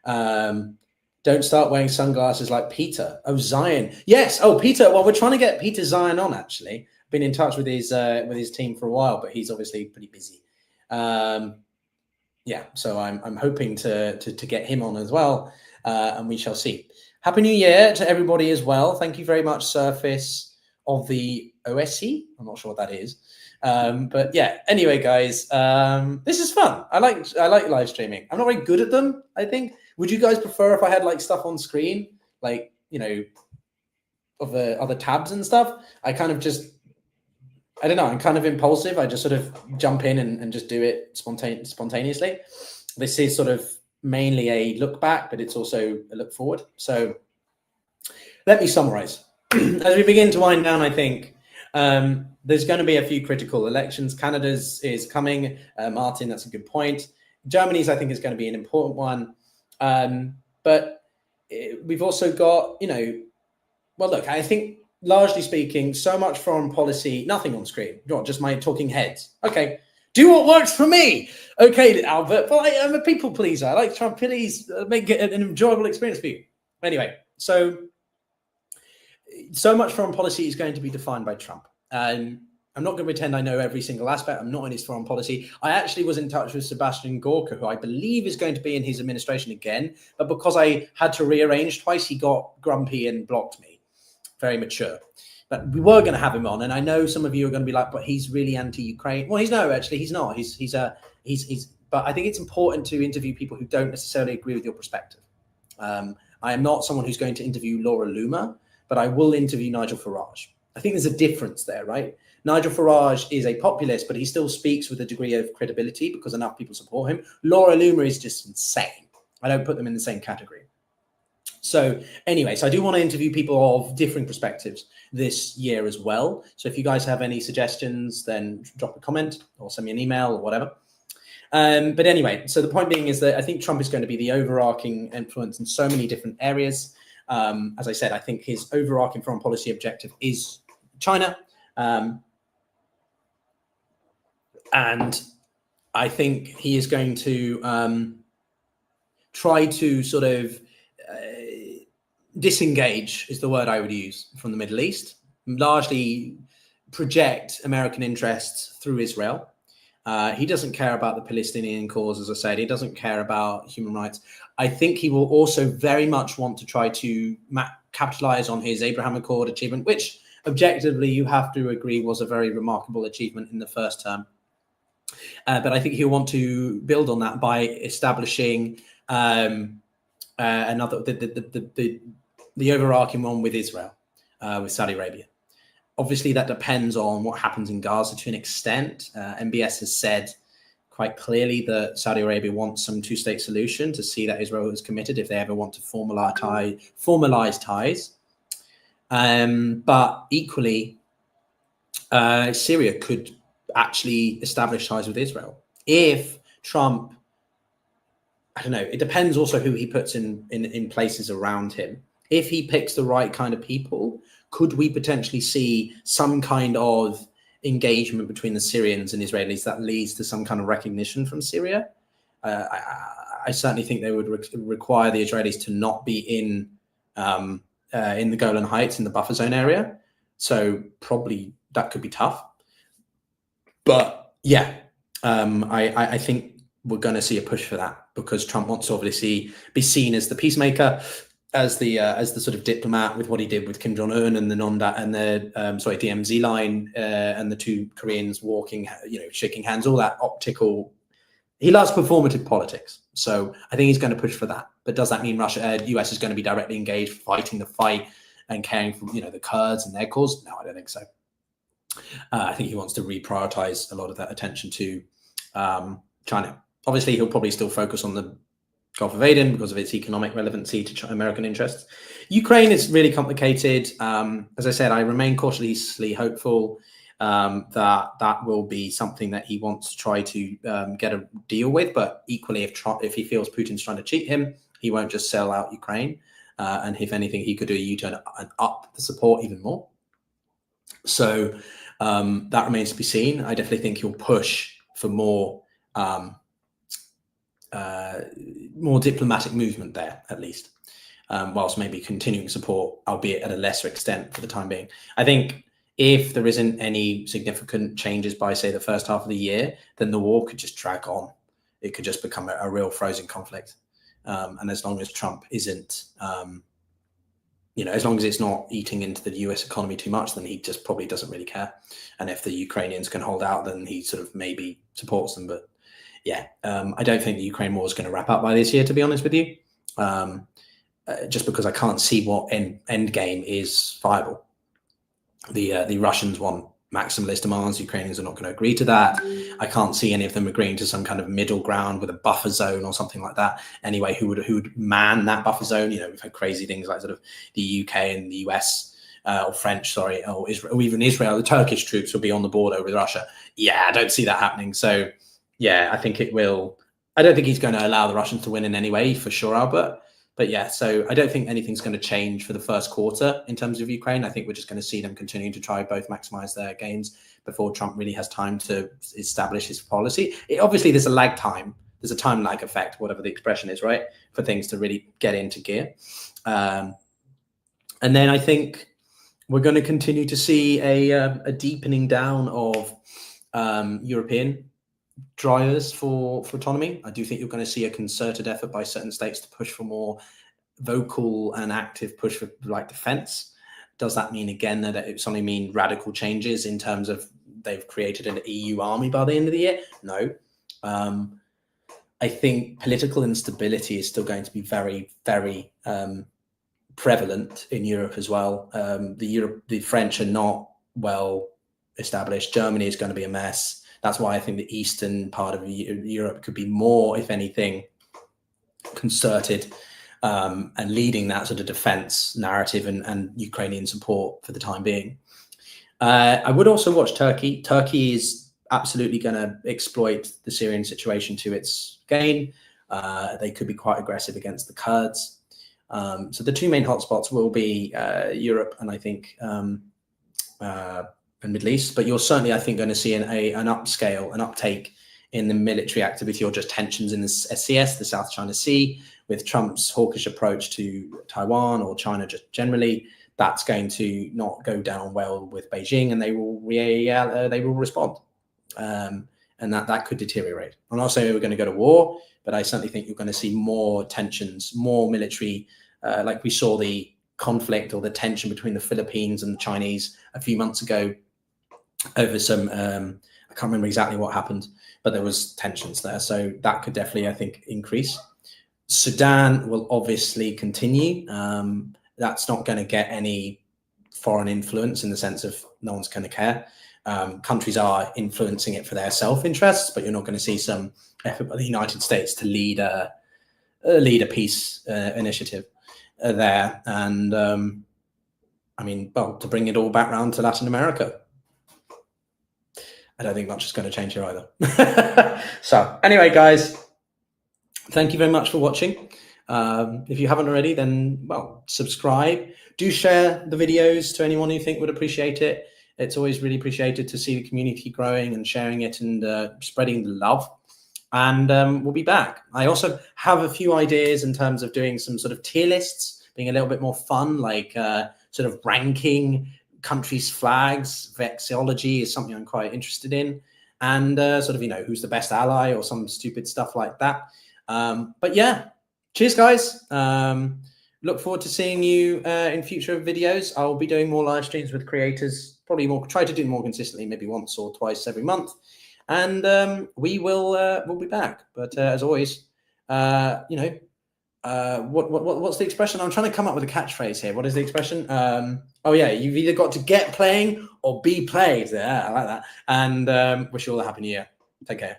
Don't start wearing sunglasses like Peter. Oh, Zion. Yes. Oh, Peter. Well, we're trying to get Peter Zion on, actually. Been in touch with his team for a while, but he's obviously pretty busy. Yeah, so I'm hoping to get him on as well, and we shall see. Happy New Year to everybody as well. Thank you very much, Surface of the OSC. I'm not sure what that is, but yeah. Anyway, guys, this is fun. I like live streaming. I'm not very good at them, I think. Would you guys prefer if I had like stuff on screen, like of the other tabs and stuff? I kind of just. I don't know. I'm kind of impulsive. I just sort of jump in and just do it spontaneously. This is sort of mainly a look back, but it's also a look forward. So let me summarize. As we begin to wind down, I think there's going to be a few critical elections. Canada's is coming. Martin, that's a good point. Germany's, I think, is going to be an important one. But we've also got, well, look, I think, largely speaking, so much foreign policy, nothing on screen, not just my talking heads. Okay, do what works for me. Okay, Albert, but I'm a people pleaser. I like to try and please make it an enjoyable experience for you. Anyway, so much foreign policy is going to be defined by Trump. I'm not going to pretend I know every single aspect. I'm not in his foreign policy. I actually was in touch with Sebastian Gorka, who I believe is going to be in his administration again, but because I had to rearrange twice, he got grumpy and blocked me. Very mature, but we were going to have him on, and I know some of you are going to be like, "But he's really anti-Ukraine." Well, he's not. He's But I think it's important to interview people who don't necessarily agree with your perspective. I am not someone who's going to interview Laura Loomer, but I will interview Nigel Farage. I think there's a difference there, right? Nigel Farage is a populist, but he still speaks with a degree of credibility because enough people support him. Laura Loomer is just insane. I don't put them in the same category. So anyway, so I do want to interview people of different perspectives this year as well. So if you guys have any suggestions, then drop a comment or send me an email or whatever. But anyway, so the point being is that I think Trump is going to be the overarching influence in so many different areas. As I said, I think his overarching foreign policy objective is China. And I think he is going to try to sort of disengage is the word I would use from the Middle East, largely project American interests through Israel. He doesn't care about the Palestinian cause, as I said. He doesn't care about human rights. I think he will also very much want to try to capitalize on his Abraham Accord achievement, which objectively you have to agree was a very remarkable achievement in the first term. But I think he'll want to build on that by establishing another the overarching one with Israel, with Saudi Arabia. Obviously, that depends on what happens in Gaza to an extent. MBS has said quite clearly that Saudi Arabia wants some two-state solution to see that Israel is committed if they ever want to formalize ties. But equally, Syria could actually establish ties with Israel if Trump, I don't know, it depends also who he puts in places around him. If he picks the right kind of people, could we potentially see some kind of engagement between the Syrians and Israelis that leads to some kind of recognition from Syria? I certainly think they would require the Israelis to not be in the Golan Heights, in the buffer zone area. So probably that could be tough. But yeah, I think we're going to see a push for that, because Trump wants to obviously be seen as the peacemaker, as the sort of diplomat, with what he did with Kim Jong-un and the DMZ line and the two Koreans walking, shaking hands, all that optical. He loves performative politics, so I think he's going to push for that. But does that mean US is going to be directly engaged, fighting the fight and caring for the Kurds and their cause? No, I don't think so. I think he wants to reprioritize a lot of that attention to China. Obviously, he'll probably still focus on the Gulf of Aden because of its economic relevancy to American interests. Ukraine is really complicated. As I said, I remain cautiously hopeful that will be something that he wants to try to get a deal with. But equally, if he feels Putin's trying to cheat him, he won't just sell out Ukraine. And if anything, he could do a U-turn and up the support even more. So that remains to be seen. I definitely think he'll push for more diplomatic movement there, at least, whilst maybe continuing support, albeit at a lesser extent for the time being. I think if there isn't any significant changes by, say, the first half of the year, then the war could just drag on. It could just become a real frozen conflict. And as long as Trump isn't, as long as it's not eating into the US economy too much, then he just probably doesn't really care. And if the Ukrainians can hold out, then he sort of maybe supports them. But yeah, I don't think the Ukraine war is going to wrap up by this year, to be honest with you, just because I can't see what end game is viable. The Russians want maximalist demands. Ukrainians are not going to agree to that. I can't see any of them agreeing to some kind of middle ground with a buffer zone or something like that. Anyway, who would man that buffer zone? We've had crazy things like sort of the UK and the US or French, sorry, or Israel, or even Israel. The Turkish troops will be on the border with Russia. Yeah, I don't see that happening. So yeah, I think it will. I don't think he's going to allow the Russians to win in any way, for sure, Albert. But yeah, so I don't think anything's going to change for the first quarter in terms of Ukraine. I think we're just going to see them continuing to try both maximize their gains before Trump really has time to establish his policy. Obviously, there's a lag time. There's a time lag effect, whatever the expression is, right, for things to really get into gear. And then I think we're going to continue to see a deepening down of European drivers for autonomy. I do think you're going to see a concerted effort by certain states to push for more vocal and active push for like defense. Does that mean again that it suddenly mean radical changes in terms of they've created an EU army by the end of the year? No. I think political instability is still going to be very, very prevalent in Europe as well. The French are not well established. Germany is going to be a mess. That's why I think the eastern part of Europe could be more, if anything, concerted and leading that sort of defense narrative and Ukrainian support for the time being. I would also watch Turkey. Turkey is absolutely going to exploit the Syrian situation to its gain. They could be quite aggressive against the Kurds. So the two main hotspots will be Europe and I think and Middle East, but you're certainly, I think, going to see an upscale, an uptake in the military activity or just tensions in the SCS, the South China Sea, with Trump's hawkish approach to Taiwan or China just generally. That's going to not go down well with Beijing, and they will respond. And and that could deteriorate. I'm not saying we're going to go to war, but I certainly think you're going to see more tensions, more military, like we saw the conflict or the tension between the Philippines and the Chinese a few months ago over some, I can't remember exactly what happened, but there was tensions there. So that could definitely, I think, increase. Sudan will obviously continue. That's not going to get any foreign influence in the sense of no one's going to care. Countries are influencing it for their self-interests, but you're not going to see some effort by the United States to lead a peace initiative there. And I mean, well, to bring it all back around to Latin America, I don't think much is going to change here either. So anyway, guys, thank you very much for watching. If you haven't already, then, well, subscribe. Do share the videos to anyone you think would appreciate it. It's always really appreciated to see the community growing and sharing it and spreading the love. And we'll be back. I also have a few ideas in terms of doing some sort of tier lists, being a little bit more fun, like sort of ranking countries' flags. Vexillology is something I'm quite interested in. And sort of, you know, who's the best ally or some stupid stuff like that. But yeah, cheers, guys. Look forward to seeing you in future videos. I'll be doing more live streams with creators, probably more, try to do more consistently, maybe once or twice every month. And we'll be back. But as always, you know, what's the expression? I'm trying to come up with a catchphrase here. What is the expression? Oh yeah, you've either got to get playing or be played. Yeah, I like that. And wish you all a happy new year. Take care.